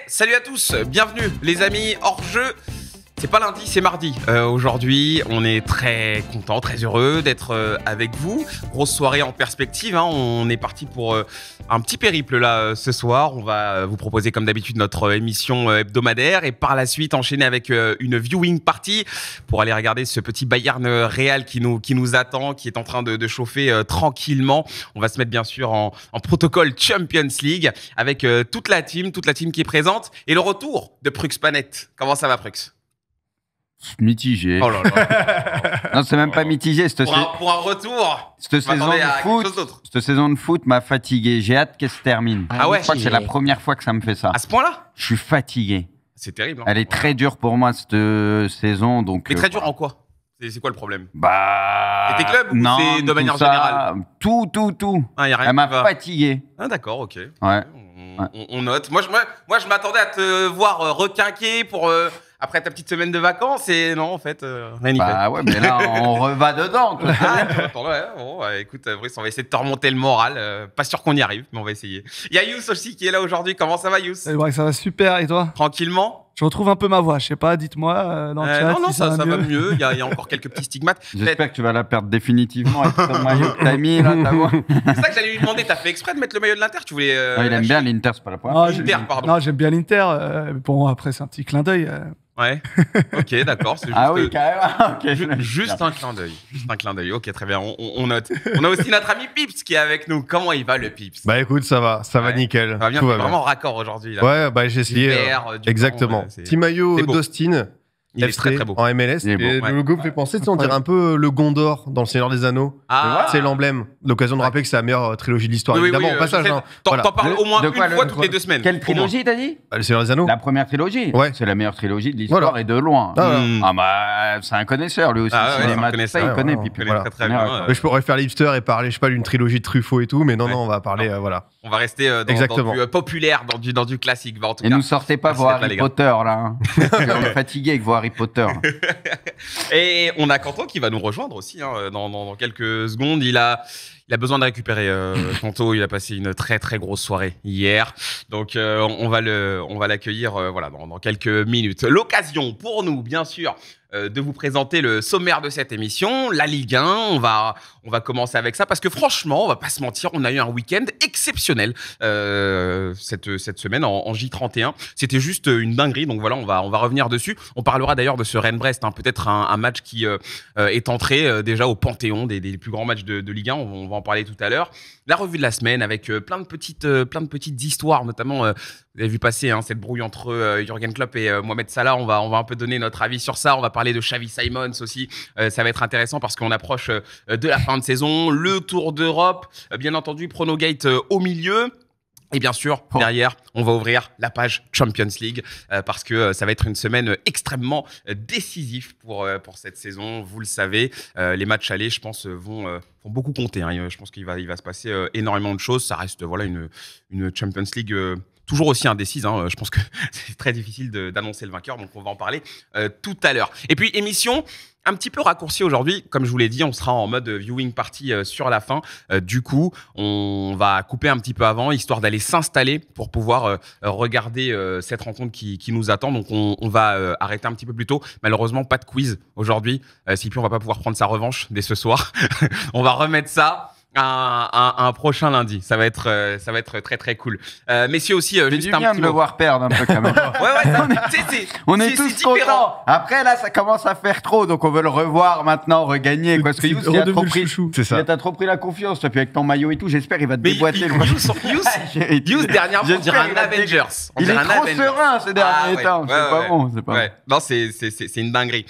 Salut à tous, bienvenue les amis hors jeu. C'est pas lundi, c'est mardi. Aujourd'hui, on est très content, très heureux d'être avec vous. Grosse soirée en perspective, hein. On est parti pour un petit périple là ce soir. On va vous proposer comme d'habitude notre émission hebdomadaire et par la suite enchaîner avec une viewing party pour aller regarder ce petit Bayern Real qui nous attend, qui est en train de chauffer tranquillement. On va se mettre bien sûr en protocole Champions League avec toute la team qui est présente et le retour de Prux Panette. Comment ça va Prux ? Mitigé. Oh là là. Non, c'est même pas mitigé. Pour un retour, cette saison de foot m'a fatigué. J'ai hâte qu'elle se termine. Ah ouais. Je crois que c'est la première fois que ça me fait ça. À ce point-là ? Je suis fatigué. C'est terrible. Hein. Elle est très dure pour moi cette saison. Donc, mais très dure en quoi ? C'est quoi le problème ? C'est tes clubs ou non, c'est de manière générale ? Tout. Ah, y a rien Elle m'a fatigué. Ah d'accord, ok. Ouais. On note. Moi, je m'attendais à te voir requinquer pour après ta petite semaine de vacances et non, en fait, rien n'y fait. Bah ouais, mais là, on reva dedans. Écoute, Brice, on va essayer de te remonter le moral. Pas sûr qu'on y arrive, mais on va essayer. Il y a Youss aussi qui est là aujourd'hui. Comment ça va, Youss ? Salut, Braque, ça va super. Et toi ? Tranquillement ? Je retrouve un peu ma voix. Je sais pas, dites-moi dans le chat. Non, si ça va mieux. Il y a encore quelques petits stigmates. J'espère que tu vas la perdre définitivement avec ton maillot que t'as mis là, ta voix. C'est ça que j'allais lui demander. T'as fait exprès de mettre le maillot de l'Inter ? Tu voulais il aime bien l'Inter, c'est pas la première. L'Inter, pardon. Non, j'aime bien l'Inter. Bon, après, c'est un petit clin d'œil. Ouais. Ok, d'accord. C'est juste, ah oui, carrément. Okay, juste un clin d'œil. Juste un clin d'œil. Ok, très bien. On note. On a aussi notre ami Pips qui est avec nous. Comment il va, le Pips ? Bah écoute, ça va nickel. Ça va bien. Tout va vraiment raccord aujourd'hui. Là. Ouais, bah j'ai essayé. Exactement. Petit maillot d'Austin. Il est très très beau. En MLS. Et le logo me fait penser, on dirait un peu le Gondor dans Le Seigneur des Anneaux. C'est l'emblème. L'occasion de rappeler que c'est la meilleure trilogie de l'histoire. Évidemment, au passage. T'en parles au moins une fois toutes les 2 semaines. Quelle trilogie t'as dit ? Le Seigneur des Anneaux. La première trilogie. Ouais. C'est la meilleure trilogie de l'histoire et de loin. Ah bah, c'est un connaisseur lui aussi. Cinéma, ça, il connaît. Puis il connaît très bien. Je pourrais faire l'hipster et parler, je sais pas, d'une trilogie de Truffaut et tout, mais non, on va parler, voilà. On va rester dans du populaire, dans du classique. En tout cas, et nous sortez pas vos Harry Potter là. On est fatigué avec vos Harry Potter. Et on a Quentin qui va nous rejoindre aussi dans quelques secondes. Il a besoin de récupérer. Quentin, il a passé une très très grosse soirée hier, donc on va l'accueillir dans quelques minutes. L'occasion pour nous, bien sûr, de vous présenter le sommaire de cette émission, la Ligue 1. On va commencer avec ça parce que franchement, on va pas se mentir, on a eu un week-end exceptionnel cette semaine en J31. C'était juste une dinguerie, donc voilà, on va revenir dessus. On parlera d'ailleurs de ce Rennes-Brest, hein, peut-être un match qui est entré déjà au panthéon des plus grands matchs de Ligue 1. On va en parler tout à l'heure. La revue de la semaine avec plein de petites histoires, notamment vous avez vu passer cette brouille entre Jürgen Klopp et Mohamed Salah. On va un peu donner notre avis sur ça. On va parler de Xavi Simons aussi. Ça va être intéressant parce qu'on approche de la fin de saison. Le Tour d'Europe, bien entendu, Pronogate au milieu. Et bien sûr, derrière, on va ouvrir la page Champions League parce que ça va être une semaine extrêmement décisive pour cette saison. Vous le savez, les matchs allés, je pense, vont beaucoup compter. Hein. Je pense qu'il va se passer énormément de choses. Ça reste une Champions League toujours aussi indécise. Hein. Je pense que c'est très difficile d'annoncer le vainqueur, donc on va en parler tout à l'heure. Et puis, émission un petit peu raccourci aujourd'hui. Comme je vous l'ai dit, on sera en mode viewing party sur la fin. Du coup, on va couper un petit peu avant, histoire d'aller s'installer pour pouvoir regarder cette rencontre qui nous attend. Donc, on va arrêter un petit peu plus tôt. Malheureusement, pas de quiz aujourd'hui. Sipi, on va pas pouvoir prendre sa revanche dès ce soir. On va remettre ça. un prochain lundi. Ça va être très très cool. Messieurs aussi, juste un petit de le voir perdre un peu quand même. On est tous contents. Après là, ça commence à faire trop, donc on veut le revoir maintenant, regagner. Parce que Yous, il a trop pris la confiance. Puis avec ton maillot et tout, j'espère il va te déboîter. Yous dernièrement, on dirait un Avengers. Il est trop serein ces derniers temps. C'est pas bon. Non, c'est une dinguerie.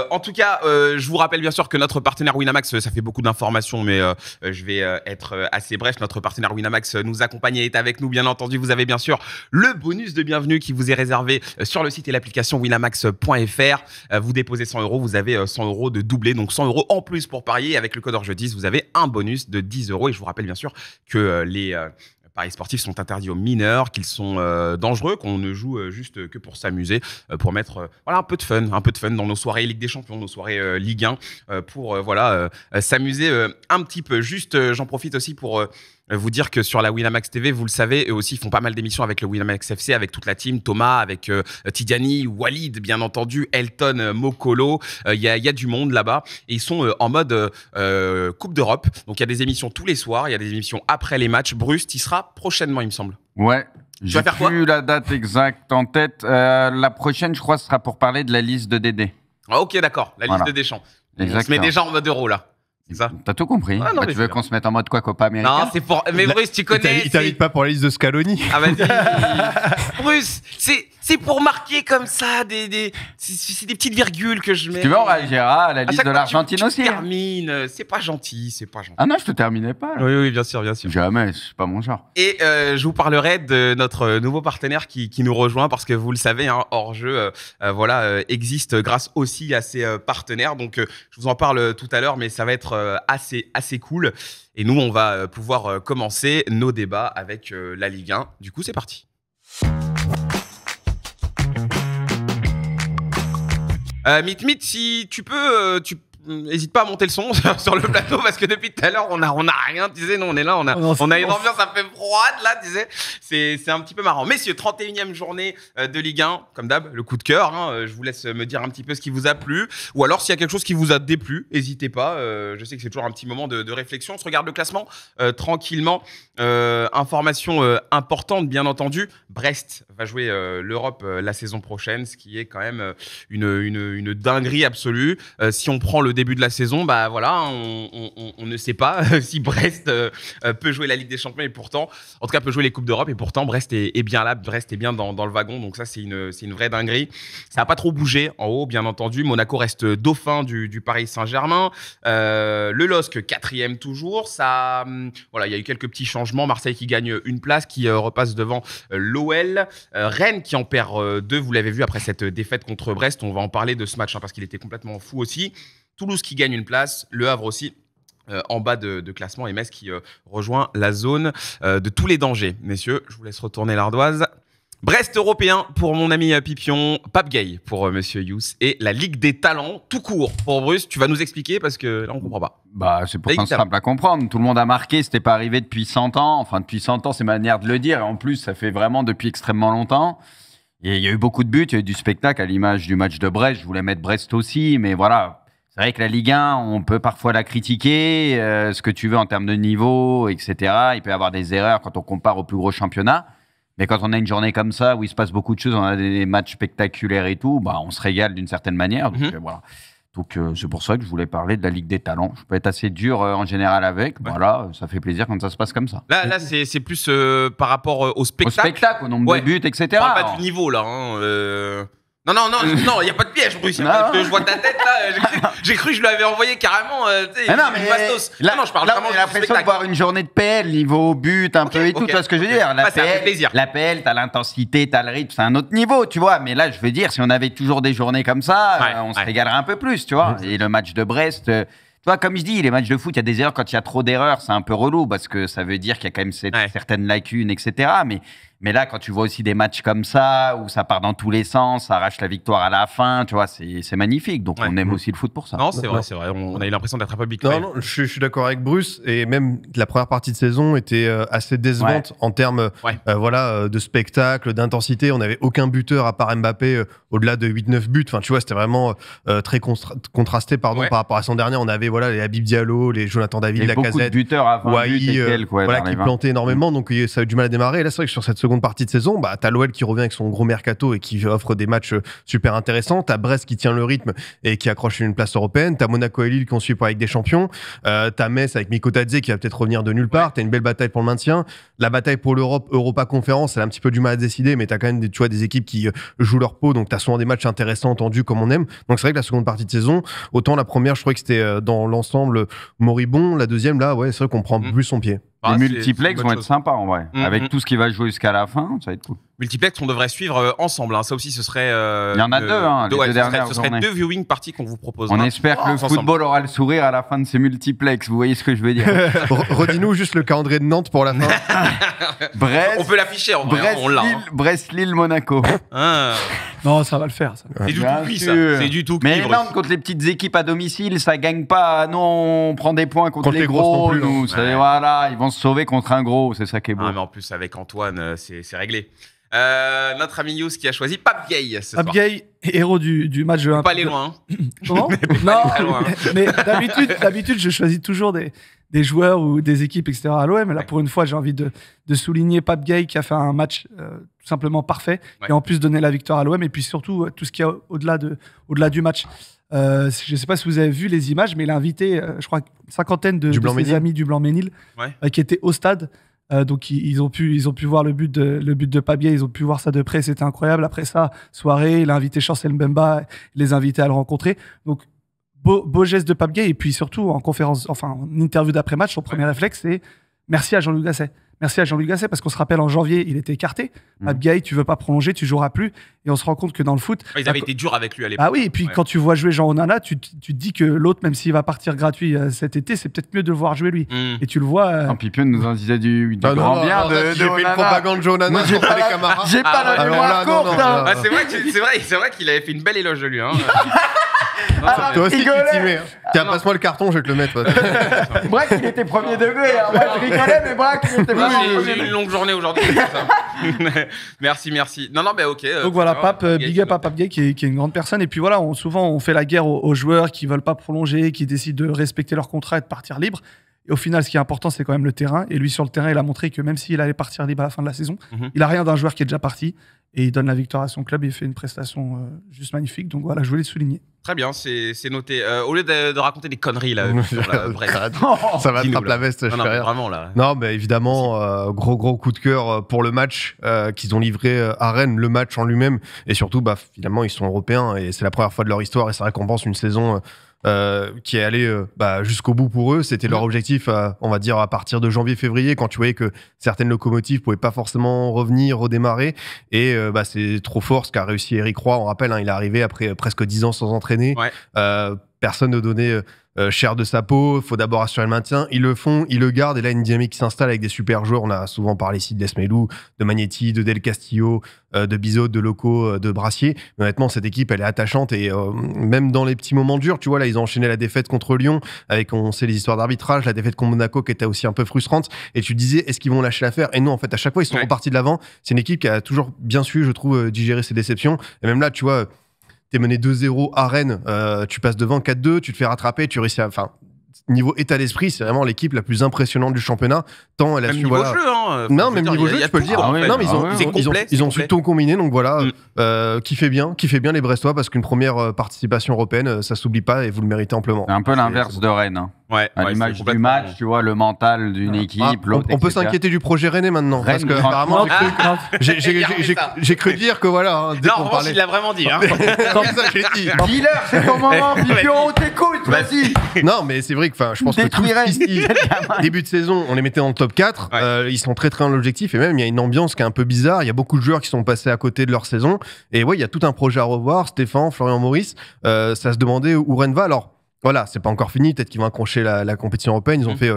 En tout cas, je vous rappelle bien sûr que notre partenaire Winamax, ça fait beaucoup d'informations, mais je vais être assez bref. Notre partenaire Winamax nous accompagne et est avec nous, bien entendu. Vous avez bien sûr le bonus de bienvenue qui vous est réservé sur le site et l'application winamax.fr. Vous déposez 100 €, vous avez 100 € de doublé, donc 100 € en plus pour parier. Avec le code ORGE10, vous avez un bonus de 10 €. Et je vous rappelle bien sûr que les paris sportifs sont interdits aux mineurs, qu'ils sont dangereux, qu'on ne joue juste que pour s'amuser, pour mettre un peu de fun dans nos soirées Ligue des Champions, nos soirées Ligue 1, pour s'amuser un petit peu. Juste, j'en profite aussi pour vous dire que sur la Winamax TV, vous le savez, eux aussi font pas mal d'émissions avec le Winamax FC, avec toute la team, Thomas, avec Tidiane, Walid, bien entendu, Elton, Mokolo. Il y a du monde là-bas. Et ils sont en mode Coupe d'Europe. Donc, il y a des émissions tous les soirs. Il y a des émissions après les matchs. Bruce, tu y seras prochainement, il me semble. Ouais. J'ai plus la date exacte en tête. La prochaine, je crois, ce sera pour parler de la liste de Dédé. Ah, ok, d'accord. La liste de Deschamps. On se met déjà en mode euro, là. C'est ça. T'as tout compris. Ah, non, tu veux qu'on se mette en mode quoi, Copa América? Non, c'est pour. Mais Bruce, tu connais. Il t'invite pas pour la liste de Scaloni. Ah, vas-y. Bruce, c'est pour marquer comme ça c'est des petites virgules que je mets. Tu veux, on réagira à la liste de l'Argentine aussi. Termine. C'est pas gentil, Ah non, je te terminais pas. Là. Oui, bien sûr. Jamais, c'est pas mon genre. Et je vous parlerai de notre nouveau partenaire qui nous rejoint parce que vous le savez, Hors-jeu, existe grâce aussi à ses partenaires. Donc, je vous en parle tout à l'heure, mais ça va être assez cool. Et nous, on va pouvoir commencer nos débats avec la Ligue 1. Du coup, c'est parti. Myth, si tu peux, n'hésite pas à monter le son sur le plateau parce que depuis tout à l'heure on a rien, tu sais, nous on est là, on a une ambiance un peu froide là, tu sais, c'est un petit peu marrant. Messieurs, 31e journée de Ligue 1, comme d'hab, le coup de cœur, je vous laisse me dire un petit peu ce qui vous a plu, ou alors s'il y a quelque chose qui vous a déplu, n'hésitez pas, je sais que c'est toujours un petit moment de réflexion, on se regarde le classement tranquillement. Information importante bien entendu, Brest va jouer l'Europe la saison prochaine, ce qui est quand même une dinguerie absolue. Si on prend le début de la saison, bah voilà, on ne sait pas si Brest peut jouer la Ligue des Champions et pourtant, en tout cas peut jouer les Coupes d'Europe et pourtant Brest est bien là, Brest est bien dans le wagon, donc ça c'est une vraie dinguerie. Ça n'a pas trop bougé en haut, bien entendu. Monaco reste dauphin du Paris Saint-Germain. Le LOSC 4e toujours. Ça, voilà, il y a eu quelques petits changements. Marseille qui gagne une place, qui repasse devant l'OL. Rennes qui en perd 2, vous l'avez vu après cette défaite contre Brest. On va en parler de ce match parce qu'il était complètement fou aussi. Toulouse qui gagne une place, Le Havre aussi. En bas de classement, et Metz qui rejoint la zone de tous les dangers. Messieurs, je vous laisse retourner l'ardoise. Brest européen pour mon ami Pipion, Pape Gay pour monsieur Yous et la Ligue des Talents tout court pour Bruce. Tu vas nous expliquer parce que là on comprend pas. Bah c'est pourtant simple à comprendre. Tout le monde a marqué, c'était pas arrivé depuis 100 ans. Enfin depuis 100 ans, c'est ma manière de le dire. Et en plus, ça fait vraiment depuis extrêmement longtemps. Et il y a eu beaucoup de buts, il y a eu du spectacle à l'image du match de Brest. Je voulais mettre Brest aussi, mais voilà. C'est vrai que la Ligue 1, on peut parfois la critiquer, ce que tu veux en termes de niveau, etc. Il peut y avoir des erreurs quand on compare au plus gros championnat. Mais quand on a une journée comme ça, où il se passe beaucoup de choses, on a des matchs spectaculaires et tout, bah, on se régale d'une certaine manière. Donc, voilà. Donc, c'est pour ça que je voulais parler de la Ligue des Talents. Je peux être assez dur en général avec. Ouais. Voilà, ça fait plaisir quand ça se passe comme ça. Là c'est plus par rapport au spectacle. Au spectacle, au nombre de buts, etc. On parle pas du niveau, là. Non, il n'y a pas de piège, Bruce. Je vois ta tête, là. J'ai cru que je lui avais envoyé carrément. Non, mais je parle vraiment j'ai l'impression de voir une journée de PL, niveau but, un peu et tout. Tu vois ce que je veux dire? La PL, t'as l'intensité, t'as le rythme, c'est un autre niveau, tu vois. Mais là, je veux dire, si on avait toujours des journées comme ça, on se régalerait un peu plus, tu vois. Et le match de Brest. Tu vois, comme je dis, les matchs de foot, il y a des erreurs. Quand il y a trop d'erreurs, c'est un peu relou parce que ça veut dire qu'il y a quand même cette certaine lacune, etc. Mais Mais là, quand tu vois aussi des matchs comme ça, où ça part dans tous les sens, ça arrache la victoire à la fin, tu vois, c'est magnifique. Donc, on aime aussi le foot pour ça. Non, c'est vrai. On a eu l'impression d'être un peu big. Non, je suis d'accord avec Bruce. Et même la première partie de saison était assez décevante en termes de spectacle, d'intensité. On n'avait aucun buteur à part Mbappé au-delà de 8-9 buts. Enfin, tu vois, c'était vraiment très contrasté par rapport à son dernier. On avait les Habib Diallo, les Jonathan David, Lacazette. Beaucoup de buteurs à 20 buts et quelques, qui plantaient énormément. Donc, ça a eu du mal à démarrer. Et là, c'est vrai que sur cette seconde partie de saison, t'as l'OL qui revient avec son gros mercato et qui offre des matchs super intéressants. T'as Brest qui tient le rythme et qui accroche une place européenne. T'as Monaco et Lille qui ont suivi pour avec des champions. T'as Metz avec Mikotadze qui va peut-être revenir de nulle part. T'as une belle bataille pour le maintien. La bataille pour l'Europe, Europa Conférence, elle a un petit peu du mal à décider, mais t'as quand même des équipes qui jouent leur peau. Donc t'as souvent des matchs intéressants, tendus comme on aime. Donc c'est vrai que la seconde partie de saison, autant la première, je trouvais que c'était dans l'ensemble moribond. La deuxième, là, c'est vrai qu'on prend plus son pied. Les multiplex vont être sympas en vrai. Avec tout ce qui va jouer jusqu'à la fin, ça va être cool. Multiplex, on devrait suivre ensemble. Ça aussi, ce serait. Il y en a deux, les deux dernières ce serait 2 viewing parties qu'on vous propose. On espère que le football aura le sourire à la fin de ces multiplex. Vous voyez ce que je veux dire? Redis-nous juste le calendrier de Nantes pour la fin. Brest. On peut l'afficher en vrai. Brest, Lille, Monaco. Non, ça va le faire. Ça. C'est du tout cuit, ça. C'est du tout cuit. Mais Nantes, contre les petites équipes à domicile, ça gagne pas. Nous, on prend des points contre les gros. Nous, voilà, ils vont se sauver contre un gros. C'est ça qui est beau. Mais en plus, avec Antoine, c'est réglé. Notre ami Yous qui a choisi Pape Gay ce soir. Pape Gay, héros du match. Pas aller loin. Comment? Non, mais d'habitude, je choisis toujours des joueurs ou des équipes, etc. à l'OM. Mais là, pour une fois, j'ai envie de souligner Pape Gay qui a fait un match tout simplement parfait et en plus donné la victoire à l'OM. Et puis surtout, tout ce qu'il y a au-delà du match. Je ne sais pas si vous avez vu les images, mais il a invité, je crois, une cinquantaine de ses amis du Blanc-Ménil qui étaient au stade. Donc ils ont pu voir le but de Pape Gay, ils ont pu voir ça de près, c'était incroyable. Après ça, soirée, il a invité Chancel Mbemba, les invités à le rencontrer. Donc beau geste de Pape Gay. Et puis surtout en interview d'après match, son premier réflexe c'est merci à Jean-Louis Gasset. Merci à Jean-Luc Gasset parce qu'on se rappelle en janvier, il était écarté. Pape Gay, tu veux pas prolonger, tu joueras plus. Et on se rend compte que dans le foot. Ils avaient été durs avec lui à l'époque. Ah oui, et puis quand tu vois jouer Jean Onana, tu te dis que l'autre, même s'il va partir gratuit cet été, c'est peut-être mieux de le voir jouer lui. Et tu le vois. Pipion nous en disait du grand bien de j'ai fait une propagande Jean Onana. J'ai pas la mémoire courte. C'est vrai qu'il avait fait une belle éloge de lui. Toi aussi, tu t'y tiens, passe-moi le carton, je vais te le mettre. Braque, il était premier degré. Moi, je rigolais, mais Braque, il était premier degré. J'ai eu une longue journée aujourd'hui. Merci. Non, ok. Donc voilà, big up à Pape Gay qui est une grande personne. Et puis voilà, souvent, on fait la guerre aux joueurs qui veulent pas prolonger, qui décident de respecter leur contrat et de partir libre. Et au final, ce qui est important, c'est quand même le terrain. Et lui, sur le terrain, il a montré que même s'il allait partir libre à la fin de la saison, il a rien d'un joueur qui est déjà parti. Et il donne la victoire à son club. Il fait une prestation juste magnifique. Donc voilà, je voulais le souligner. Très bien, c'est noté. Au lieu de raconter des conneries, là, ça va attraper la veste. Non, vraiment, là. Non, mais évidemment, gros coup de cœur pour le match qu'ils ont livré à Rennes, le match en lui-même. Et surtout, finalement, ils sont européens. Et c'est la première fois de leur histoire. Et ça récompense une saison qui est allée jusqu'au bout pour eux. C'était leur objectif, on va dire, à partir de janvier-février, quand tu voyais que certaines locomotives pouvaient pas forcément revenir, redémarrer. Et c'est trop fort ce qu'a réussi Eric Roy. On rappelle, il est arrivé après presque 10 ans sans entraîner. Personne ne donnait cher de sa peau. Il faut d'abord assurer le maintien. Ils le font, ils le gardent. Et là, une dynamique qui s'installe avec des super joueurs. On a souvent parlé ici de Lesmelou, de Magnetti, de Del Castillo, de Bizot, de Loco, de Brassier. Mais honnêtement, cette équipe, elle est attachante. Et même dans les petits moments durs, tu vois, là, ils ont enchaîné la défaite contre Lyon, avec, on sait les histoires d'arbitrage, la défaite contre Monaco qui était aussi un peu frustrante. Et tu disais, est-ce qu'ils vont lâcher l'affaire? Et non, en fait, à chaque fois, ils sont repartis de l'avant. C'est une équipe qui a toujours bien su, je trouve, digérer ses déceptions. Et même là, tu vois, t'es mené 2-0 à Rennes, tu passes devant 4-2, tu te fais rattraper, tu réussis à... Niveau état d'esprit, c'est vraiment l'équipe la plus impressionnante du championnat. Tant elle a su, niveau jeu, hein. Non, même niveau jeu, tu peux le dire. Non, mais ils ont su tout combiner, donc voilà, qui fait bien les Brestois, parce qu'une première participation européenne, ça s'oublie pas et vous le méritez amplement. C'est un peu l'inverse de Rennes. À l'image du match, tu vois, le mental d'une équipe, l'autre, on peut s'inquiéter du projet rennais maintenant, parce que apparemment j'ai cru dire que voilà. Non, en revanche, il l'a vraiment dit. Dealer, c'est ton moment, Pipion, on t'écoute, vas-y. Non, mais c'est vrai que je pense que tous ici, début de saison, on les mettait dans le top 4. Ils sont très dans l'objectif, et même il y a une ambiance qui est un peu bizarre. Il y a beaucoup de joueurs qui sont passés à côté de leur saison. Et il y a tout un projet à revoir. Stéphane, Florian Maurice, ça se demandait où Rennes va. Alors, Voilà, c'est pas encore fini. Peut-être qu'ils vont accrocher la compétition européenne. Ils ont fait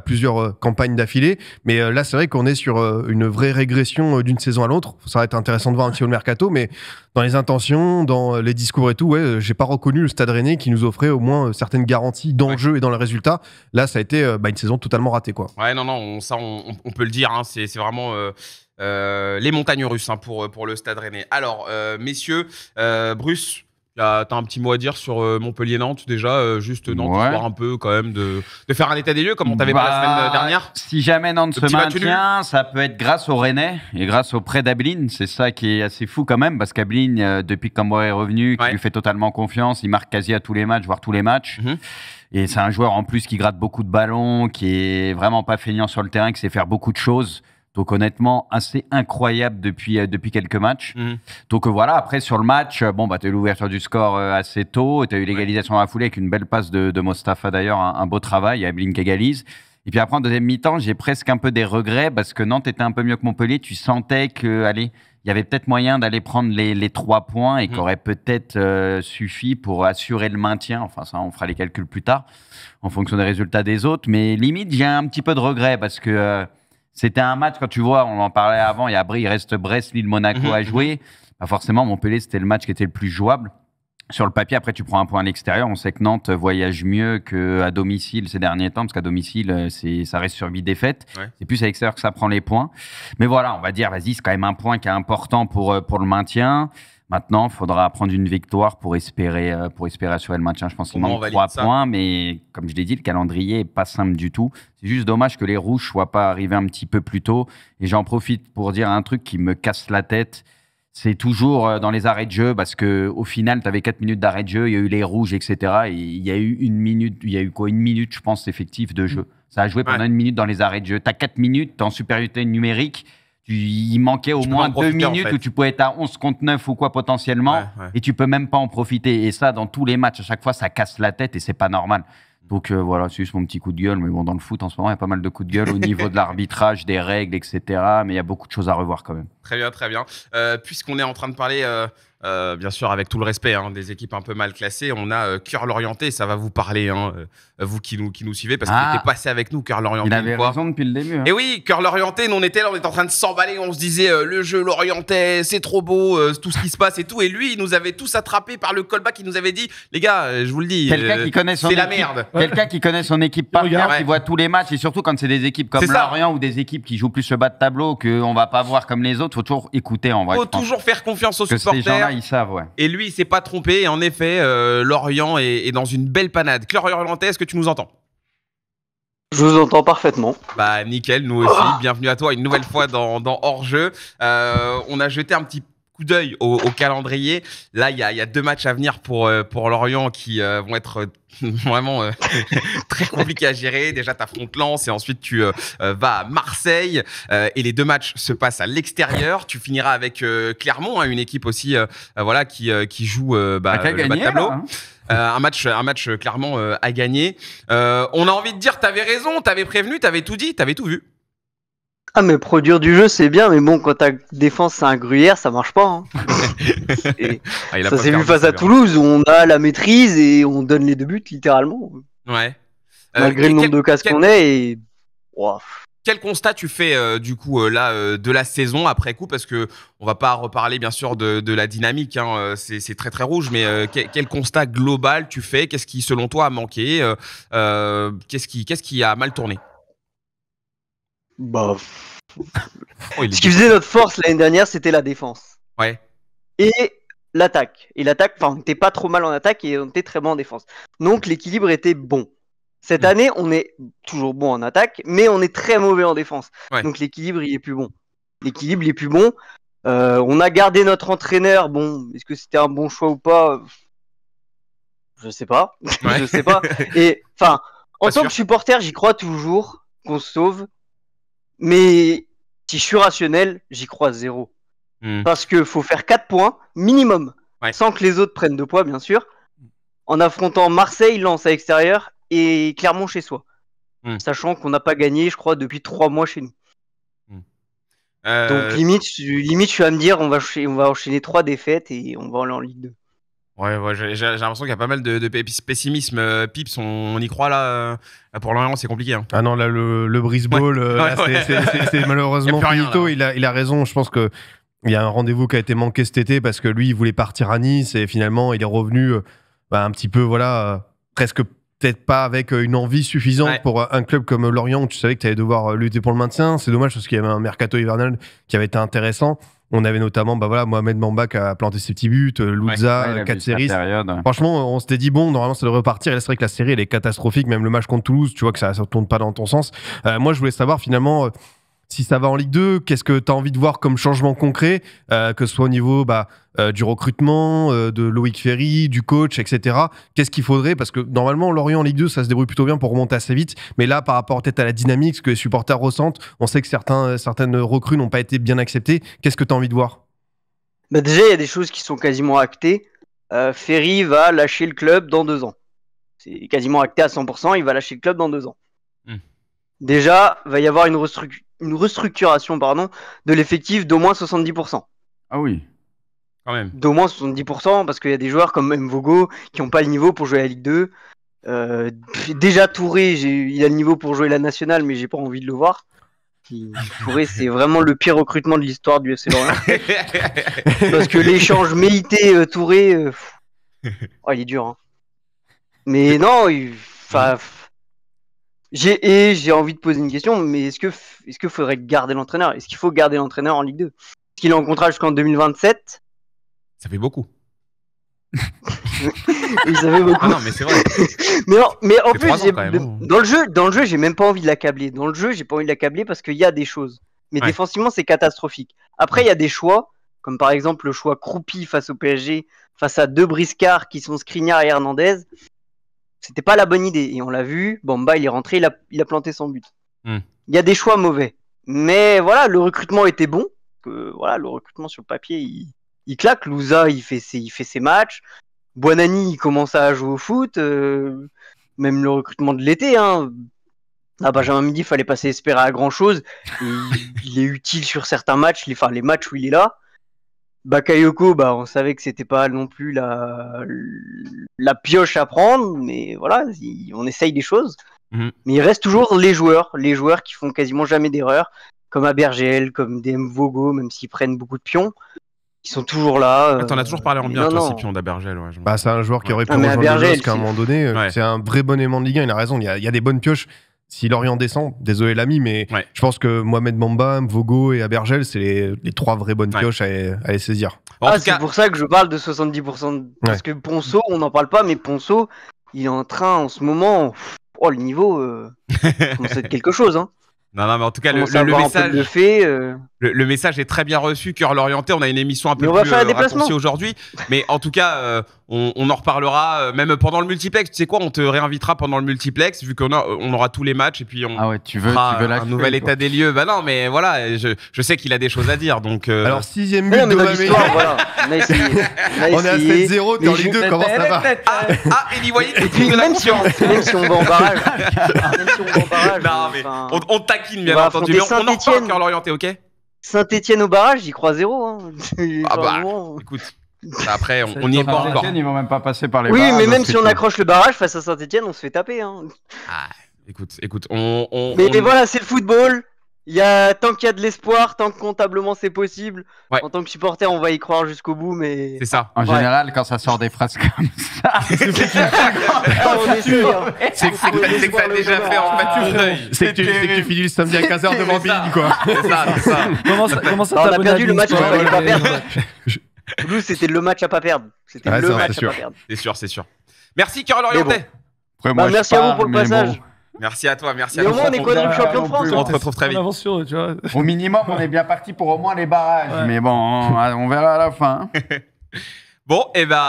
plusieurs campagnes d'affilée. Mais là, c'est vrai qu'on est sur une vraie régression d'une saison à l'autre. Ça va être intéressant de voir un petit peu le mercato. Mais dans les intentions, dans les discours et tout, j'ai pas reconnu le Stade Rennais qui nous offrait au moins certaines garanties d'enjeu et dans les résultats. Là, ça a été une saison totalement ratée, quoi. Ouais, non, on peut le dire. Hein, c'est vraiment les montagnes russes pour le Stade Rennais. Alors, messieurs, Bruce. T'as un petit mot à dire sur Montpellier-Nantes déjà, juste histoire un peu quand même de faire un état des lieux comme on t'avait fait la semaine dernière. Si jamais Nantes se maintient, ça peut être grâce au Rennais et grâce au prêt d'Abeline. C'est ça qui est assez fou quand même parce qu'Abeline, depuis que Camboire est revenu, qui lui fait totalement confiance, il marque quasi à tous les matchs, voire tous les matchs. Et c'est un joueur en plus qui gratte beaucoup de ballons, qui est vraiment pas feignant sur le terrain, qui sait faire beaucoup de choses. Donc honnêtement, assez incroyable depuis quelques matchs. Donc voilà, après sur le match, tu as eu l'ouverture du score assez tôt, tu as eu l'égalisation à la foulée avec une belle passe de Mostafa d'ailleurs, un beau travail, il y a Abeline qui égalise. Et puis après en deuxième mi-temps, j'ai presque un peu des regrets parce que Nantes était un peu mieux que Montpellier, tu sentais que, il y avait peut-être moyen d'aller prendre les 3 points et qu'aurait peut-être suffi pour assurer le maintien. Enfin ça, on fera les calculs plus tard en fonction des résultats des autres. Mais limite, j'ai un petit peu de regrets parce que... c'était un match, quand tu vois, on en parlait avant, il reste Brest, Lille, Monaco à jouer. Forcément, Montpellier, c'était le match qui était le plus jouable. Sur le papier, après, tu prends un point à l'extérieur. On sait que Nantes voyage mieux qu'à domicile ces derniers temps, parce qu'à domicile, ça reste sur 8 défaites. Ouais. C'est plus à l'extérieur que ça prend les points. Mais voilà, on va dire, vas-y, c'est quand même un point qui est important pour le maintien. Maintenant, il faudra prendre une victoire pour espérer assurer le maintien. Je pense qu'il manque 3 points, mais comme je l'ai dit, le calendrier n'est pas simple du tout. C'est juste dommage que les Rouges ne soient pas arrivés un petit peu plus tôt. Et j'en profite pour dire un truc qui me casse la tête. C'est toujours dans les arrêts de jeu, parce qu'au final, tu avais 4 minutes d'arrêt de jeu, il y a eu les Rouges, etc. Et il y a eu une minute, je pense, effectif de jeu. Ça a joué pendant 1 minute dans les arrêts de jeu. Tu as 4 minutes, tu es en supériorité numérique. Il manquait au moins 2 minutes où tu pouvais être à 11 contre 9 ou quoi potentiellement, et tu peux même pas en profiter. Et ça, dans tous les matchs, à chaque fois, ça casse la tête et c'est pas normal. Donc voilà, c'est juste mon petit coup de gueule. Mais bon, dans le foot, en ce moment, il y a pas mal de coups de gueule au niveau de l'arbitrage, des règles, etc. Mais il y a beaucoup de choses à revoir quand même. Très bien, très bien. Puisqu'on est en train de parler, bien sûr, avec tout le respect, des équipes un peu mal classées, on a Cœur-Lorientais, ça va vous parler, vous qui nous suivez, parce qu'il était passé avec nous, Cœur-Lorientais. Il avait raison depuis le début. Et oui, Cœur-Lorientais, nous on était là, on était en train de s'emballer, on se disait, le jeu Lorientais, c'est trop beau, tout ce qui se passe et tout. Et lui, il nous avait tous attrapés par le callback, il nous avait dit, les gars, je vous le dis, c'est la merde. Quelqu'un qui connaît son équipe par cœur, qui voit tous les matchs, et surtout quand c'est des équipes comme Lorient ou des équipes qui jouent plus le bas de tableau, qu'on va pas voir comme les autres, faut toujours écouter en vrai. Faut toujours faire confiance aux supporters. Ces gens-là, ils savent, ouais. Et lui, il s'est pas trompé. Et en effet, Lorient est dans une belle panade. Cœur-Lorientais, est-ce que tu nous entends ? Je vous entends parfaitement. Bah nickel, nous aussi. Bienvenue à toi une nouvelle fois dans Hors-jeu. On a jeté un petit coup d'œil au calendrier. Là, il y a 2 matchs à venir pour Lorient qui vont être vraiment très compliqués à gérer. Déjà, tu affrontes Lens et ensuite tu vas à Marseille. Et les 2 matchs se passent à l'extérieur. Tu finiras avec Clermont, une équipe aussi qui joue le bas de tableau. Un match clairement à gagner. On a envie de dire, t'avais raison, t'avais prévenu, t'avais tout dit, t'avais tout vu. Ah mais produire du jeu c'est bien, mais bon quand ta défense c'est un gruyère ça marche pas. Ça s'est vu face à Toulouse où on a la maîtrise et on donne les 2 buts littéralement. Ouais. Malgré le nombre de cases qu'on est et... Wow. Quel constat tu fais du coup de la saison après coup, parce que on va pas reparler bien sûr de la dynamique, c'est très très rouge, mais quel constat global tu fais? Qu'est-ce qui selon toi a manqué? Qu'est-ce qui a mal tourné? Bah, ce qui faisait notre force l'année dernière, c'était la défense. Ouais. Et l'attaque. Et l'attaque, on n'était pas trop mal en attaque et on était très bon en défense. Donc l'équilibre était bon. Cette année, on est toujours bon en attaque, mais on est très mauvais en défense. Ouais. Donc l'équilibre, il est plus bon. L'équilibre, il est plus bon. On a gardé notre entraîneur. Bon, est-ce que c'était un bon choix ou pas? Je sais pas. Ouais. Je sais pas. Et enfin, en tant que supporter, j'y crois toujours qu'on se sauve. Mais si je suis rationnel, j'y crois 0. Parce que faut faire 4 points minimum, sans que les autres prennent 2 points, bien sûr, en affrontant Marseille, Lens à l'extérieur et Clermont chez soi. Sachant qu'on n'a pas gagné, je crois, depuis 3 mois chez nous. Donc limite, je suis à me dire, on va enchaîner 3 défaites et on va aller en Ligue 2. Ouais, j'ai l'impression qu'il y a pas mal de pessimisme. Pips, on y croit là. Pour Lorient, c'est compliqué. Hein. Ah non, là, le brisball, c'est malheureusement finito. Il a raison. Je pense que il y a un rendez-vous qui a été manqué cet été parce que lui, il voulait partir à Nice et finalement, il est revenu un petit peu, presque peut-être pas avec une envie suffisante pour un club comme Lorient où tu savais que tu allais devoir lutter pour le maintien. C'est dommage parce qu'il y avait un mercato hivernal qui avait été intéressant. On avait notamment Mohamed Mbamba qui a planté ses petits buts, Louza, 4 séries. Franchement, on s'était dit, bon, normalement, ça devrait repartir. Et là, c'est vrai que la série, elle est catastrophique. Même le match contre Toulouse, tu vois que ça ne tourne pas dans ton sens. Moi, je voulais savoir finalement si ça va en Ligue 2, qu'est-ce que tu as envie de voir comme changement concret, que ce soit au niveau du recrutement, de Loïc Ferry, du coach, etc. Qu'est-ce qu'il faudrait? Parce que normalement, Lorient en Ligue 2, ça se débrouille plutôt bien pour remonter assez vite. Mais là, par rapport peut-être à la dynamique, ce que les supporters ressentent, on sait que certaines recrues n'ont pas été bien acceptées. Qu'est-ce que tu as envie de voir? Déjà, il y a des choses qui sont quasiment actées. Ferry va lâcher le club dans 2 ans. C'est quasiment acté à 100%, il va lâcher le club dans 2 ans. Déjà, va y avoir une restructuration de l'effectif d'au moins 70%. Ah oui. Quand même. D'au moins 70%, parce qu'il y a des joueurs comme Mvogo qui n'ont pas le niveau pour jouer à la Ligue 2. Déjà Touré, il a le niveau pour jouer la nationale, mais j'ai pas envie de le voir. Touré, c'est vraiment le pire recrutement de l'histoire du FC Lorient. Parce que l'échange Méité-Touré, il est dur. Hein. Mais non, j'ai envie de poser une question, mais est-ce qu'il faudrait garder l'entraîneur? Est-ce qu'il faut garder l'entraîneur en Ligue 2? Est-ce qu'il est en contrat jusqu'en 2027? Ça fait beaucoup. Oui, ça fait beaucoup. Ah non, mais c'est vrai. mais en plus, même, dans le jeu, j'ai même pas envie de l'accabler. Dans le jeu, j'ai pas envie de l'accabler parce qu'il y a des choses. Mais défensivement, c'est catastrophique. Après, il y a des choix, comme par exemple le choix Croupi face au PSG, face à 2 briscards qui sont Skriniar et Hernandez. C'était pas la bonne idée. Et on l'a vu, Bamba, il est rentré, il a planté son but. Il y a des choix mauvais. Mais voilà, le recrutement était bon. Le recrutement sur le papier, il claque. Louza, il fait ses matchs. Buonani, il commence à jouer au foot. Même le recrutement de l'été. À Benjamin Mendy, il fallait pas s'espérer à grand chose. Il est utile sur certains matchs, les matchs où il est là. Bakayoko, on savait que c'était pas non plus la pioche à prendre, mais voilà, on essaye des choses. Mais il reste toujours les joueurs qui font quasiment jamais d'erreur, comme Abergel, comme des Mvogo, même s'ils prennent beaucoup de pions. Ils sont toujours là. T'en as toujours parlé en bien, toi, Scipion d'Abergel. Ouais, c'est un joueur qui aurait pu rejoindre le LOSC à un moment donné. C'est un vrai bon aimant de Ligue 1, il a raison. Il y a des bonnes pioches. Si Lorient descend, désolé l'ami, mais je pense que Mohamed Mbamba, Mvogo et Abergel, c'est les 3 vraies bonnes pioches à les saisir. C'est pour ça que je parle de 70%. Parce que Ponceau, on n'en parle pas, mais Ponceau, il est en train en ce moment. Le niveau commence à être quelque chose. Hein. Non, mais en tout cas, le message est très bien reçu. Cœur l'orienté, on a une émission un peu plus raccourcie aujourd'hui. Mais en tout cas, on en reparlera même pendant le multiplex. Tu sais quoi, on te réinvitera pendant le multiplex vu qu'on aura tous les matchs et puis on fera un nouvel état des lieux. Non, mais voilà, je sais qu'il a des choses à dire. Donc, alors, 6ème but de l'histoire, voilà. On est à 7-0, t'es en Ligue 2, comment ça va? Et vous voyez, même si on va en barrage. Non, mais on taquine, bien entendu. Mais on en reparle, Cœur l'orienté, ok? Saint-Etienne au barrage, j'y crois 0. Écoute. Après, on n'y est pas encore. Ils vont même pas passer par les barrages. Oui, mais même si on accroche accroche le barrage face à Saint-Etienne, on se fait taper. Écoute, mais voilà, c'est le football. Tant qu'il y a de l'espoir, tant que comptablement c'est possible, en tant que supporter, on va y croire jusqu'au bout. Mais c'est ça. En général, quand ça sort des phrases comme ça, c'est que t'as déjà fait en fait ton deuil. C'est que tu finis le samedi à 15h devant Bing, quoi. C'est ça. Comment ça on a perdu le match qu'il fallait pas perdre. Nous, c'était le match à pas perdre. C'était le match à pas perdre. C'est sûr. Merci, Cœur l'orienté. Merci à vous pour le passage. Merci à toi, merci à toi. Mais au moins, on est quadruple champion de France. On te retrouve très vite. Au minimum, on est bien parti pour au moins les barrages. Mais bon, on verra à la fin. Bon,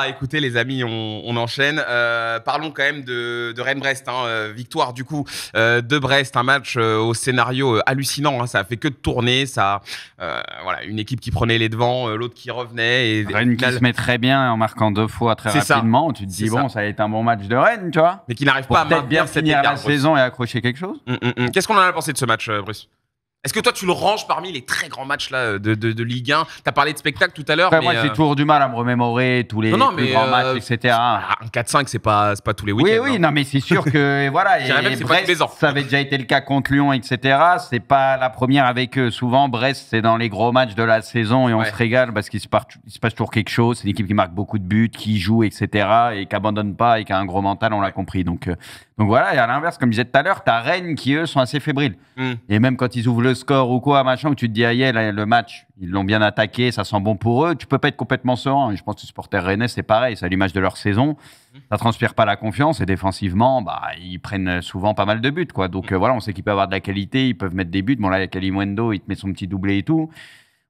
écoutez les amis, on enchaîne. Parlons quand même de Rennes-Brest. Victoire du coup de Brest, un match au scénario hallucinant. Ça a fait que de tourner. Une équipe qui prenait les devants, l'autre qui revenait. Et Rennes qui se met très bien en marquant 2 fois très rapidement. Tu te dis ça va être un bon match de Rennes, tu vois. Mais qui n'arrive pas à bien finir la saison et accrocher quelque chose. Qu'est-ce qu'on en a pensé de ce match, Bruce? Est-ce que toi, tu le ranges parmi les très grands matchs là, de Ligue 1 ? Tu as parlé de spectacle tout à l'heure. Moi, j'ai toujours du mal à me remémorer tous les plus grands matchs, etc. Un 4-5, c'est pas tous les week-ends. Oui, non, mais c'est sûr que voilà. Je dirais même que c'est pas tous les ans. Ça avait déjà été le cas contre Lyon, etc. C'est pas la première avec eux. Souvent, Brest, c'est dans les gros matchs de la saison et on se régale parce qu'il se passe toujours quelque chose. C'est une équipe qui marque beaucoup de buts, qui joue, etc. et qui abandonne pas et qui a un gros mental, on l'a compris. Donc voilà, et à l'inverse, comme je disais tout à l'heure, t'as Rennes qui, eux, sont assez fébriles. Et même quand ils ouvrent le score ou quoi, machin, où tu te dis, le match, ils l'ont bien attaqué, ça sent bon pour eux, tu peux pas être complètement serein. Et je pense que les supporters rennais, c'est pareil, c'est à l'image de leur saison. Ça transpire pas la confiance et défensivement, ils prennent souvent pas mal de buts, quoi. Donc voilà, on sait qu'ils peuvent avoir de la qualité, ils peuvent mettre des buts. Bon, là, il y a Kalimundo, il te met son petit doublé et tout.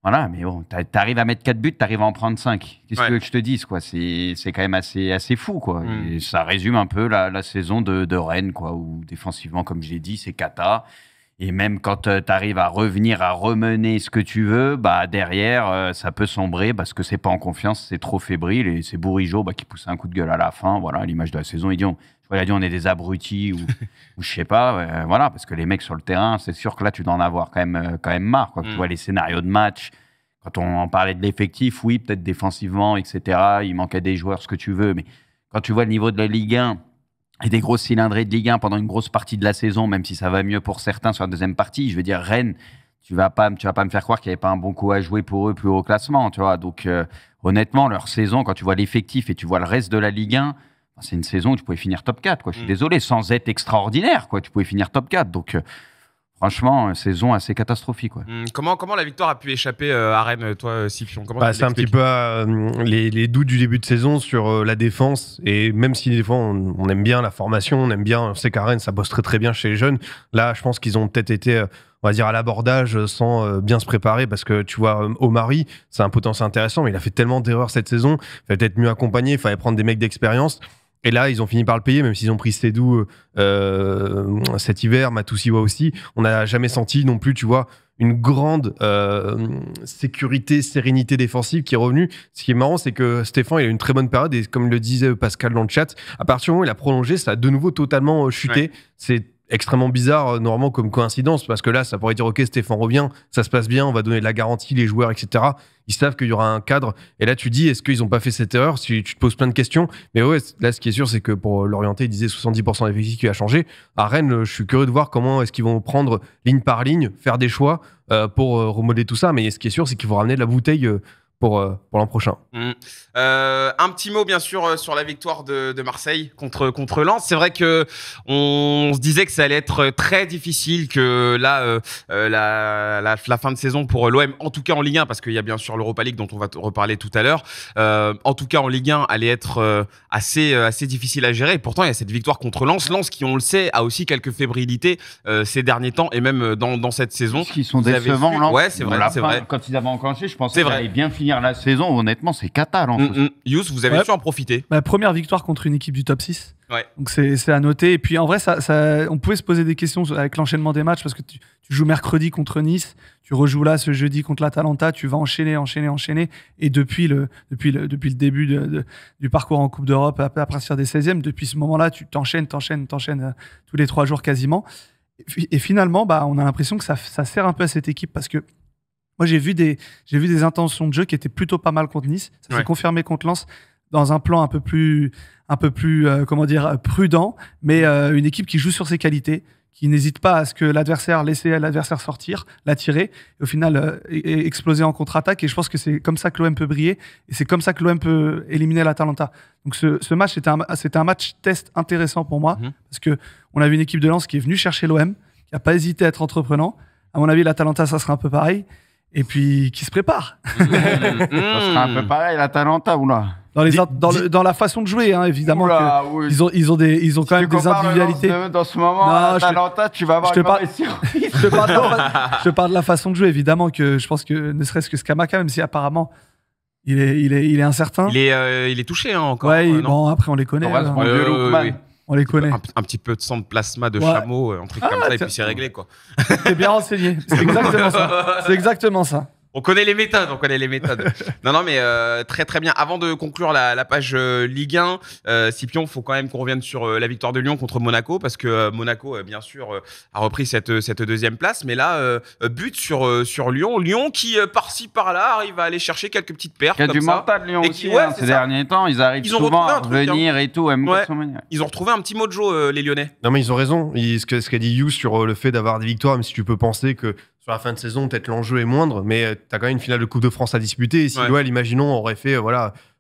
Voilà, mais bon, t'arrives à mettre 4 buts, t'arrives à en prendre 5. Qu'est-ce que tu veux que je te dise, quoi ? C'est quand même assez fou, quoi. Et ça résume un peu la saison de Rennes, quoi, où défensivement, comme je l'ai dit, c'est cata. Et même quand t'arrives à revenir, à remener ce que tu veux, derrière, ça peut sombrer parce que c'est pas en confiance, c'est trop fébrile. Et c'est Bourigeaud qui pousse un coup de gueule à la fin. Voilà, à l'image de la saison, il dit on est des abrutis ou je sais pas, voilà, parce que les mecs sur le terrain, c'est sûr que là, tu dois en avoir quand même marre, quoi. Tu vois les scénarios de match, quand on en parlait de l'effectif, oui, peut-être défensivement, etc., il manquait des joueurs, ce que tu veux, mais quand tu vois le niveau de la Ligue 1 et des grosses cylindrées de Ligue 1 pendant une grosse partie de la saison, même si ça va mieux pour certains sur la deuxième partie, je veux dire, Rennes, tu vas pas me faire croire qu'il n'y avait pas un bon coup à jouer pour eux plus haut au classement, tu vois. Donc, honnêtement, leur saison, quand tu vois l'effectif et tu vois le reste de la Ligue 1, c'est une saison où tu pouvais finir top 4, quoi. Je suis désolé, sans être extraordinaire, quoi. Tu pouvais finir top 4. Donc, franchement, saison assez catastrophique, quoi. Comment la victoire a pu échapper à Rennes, toi, Scipion ? C'est un petit peu les doutes du début de saison sur la défense. Et même si des fois, on aime bien la formation, on sait qu'à Rennes, ça bosse très très bien chez les jeunes. Là, je pense qu'ils ont peut-être été... on va dire à l'abordage sans bien se préparer parce que tu vois Omari, c'est un potentiel intéressant mais il a fait tellement d'erreurs cette saison, il fallait peut-être mieux accompagner, il fallait prendre des mecs d'expérience et là ils ont fini par le payer même s'ils ont pris Sédou cet hiver, Matusiwa aussi, on n'a jamais senti non plus tu vois une grande sécurité, sérénité défensive qui est revenue. Ce qui est marrant c'est que Stéphane il a une très bonne période et comme le disait Pascal dans le chat, à partir du moment où il a prolongé ça a de nouveau totalement chuté. C'est extrêmement bizarre normalement comme coïncidence parce que là ça pourrait dire ok Stéphane revient, ça se passe bien, on va donner de la garantie, les joueurs etc, ils savent qu'il y aura un cadre et là tu dis est-ce qu'ils n'ont pas fait cette erreur, si tu te poses plein de questions mais ouais là ce qui est sûr c'est que pour l'orienter il disait 70% d'effectifs qui a changé à Rennes je suis curieux de voir comment est-ce qu'ils vont prendre ligne par ligne, faire des choix pour remodeler tout ça mais ce qui est sûr c'est qu'il faut ramener de la bouteille pour l'an prochain. Un petit mot bien sûr sur la victoire de Marseille contre Lens. C'est vrai que on se disait que ça allait être très difficile, que là la fin de saison pour l'OM, en tout cas en Ligue 1, parce qu'il y a bien sûr l'Europa League dont on va reparler tout à l'heure. En tout cas en Ligue 1, allait être assez difficile à gérer. Et pourtant il y a cette victoire contre Lens qui on le sait a aussi quelques fébrilités ces derniers temps et même dans cette saison. Parce qu'ils sont décevants, Lens. Ouais, c'est vrai. Quand ils avaient enclenché, je pensais qu'ils allaient bien finir la saison. Honnêtement, c'est cata. Yous, vous avez su en profiter. Première victoire contre une équipe du top 6. Ouais. Donc c'est à noter. Et puis en vrai, on pouvait se poser des questions avec l'enchaînement des matchs parce que tu joues mercredi contre Nice, tu rejoues là ce jeudi contre l'Atalanta, tu vas enchaîner. Et depuis le début du parcours en Coupe d'Europe, à partir des 16e, depuis ce moment-là, tu t'enchaînes tous les 3 jours quasiment. Et finalement, on a l'impression que ça sert un peu à cette équipe parce que moi, j'ai vu des intentions de jeu qui étaient plutôt pas mal contre Nice. Ça s'est confirmé contre Lens dans un plan un peu plus prudent, mais une équipe qui joue sur ses qualités, qui n'hésite pas à ce que laisser l'adversaire sortir, l'attirer, et au final exploser en contre-attaque. Et je pense que c'est comme ça que l'OM peut briller, et c'est comme ça que l'OM peut éliminer l'Atalanta. Donc ce match, c'était un match test intéressant pour moi, parce que on a vu une équipe de Lens qui est venue chercher l'OM, qui n'a pas hésité à être entreprenant. À mon avis, l'Atalanta, ça sera un peu pareil. Et puis, qui se prépare. Ça sera un peu pareil, l'Atalanta, oula. Dans la façon de jouer, hein, évidemment. Oui. Ils ont quand même des individualités. Dans ce moment, l'Atalanta, tu vas avoir je te parle de la façon de jouer, évidemment, que je pense que ne serait-ce que Scamacca, même si apparemment il est incertain. Il est touché encore. Ouais, bon, après on les connaît. On les connaît. Un petit peu de sang de plasma de chameau, un truc comme ça, et puis c'est réglé, quoi. T'es bien renseigné. C'est exactement ça. On connaît les méthodes, Non, mais très très bien. Avant de conclure la page Ligue 1, Scipion, faut quand même qu'on revienne sur la victoire de Lyon contre Monaco, parce que Monaco, bien sûr, a repris cette deuxième place. Mais là, but sur Lyon. Lyon qui, par-ci par-là, arrive à aller chercher quelques petites pertes. Il y a comme du ça. mental, Lyon Et aussi, qui, ces derniers temps. Ils arrivent souvent à revenir et tout. Ils ont retrouvé un petit mojo, les Lyonnais. Non, mais ils ont raison. Ce qu'a dit Hughes sur le fait d'avoir des victoires, même si tu peux penser que sur la fin de saison, peut-être l'enjeu est moindre, mais tu as quand même une finale de Coupe de France à disputer. Et si l'OL, imaginons, aurait fait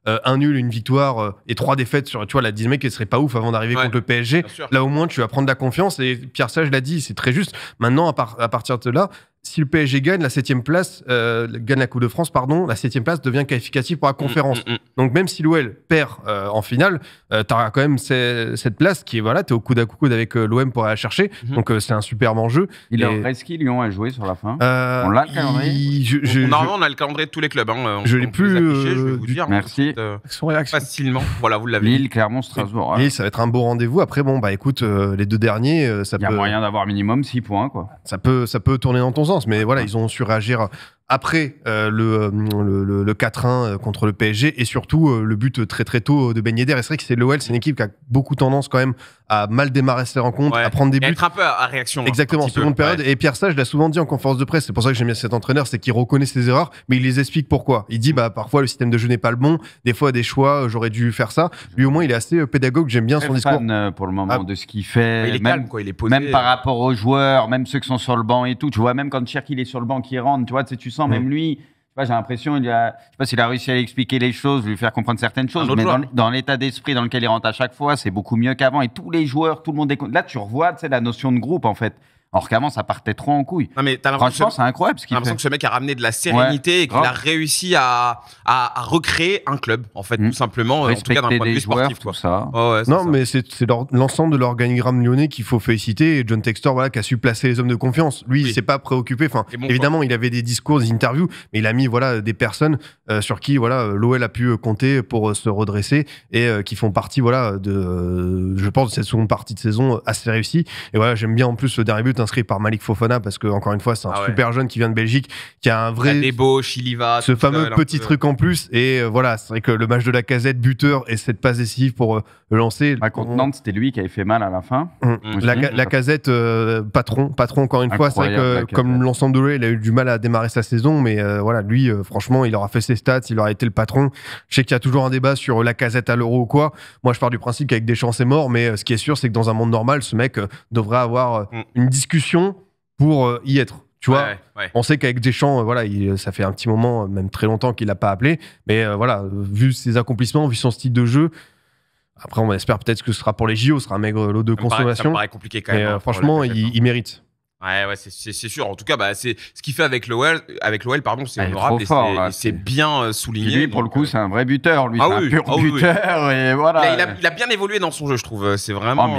un nul, une victoire et 3 défaites sur la dynamique, qui serait pas ouf avant d'arriver contre le PSG. Là, au moins, tu vas prendre de la confiance. Et Pierre Sage l'a dit, c'est très juste. Maintenant, à partir de là, si le PSG gagne la 7e place, gagne la Coupe de France, la 7e place devient qualificative pour la conférence. Donc même si l'OL perd en finale, tu auras quand même cette place qui est, tu es au coude à coude avec l'OM pour aller la chercher. Donc c'est un superbe enjeu. Il leur reste qui, Lyon, à jouer sur la fin? On l'a le calendrier? Normalement, on a le calendrier de tous les clubs. Je l'ai plus. Je vais vous dire. Merci. Facilement. Voilà, vous l'avez. Lille, Clermont, Strasbourg. Lille, ça va être un beau rendez-vous. Après, écoute, les 2 derniers, ça peut... Il y a moyen d'avoir minimum 6 points, quoi. Ça peut tourner dans ton sens. Mais voilà, ils ont su réagir après le 4-1 contre le PSG et surtout le but très très tôt de Ben Yedder. Et c'est vrai que c'est l'OL, c'est une équipe qui a beaucoup tendance quand même à mal démarrer ses rencontres, à prendre des buts. Et être un peu à réaction. Exactement, en seconde période. Et Pierre Sage l'a souvent dit en conférence de presse, c'est pour ça que j'aime bien cet entraîneur, c'est qu'il reconnaît ses erreurs, mais il les explique pourquoi. Il dit parfois le système de jeu n'est pas le bon, des fois des choix, j'aurais dû faire ça. Lui au moins il est assez pédagogue, j'aime bien son discours. Pour le moment de ce qu'il fait. Il est même, calme, quoi, il est posé. Même par rapport aux joueurs, même ceux qui sont sur le banc et tout. Tu vois, même quand Cherki est sur le banc qui rentre, tu sens même lui. J'ai l'impression, je sais pas s'il a réussi à expliquer les choses, lui faire comprendre certaines choses, mais dans l'état d'esprit dans lequel il rentre à chaque fois, c'est beaucoup mieux qu'avant. Et tous les joueurs, tout le monde est... Là, tu revois la notion de groupe, en fait. Alors qu'avant, ça partait trop en couille. Non, mais franchement, c'est incroyable ce qu'il fait. J'ai l'impression que ce mec a ramené de la sérénité et qu'il a réussi à recréer un club, en fait, tout simplement. Respecter en tout cas, d'un point de vue joueurs, sportif, tout ça. Non, mais c'est l'ensemble de l'organigramme lyonnais qu'il faut féliciter. Et John Textor, qui a su placer les hommes de confiance. Lui, il s'est pas préoccupé. Enfin, évidemment, il avait des discours, des interviews, mais il a mis des personnes sur qui l'OL a pu compter pour se redresser et qui font partie je pense, de cette seconde partie de saison assez réussie. Et j'aime bien en plus le dernier but inscrit par Malik Fofana parce que encore une fois c'est un super jeune qui vient de Belgique qui a un vrai débauche, il y va, ce fameux petit truc en plus et c'est vrai que le match de Lacazette buteur et cette passe décisive pour le lancer contre Nantes c'était lui qui avait fait mal à la fin. Lacazette patron encore une fois, c'est vrai que comme l'ensemble de l'OL il a eu du mal à démarrer sa saison mais lui franchement il aura fait ses stats, il aura été le patron. Je sais qu'il y a toujours un débat sur Lacazette à l'Euro ou quoi, moi je pars du principe qu'avec Deschamps c'est mort mais ce qui est sûr c'est que dans un monde normal ce mec devrait avoir une discussion pour y être. Tu vois, on sait qu'avec Deschamps, ça fait un petit moment, même très longtemps qu'il l'a pas appelé. Mais vu ses accomplissements, vu son style de jeu, après on espère peut-être que ce sera pour les JO, ce sera un maigre lot de consommation. Ça me paraît compliqué quand même. Mais franchement, il mérite. Ouais, c'est sûr. En tout cas, c'est ce qu'il fait avec l'OL, c'est honorable et c'est bien souligné. Lui, pour le coup, c'est un vrai buteur. Lui, c'est un pur buteur. Et voilà. Il a bien évolué dans son jeu, je trouve. C'est vraiment.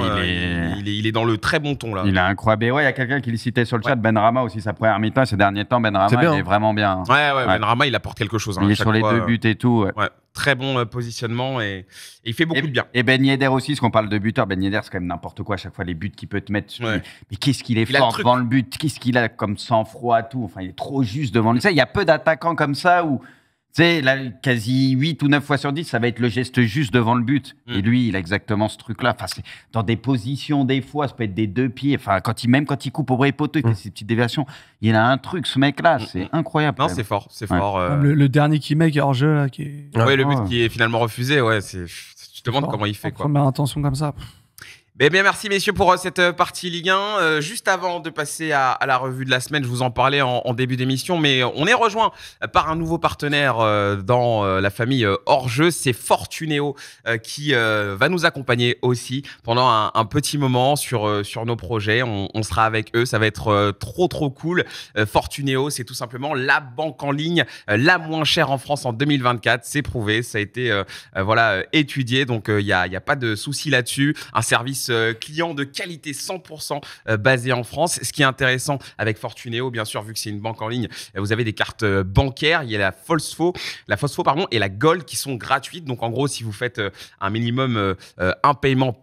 Il est dans le très bon ton là. Il est incroyable. Et il y a quelqu'un qui le citait sur le chat, Benrahma aussi, sa première mi-temps. Ces derniers temps, Benrahma, il est vraiment bien. Benrahma, il apporte quelque chose. Il est sur les 2 buts et tout. Très bon positionnement et il fait beaucoup de bien. Et Ben Yedder aussi, parce qu'on parle de buteur, Ben Yedder c'est quand même n'importe quoi à chaque fois les buts qu'il peut te mettre. Mais qu'est-ce qu'il est fort devant le but, qu'est-ce qu'il a comme sang-froid, tout. Enfin, il est trop juste devant lui. Il y a peu d'attaquants comme ça où, tu sais, là, quasi 8 ou 9 fois sur 10, ça va être le geste juste devant le but. Et lui, il a exactement ce truc-là. Enfin, dans des positions, des fois, ça peut être des 2 pieds. Enfin, même quand il coupe au vrai poteau, il fait ses petites déviations. Il a un truc, ce mec-là, c'est incroyable. Non, c'est fort, c'est fort. Le dernier qui met qui est hors jeu, là, qui est... le but qui est finalement refusé, tu te demandes comment il fait, quoi. Première intention comme ça. Bien, merci messieurs pour cette partie Ligue 1. Juste avant de passer à la revue de la semaine, je vous en parlais en début d'émission, mais on est rejoint par un nouveau partenaire dans la famille hors-jeu, c'est Fortunéo qui va nous accompagner aussi pendant un petit moment sur nos projets. On sera avec eux, ça va être trop cool. Fortunéo, c'est tout simplement la banque en ligne la moins chère en France en 2024, c'est prouvé, ça a été étudié, donc il y a pas de souci là-dessus. Un service service client de qualité 100% basé en France. Ce qui est intéressant avec Fortuneo, bien sûr, vu que c'est une banque en ligne, vous avez des cartes bancaires. Il y a la Fosfo et la Gold qui sont gratuites. Donc, en gros, si vous faites un minimum un paiement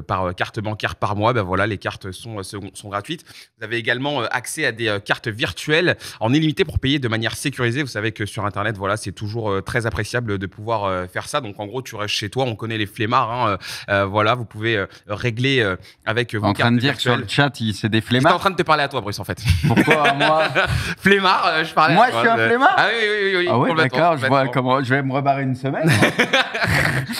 par carte bancaire par mois, ben voilà, les cartes sont gratuites. Vous avez également accès à des cartes virtuelles en illimité pour payer de manière sécurisée. Vous savez que sur Internet, voilà, c'est toujours très appréciable de pouvoir faire ça. Donc, en gros, tu restes chez toi. On connaît les flemmards. Voilà, vous pouvez régler avec vos cartes virtuelles. En train de dire que sur le chat, c'est des flemmards. J'étais en train de te parler à toi, Bruce, en fait. Pourquoi moi Flemmard, je parlais. Moi, je suis un flemmard. Ah oui. Ah ouais, d'accord. Je vois comment je vais me rebarrer une semaine.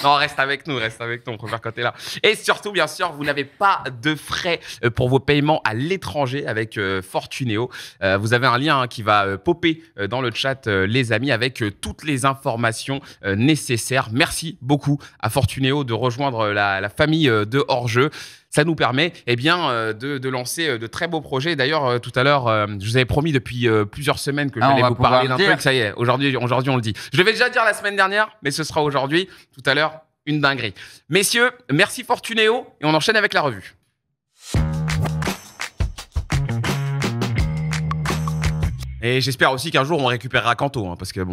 Non, reste avec nous, on préfère quand t'es là. Et surtout, bien sûr, vous n'avez pas de frais pour vos paiements à l'étranger avec Fortuneo. Vous avez un lien qui va popper dans le chat, les amis, avec toutes les informations nécessaires. Merci beaucoup à Fortuneo de rejoindre la famille de Hors-Jeu. Ça nous permet de lancer de très beaux projets. D'ailleurs, tout à l'heure, je vous avais promis depuis plusieurs semaines que j'allais vous parler d'un truc. Ça y est, aujourd'hui, on le dit. Je devais déjà dire la semaine dernière, mais ce sera aujourd'hui. Tout à l'heure, une dinguerie. Messieurs, merci Fortuneo et on enchaîne avec la revue. Et j'espère aussi qu'un jour on récupérera Kanto, hein, parce que bon.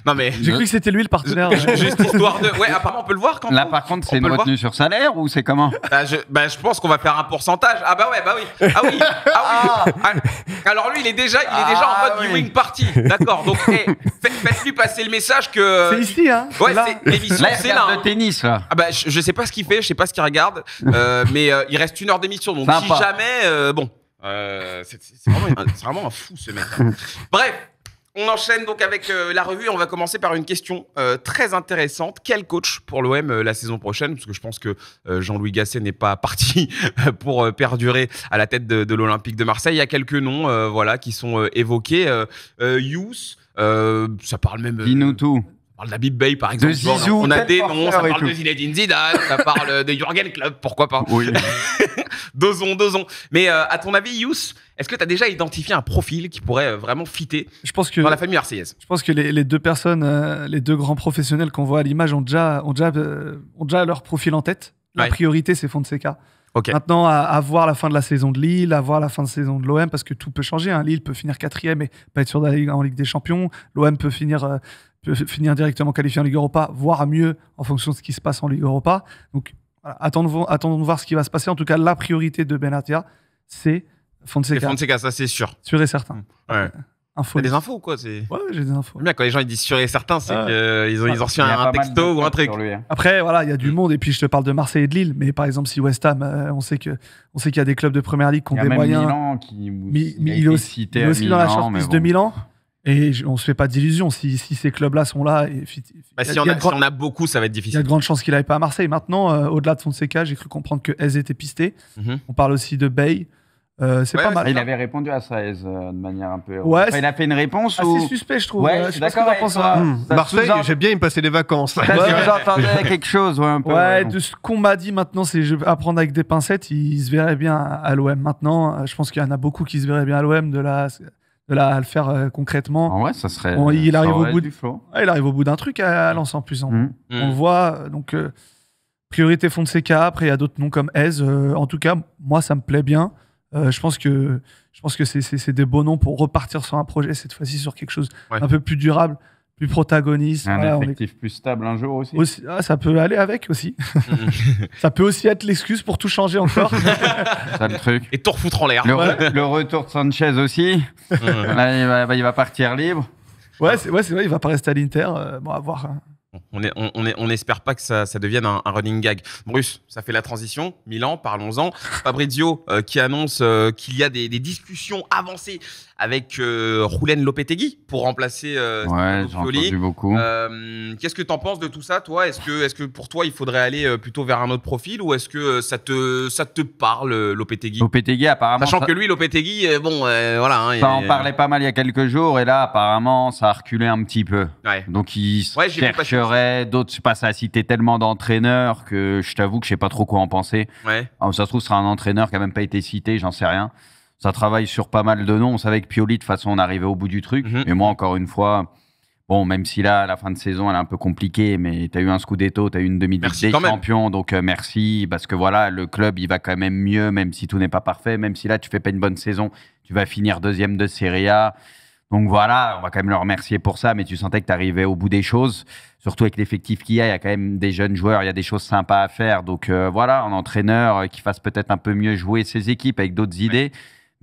Non mais j'ai cru que c'était lui le partenaire. Juste histoire de. Ouais, apparemment on peut le voir. Kanto. Là par contre, c'est une retenue sur salaire ou c'est comment? Je pense qu'on va faire un pourcentage. Ah bah oui. Ah oui. Alors lui, il est déjà en mode viewing party. D'accord. Donc faites-lui passer le message que. C'est ici, hein. Ouais, c'est l'émission. C'est là. De tennis là. Ah bah je sais pas ce qu'il fait, je sais pas ce qu'il regarde, mais il reste 1 heure d'émission. Donc si jamais, bon. C'est vraiment un fou ce mec. Bref, on enchaîne donc avec la revue. On va commencer par une question très intéressante. Quel coach pour l'OM la saison prochaine? Parce que je pense que Jean-Louis Gasset n'est pas parti pour perdurer à la tête de l'Olympique de Marseille. Il y a quelques noms qui sont évoqués. Youss, ça parle même... Dis-nous tout. On parle d'Habib Bey, par exemple. De Zizou, on a des noms, ça parle de Zinedine Zidane, ça parle de Jürgen Klopp, pourquoi pas. Oui. Dosons. Mais à ton avis, Youss, est-ce que tu as déjà identifié un profil qui pourrait vraiment fitter dans la famille marseillaise? Je pense que les deux personnes, les deux grands professionnels qu'on voit à l'image ont déjà leur profil en tête. La priorité, c'est Fonseca. Okay. Maintenant, à voir la fin de la saison de Lille, à voir la fin de saison de l'OM, parce que tout peut changer. Hein. Lille peut finir 4e et pas être sûr d'aller en Ligue des Champions. L'OM peut finir directement qualifié en Ligue Europa, voire mieux en fonction de ce qui se passe en Ligue Europa. Donc, voilà, attendons de voir ce qui va se passer. En tout cas, la priorité de Benatia, c'est Fonseca. C'est Fonseca, ça c'est sûr. Sûr et certain. Ouais. T'as des infos ou quoi? Ouais, j'ai des infos. Bien, quand les gens ils disent sûr et certain, c'est qu'ils ont reçu un texto ou un truc. Après, voilà, il y a du monde. Et puis, je te parle de Marseille et de Lille. Mais par exemple, si West Ham, on sait qu'il y a des clubs de première ligue qui ont des moyens. Il est aussi dans la shortlist de Milan. Et on se fait pas d'illusions. Si ces clubs-là sont là, si on a beaucoup, ça va être difficile. Il y a de grandes chances qu'il n'aille pas à Marseille. Maintenant, au-delà de Fonseca, j'ai cru comprendre que Hez était pisté. On parle aussi de Bey. C'est pas mal. Il avait répondu à ça, Hez, de manière un peu. Ouais, il a fait une réponse. C'est suspect, je trouve. Ouais, je suis d'accord avec toi. Marseille, j'ai bien y passer des vacances. J'entendais quelque chose, un peu. Ouais, de ce qu'on m'a dit maintenant, c'est à prendre avec des pincettes. Il se verrait bien à l'OM. Maintenant, je pense qu'il y en a beaucoup qui se verraient bien à l'OM de là à le faire concrètement. En vrai, ça serait. Il arrive au bout du flow. Il arrive au bout d'un truc à Lens en plus. On le voit. Donc priorité Fonseca. Après, il y a d'autres noms comme Hez. En tout cas, moi, ça me plaît bien. Je pense que c'est des beaux noms pour repartir sur un projet cette fois-ci sur quelque chose un peu plus durable, plus protagoniste. Un effectif plus stable un jour aussi. Ça peut aller avec aussi. Ça peut aussi être l'excuse pour tout changer encore. Ça le truc. Et tout refoutre en l'air. Le retour de Sanchez aussi. Là, il va partir libre. Ouais, c'est vrai, il va pas rester à l'Inter. Bon, à voir. On n'espère pas que ça devienne un running gag. Bruce, ça fait la transition. Milan, parlons-en. Fabrizio qui annonce qu'il y a des discussions avancées avec Julen Lopetegui pour remplacer j'ai entendu beaucoup. Qu'est-ce que tu en penses de tout ça, toi? Est-ce que pour toi, il faudrait aller plutôt vers un autre profil ou est-ce que ça te parle, Lopetegui? Lopetegui, apparemment... Sachant que lui, Lopetegui, voilà. Hein, ça en parlait pas mal il y a quelques jours et là, apparemment, ça a reculé un petit peu. Ouais. Donc, il chercherait d'autres... Je sais pas, ça a cité tellement d'entraîneurs que je t'avoue que je sais pas trop quoi en penser. Ouais. Alors, ça se trouve, ce sera un entraîneur qui a même pas été cité, j'en sais rien. Ça travaille sur pas mal de noms. On savait que Pioli, de toute façon, on arrivait au bout du truc. Et moi, encore une fois, Bon, même si là, la fin de saison, elle est un peu compliquée, mais tu as eu un Scudetto, tu as eu une demi-Ligue des Champions, donc merci, parce que voilà, le club, il va quand même mieux, même si tout n'est pas parfait, même si là, tu fais pas une bonne saison, tu vas finir 2e de Serie A. Donc voilà, on va quand même le remercier pour ça, mais tu sentais que tu arrivais au bout des choses, surtout avec l'effectif qu'il y a quand même des jeunes joueurs, il y a des choses sympas à faire. Donc voilà, un entraîneur qui fasse peut-être un peu mieux jouer ses équipes avec d'autres idées.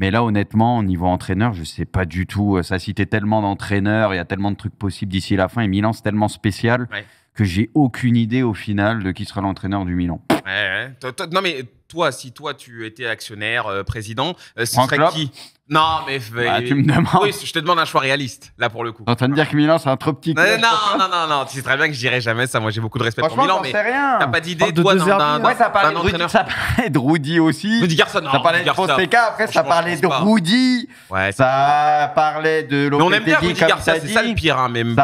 Mais là, honnêtement, au niveau entraîneur, je ne sais pas du tout. Ça a cité tellement d'entraîneurs, il y a tellement de trucs possibles d'ici la fin. Et Milan, c'est tellement spécial que j'ai aucune idée au final de qui sera l'entraîneur du Milan. Non, mais toi, si toi, tu étais actionnaire, président, ce serait qui ? Non, mais tu me demandes. Oui, je te demande un choix réaliste, là, pour le coup. T'es en train de dire que Milan, c'est un trop petit club. Non. Tu sais très bien que je dirais jamais ça. Moi, j'ai beaucoup de respect pour Milan, mais t'as pas d'idée, toi, d'un entraîneur. Ça parlait de Rudy aussi. Rudy Garçon, non. Ça parlait de Fonseca. Après, ça parlait de Rudy. Ouais, ça parlait de Lopetegui. On aime bien Rudy Garcia, c'est ça le pire, hein, même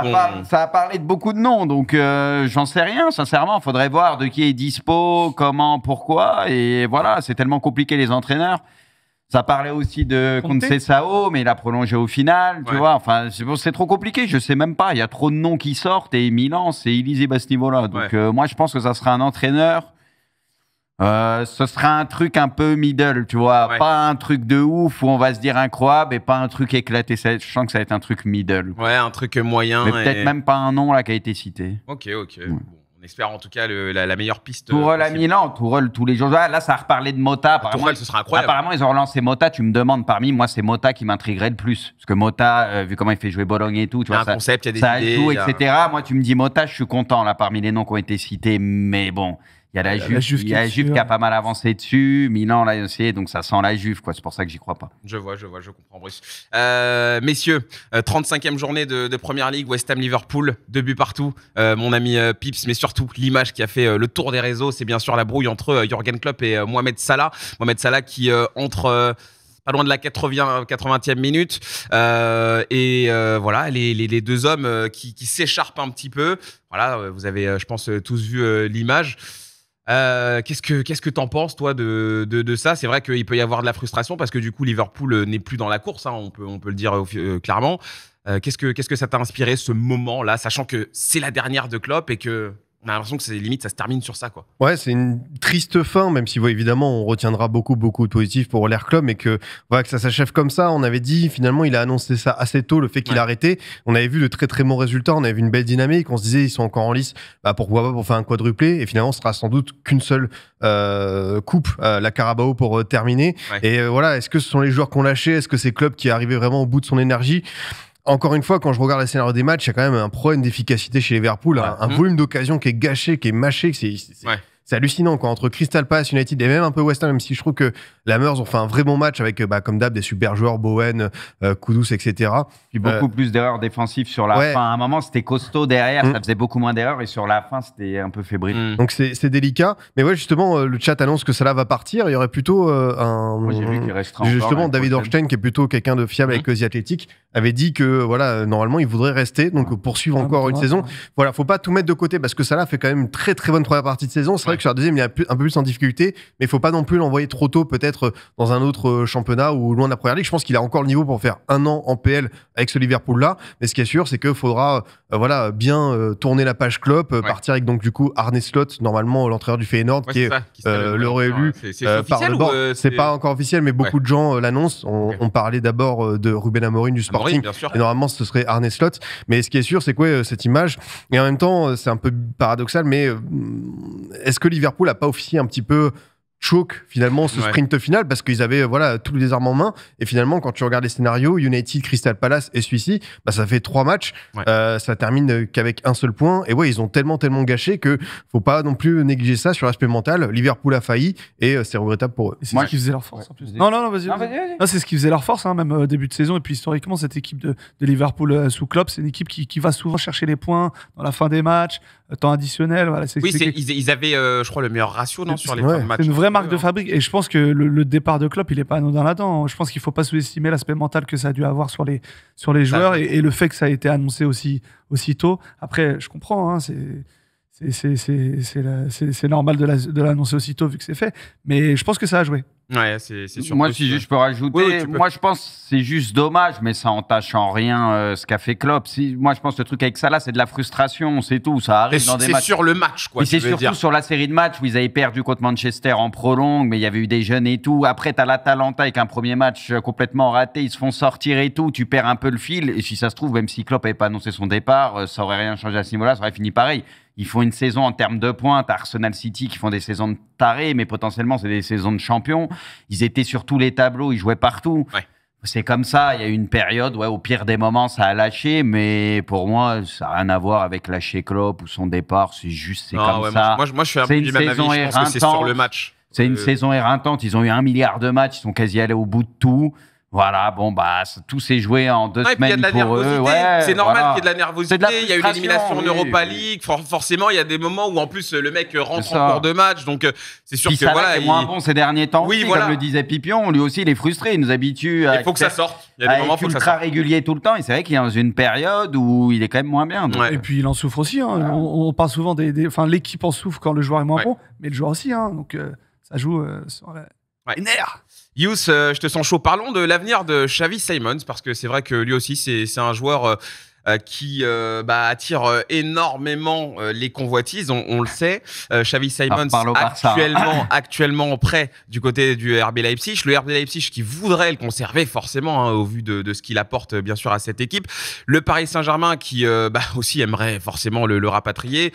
ça a parlé de beaucoup de noms, donc j'en sais rien, sincèrement. Faudrait voir de qui est dispo, comment, pourquoi. Et voilà, c'est tellement compliqué, les entraîneurs. Ça parlait aussi de Conceição, mais il a prolongé au final, tu vois. Enfin, c'est trop compliqué, je sais même pas. Il y a trop de noms qui sortent et Milan, c'est illisible à ce niveau-là. Donc, moi, je pense que ça sera un entraîneur. Ce sera un truc un peu middle, tu vois. Pas un truc de ouf où on va se dire incroyable et pas un truc éclaté. Je sens que ça va être un truc middle. Ouais, un truc moyen. Mais peut-être même pas un nom là qui a été cité. Ok. Bon. On espère en tout cas la meilleure piste. Tourelle à Milan, Tourelle tous les jours. Là, ça a reparlé de Motta. Tourelle, ce sera incroyable. Apparemment, ils ont relancé Motta. Tu me demandes, parmi moi, c'est Motta qui m'intriguerait le plus. Parce que Motta, vu comment il fait jouer Bologne et tout, tu vois, un concept, il y ça a des idées, joue, etc. Moi, tu me dis Motta, je suis content là parmi les noms qui ont été cités. Mais bon, il y a la Juve qui a pas mal avancé dessus. Milan, là aussi, donc ça sent la Juve, quoi. C'est pour ça que j'y crois pas. Je comprends, Bruce. Messieurs, 35e journée de Première Ligue, West Ham-Liverpool, 2 buts partout. Mon ami Pips, mais surtout l'image qui a fait le tour des réseaux, c'est bien sûr la brouille entre Jürgen Klopp et Mohamed Salah. Mohamed Salah qui entre... pas loin de la 80e minute. Voilà, les deux hommes qui s'écharpent un petit peu. Voilà, vous avez, je pense, tous vu l'image. Qu'est-ce que t'en penses, toi, de ça ? C'est vrai qu'il peut y avoir de la frustration parce que du coup, Liverpool n'est plus dans la course, hein, on peut le dire clairement. Qu'est-ce que ça t'a inspiré, ce moment-là, sachant que c'est la dernière de Klopp et que on a l'impression que c'est limite, ça se termine sur ça, quoi. Ouais, c'est une triste fin, même si évidemment on retiendra beaucoup de positifs pour l'air club, mais que ça s'achève comme ça. On avait dit finalement, il a annoncé ça assez tôt, le fait qu'il a arrêté. On avait vu de très très bons résultats, on avait vu une belle dynamique. On se disait ils sont encore en lice, pourquoi pas pour faire un quadruplé. Et finalement, ce sera sans doute qu'une seule coupe, la Carabao pour terminer. Et voilà, est-ce que ce sont les joueurs qui ont lâché ? Est-ce que c'est Klopp qui est arrivé vraiment au bout de son énergie ? Encore une fois, quand je regarde les scénarios des matchs, il y a quand même un problème d'efficacité chez Liverpool, un volume d'occasion qui est gâché, qui est mâché, c'est hallucinant, quoi. Entre Crystal Palace, United et même un peu West Ham, même si je trouve que la Mears ont fait un vrai bon match avec, comme d'hab, des super joueurs, Bowen, Kudus, etc. Puis beaucoup plus d'erreurs défensives sur la fin. À un moment, c'était costaud derrière, ça faisait beaucoup moins d'erreurs, et sur la fin, c'était un peu fébrile. Donc c'est délicat. Mais ouais, justement, le chat annonce que Salah va partir. Il y aurait plutôt Moi, j'ai vu qu'il restera justement, encore David Ornstein, qui est plutôt quelqu'un de fiable avec The Athletic, avait dit que voilà, normalement, il voudrait rester, donc poursuivre encore une saison. Voilà, faut pas tout mettre de côté parce que Salah fait quand même une très très bonne première partie de saison. C'est vrai que sur la deuxième, il est un peu plus en difficulté, mais il faut pas non plus l'envoyer trop tôt, peut-être dans un autre championnat ou loin de la première ligue. Je pense qu'il a encore le niveau pour faire un an en PL avec ce Liverpool-là. Mais ce qui est sûr, c'est qu'il faudra bien tourner la page Klopp, partir avec donc du coup Arne Slot, normalement l'entraîneur du Feyenoord, qui est le réélu par le board. C'est pas encore officiel, mais beaucoup de gens l'annoncent. On parlait d'abord de Ruben Amorim du Sporting, et normalement ce serait Arne Slot. Mais ce qui est sûr, c'est quoi cette image. Et en même temps, c'est un peu paradoxal, mais est-ce que Liverpool a pas officié un petit peu choke finalement ce sprint final parce qu'ils avaient tous les armes en main, et finalement quand tu regardes les scénarios, United, Crystal Palace et celui-ci, ça fait 3 matchs, ça termine qu'avec un seul point, et ils ont tellement gâché que faut pas non plus négliger ça sur l'aspect mental. Liverpool a failli et c'est regrettable pour eux. C'est ce qui faisait leur force en plus. Non, vas-y. Non, c'est ce qui faisait leur force, même au début de saison, et puis historiquement cette équipe de Liverpool sous Klopp, c'est une équipe qui va souvent chercher les points dans la fin des matchs, temps additionnel. Ils avaient je crois le meilleur ratio sur les fins de match. C'est une vraie marque de fabrique, et je pense que le départ de Klopp, il est pas anodin là-dedans. Je pense qu'il faut pas sous-estimer l'aspect mental que ça a dû avoir sur les joueurs, et le fait que ça a été annoncé aussi tôt. Après, je comprends, c'est normal de l'annoncer aussi tôt vu que c'est fait, mais je pense que ça a joué. Ouais, c'est sûr. Moi, si je peux rajouter, moi je pense que c'est juste dommage, mais ça entache en rien ce qu'a fait Klopp. Moi, je pense que le truc avec Salah, c'est de la frustration, c'est tout. Ça arrive dans des matchs. C'est sur le match, quoi. Et c'est surtout sur la série de matchs où ils avaient perdu contre Manchester en prolongue, mais il y avait eu des jeunes et tout. Après, t'as l'Atalanta avec un premier match complètement raté, ils se font sortir et tout. Tu perds un peu le fil. Et si ça se trouve, même si Klopp n'avait pas annoncé son départ, ça aurait rien changé à ce niveau-là, ça aurait fini pareil. Ils font une saison en termes de points. T'as Arsenal City qui font des saisons de tarés, mais potentiellement, c'est des saisons de champions. Ils étaient sur tous les tableaux, ils jouaient partout. Ouais. C'est comme ça. Il y a eu une période, au pire des moments, ça a lâché, mais pour moi, ça n'a rien à voir avec lâcher Klopp ou son départ. C'est juste, c'est comme ça. Moi, je suis un peu du même avis. Je pense que c'est sur le match. C'est une saison éreintante. Ils ont eu 1 milliard de matchs. Ils sont quasi allés au bout de tout. Voilà, tout s'est joué en 2 semaines. Il y a de la nervosité. C'est normal qu'il y ait de la nervosité. Il y a eu l'élimination en Europa League. Forcément, il y a des moments où en plus le mec rentre en cours de match. Donc c'est sûr que voilà. Il est moins bon ces derniers temps. Oui, comme le disait Pipion, lui aussi, il est frustré. Il nous habitue à. Il faut que ça sorte. Il y a des moments où il faut que ça sorte. Ultra régulier tout le temps. Et c'est vrai qu'il est dans une période où il est quand même moins bien. Donc. Et puis il en souffre aussi. On parle souvent enfin, l'équipe en souffre quand le joueur est moins bon, mais le joueur aussi. Donc ça joue sur les nerfs. Yous, je te sens chaud. Parlons de l'avenir de Xavi Simons, parce que c'est vrai que lui aussi, c'est un joueur qui attire énormément les convoitises, on le sait. Xavi Simons actuellement prêt du côté du RB Leipzig. Le RB Leipzig qui voudrait le conserver forcément au vu de ce qu'il apporte bien sûr à cette équipe. Le Paris Saint-Germain qui aussi aimerait forcément le rapatrier.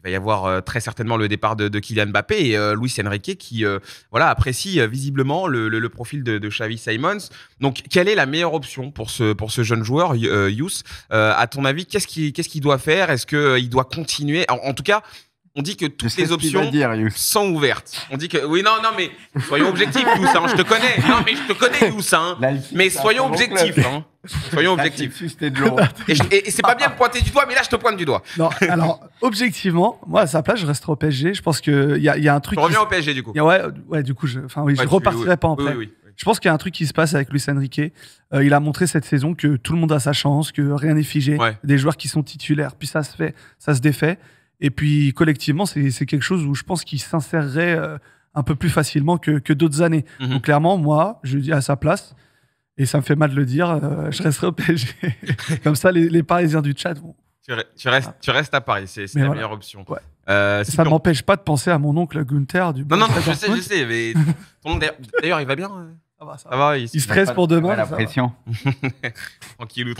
Il va y avoir très certainement le départ de Kylian Mbappé et Luis Enrique qui apprécie visiblement le profil de Xavi Simons. Donc, quelle est la meilleure option pour ce jeune joueur, Yous? À ton avis, qu'est-ce qu'il doit faire? Est-ce qu'il doit continuer? En tout cas, on dit que toutes les options sont ouvertes. On dit que mais soyons objectifs, Yous. Je te connais. Non, mais je te connais, Yous. Mais soyons objectifs. Soyons objectifs. Et c'est pas bien de pointer du doigt, mais là, je te pointe du doigt. Non, alors, objectivement, moi, à sa place, je resterai au PSG. Je pense qu'il y a un truc. Tu reviens au PSG, du coup. Ouais, du coup, je repartirai pas en prêt. Oui. Je pense qu'il y a un truc qui se passe avec Luis Enrique. Il a montré cette saison que tout le monde a sa chance, que rien n'est figé. Ouais. Des joueurs qui sont titulaires, puis ça se défait. Et puis, collectivement, c'est quelque chose où je pense qu'il s'insérerait un peu plus facilement que d'autres années. Donc, clairement, moi, je dis à sa place. Et ça me fait mal de le dire, je resterai au PSG. Comme ça, les Parisiens du chat vont. Tu restes à Paris, c'est la meilleure option. Ouais. Ça ne m'empêche pas de penser à mon oncle Gunther du. Non, je sais. Mais ton oncle, d'ailleurs, il va bien. Ça va, il stresse pour demain. La pression. Tranquillou.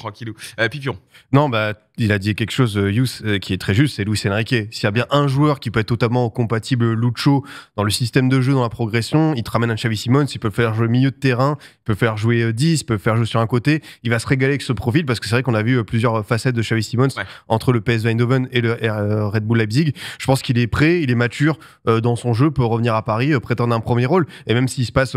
Pipion. Non, il a dit quelque chose, Yous, qui est très juste, c'est Luis Enrique. S'il y a bien un joueur qui peut être totalement compatible Lucho dans le système de jeu, dans la progression, il te ramène un Xavi Simons, il peut faire jouer milieu de terrain, il peut faire jouer 10, il peut faire jouer sur un côté. Il va se régaler avec ce profil parce que c'est vrai qu'on a vu plusieurs facettes de Xavi Simons entre le PSV Eindhoven et le Red Bull Leipzig. Je pense qu'il est prêt, il est mature dans son jeu, peut revenir à Paris, prétendre un premier rôle. Et même s'il se passe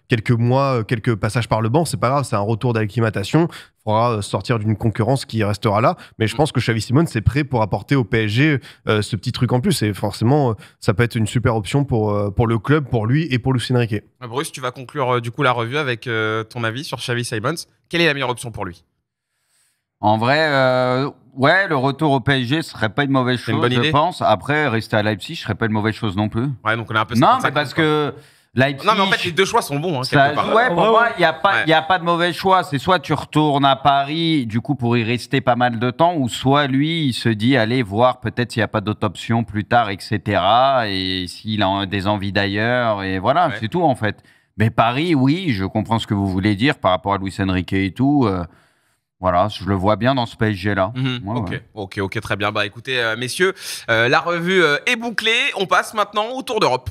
quelques mois, quelques passages par le banc, c'est pas grave, c'est un retour d'acclimatation. Il faudra sortir d'une concurrence qui restera là. Mais je pense que Xavi Simons est prêt pour apporter au PSG ce petit truc en plus. Et forcément, ça peut être une super option pour le club, pour lui et pour Luis Enrique. Bruce, tu vas conclure du coup la revue avec ton avis sur Xavi Simons. Quelle est la meilleure option pour lui? En vrai, le retour au PSG serait pas une mauvaise chose, je pense. Après, rester à Leipzig serait pas une mauvaise chose non plus. Ouais, donc on est un peu. Non, mais parce que. Leipzig, non, mais en fait, les deux choix sont bons. Pour moi, il n'y a pas de mauvais choix. C'est soit tu retournes à Paris, du coup, pour y rester pas mal de temps, ou soit lui, il se dit, allez voir peut-être s'il n'y a pas d'autres options plus tard, etc. Et s'il a des envies d'ailleurs. Et voilà, c'est tout, en fait. Mais Paris, oui, je comprends ce que vous voulez dire par rapport à Luis Enrique et tout. Voilà, je le vois bien dans ce PSG-là. Ok, très bien. Écoutez, messieurs, la revue est bouclée. On passe maintenant au Tour d'Europe.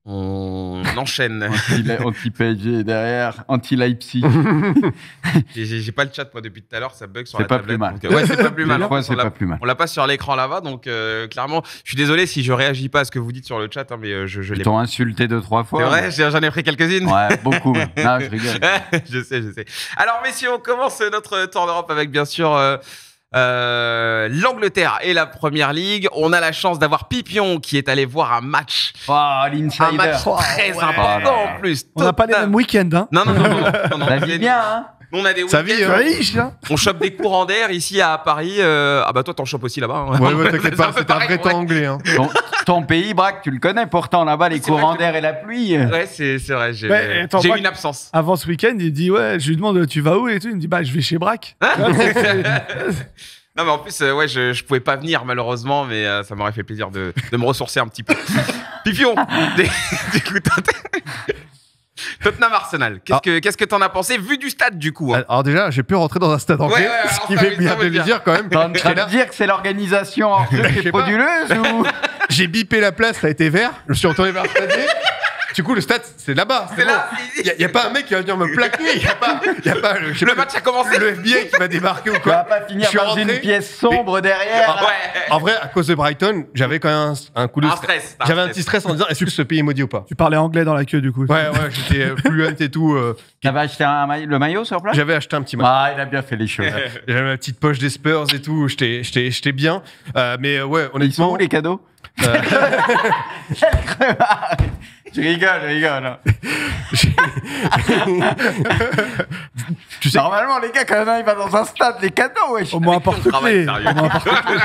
On enchaîne. Anti-PSG derrière, anti-Leipzig. J'ai pas le chat, moi, depuis tout à l'heure, ça bug sur la tablette. C'est pas plus mal. C'est pas plus mal. On l'a pas sur l'écran là-bas, donc clairement, je suis désolé si je réagis pas à ce que vous dites sur le chat, mais je l'ai. Ils t'ont insulté 2-3 fois. C'est vrai, j'en ai pris quelques-unes. Ouais, beaucoup. Non, je rigole. je sais. Alors, messieurs, on commence notre tour d'Europe avec, bien sûr, l'Angleterre et la Première Ligue. On a la chance d'avoir Pipion qui est allé voir un match. L'insider. Un match très important en plus. On n'a pas les mêmes week-ends. Hein. Non. Ça vit bien, hein. On a des Ça week-ends, vit, on chope des courants d'air ici à Paris. Ah bah toi, t'en chopes aussi là-bas. Hein. Ouais, t'inquiète pas, c'est un vrai temps ouais. anglais. Hein. Ton pays, Braque, tu le connais pourtant là-bas, les C'est vrai courants que- d'air et la pluie. Ouais, c'est vrai. J'ai attends, eu Braque- une absence. Avant ce week-end, il dit ouais, je lui demande tu vas où et tout, il me dit bah je vais chez Braque. Non, mais en plus, ouais, je pouvais pas venir malheureusement, mais ça m'aurait fait plaisir de me ressourcer un petit peu. Pipion, du coup, Tottenham Arsenal. Qu'est-ce que t'en as pensé vu du stade du coup hein. Alors déjà, j'ai pu rentrer dans un stade anglais, Ouais, ce qui ça fait veut- bien ça veut plaisir quand même. T'es en train de dire que c'est l'organisation en fait, qui Je est sais pas. frauduleuse ou J'ai bipé la place, ça a été vert. Je me suis retourné vers le stade. Du coup, le stade, c'est là-bas. C'est là. Il n'y a pas un mec qui va venir me plaquer. Il n'y a pas je sais Le pas, match a commencé. le FBI qui va débarquer ou tu vas quoi. pas finir Je suis dans rentré, une pièce sombre derrière là. Ouais. En vrai, à cause de Brighton, j'avais quand même un coup de Un stress. J'avais un petit stress en disant est-ce que ce pays est maudit ou pas. Tu parlais anglais dans la queue du coup. Ouais, j'étais fluent et tout. T'avais acheté le maillot sur place? J'avais acheté un petit match. Ah, il a bien fait les choses. J'avais ma petite poche des Spurs et tout. J'étais bien. Mais ouais, Ils sont honnêtement. où les cadeaux? euh, Je rigole. tu sais, Normalement, les gars, quand même, il va dans un stade, les cadeaux, wesh. Au moins un porte-clés. travaille sérieux. Au moins un porte-clés.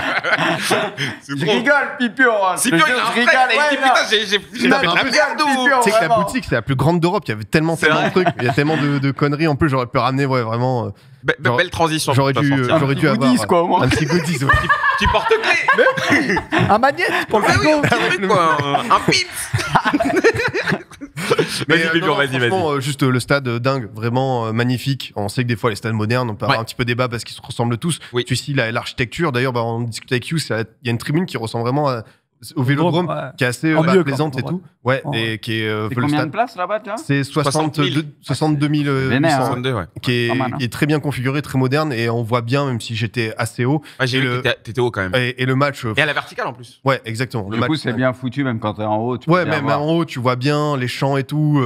C'est Je trop. rigole, Pipion. hein. Si Je Pipion, te il a un jure, je stress, rigole, il dit, ouais, non. putain, j'ai tapé de la merde ou Pipion, tu sais que la vraiment. boutique, c'est la plus grande d'Europe. Il y avait tellement de trucs. Il y a tellement de conneries. En plus, j'aurais pu ramener, ouais, vraiment. Belle transition. J'aurais pour dû, ta sortie. j'aurais dû avoir Goodies, quoi, au moins. un petit goodies. Ouais. Tu portes clé. Un magnète pour le Ah oui, frigo. un petit truc quoi. Un pins. Vas-y, non, Pipion, non, vas-y. franchement, juste le stade dingue, vraiment magnifique. On sait que des fois les stades modernes, on peut avoir Ouais. un petit peu débat parce qu'ils se ressemblent tous. Oui. Celui-ci, l'architecture, d'ailleurs, on discutait avec You, il y a une tribune qui ressemble vraiment au Vélodrome, Ouais. qui est assez En mieux, plaisante quoi, et en tout. Ouais, Ouais. et qui est C'est le combien de stade. places là-bas, tu vois? C'est 62 000 Vénère, 800, hein. 62, ouais. qui est, Pas mal, hein. qui est très bien configuré, très moderne, et on voit bien, même si j'étais assez haut. Ouais, j'ai Et vu le- que t'étais haut quand même. Et le match, Et à la verticale en plus. ouais, exactement. Le Du match, coup, c'est bien foutu, même quand t'es en haut. Tu Ouais, peux bien même voir. en haut, tu vois bien les chants et tout.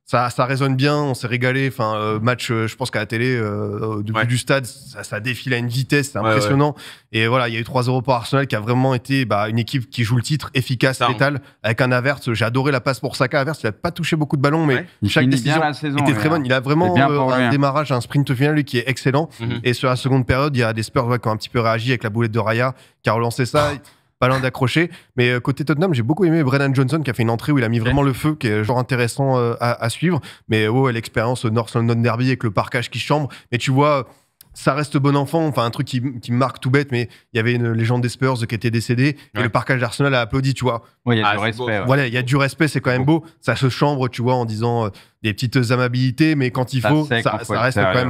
Ça résonne bien, on s'est régalé. Enfin, match, je pense qu'à la télé, depuis Ouais. du stade, ça défile à une vitesse, c'est Ouais, impressionnant. Et voilà, il y a eu 3-0 pour Arsenal qui a vraiment été une équipe qui joue le titre, efficace, Ça, létale, avec un Havertz. J'ai adoré la passe pour Saka. Havertz, il a pas touché beaucoup de ballons, mais Ouais. Il chaque finit décision bien la saison. était lui, très hein. bonne. Il a vraiment C'est bien pour lui, un hein. démarrage, un sprint final lui, qui est excellent. Mhm. Et sur la seconde période, il y a des Spurs qui ont un petit peu réagi avec la boulette de Raya, qui a relancé ça. Pas loin d'accrocher. Mais côté Tottenham, j'ai beaucoup aimé Brennan Johnson qui a fait une entrée où il a mis vraiment le feu, qui est genre intéressant à suivre. Mais l'expérience North London Derby avec le parquage qui chambre. Mais tu vois, ça reste bon enfant. Enfin, un truc qui me marque tout bête, mais il y avait une légende des Spurs qui était décédée et Ouais. le parquage d'Arsenal a applaudi, tu vois. Ouais, il y a Ah, du c'est respect. beau. ouais. Voilà, il y a du respect, c'est quand même beau. Ça se chambre, tu vois, en disant des petites amabilités, mais quand il Ça faut, sait ça, qu'on faut ça être reste quand sérieux.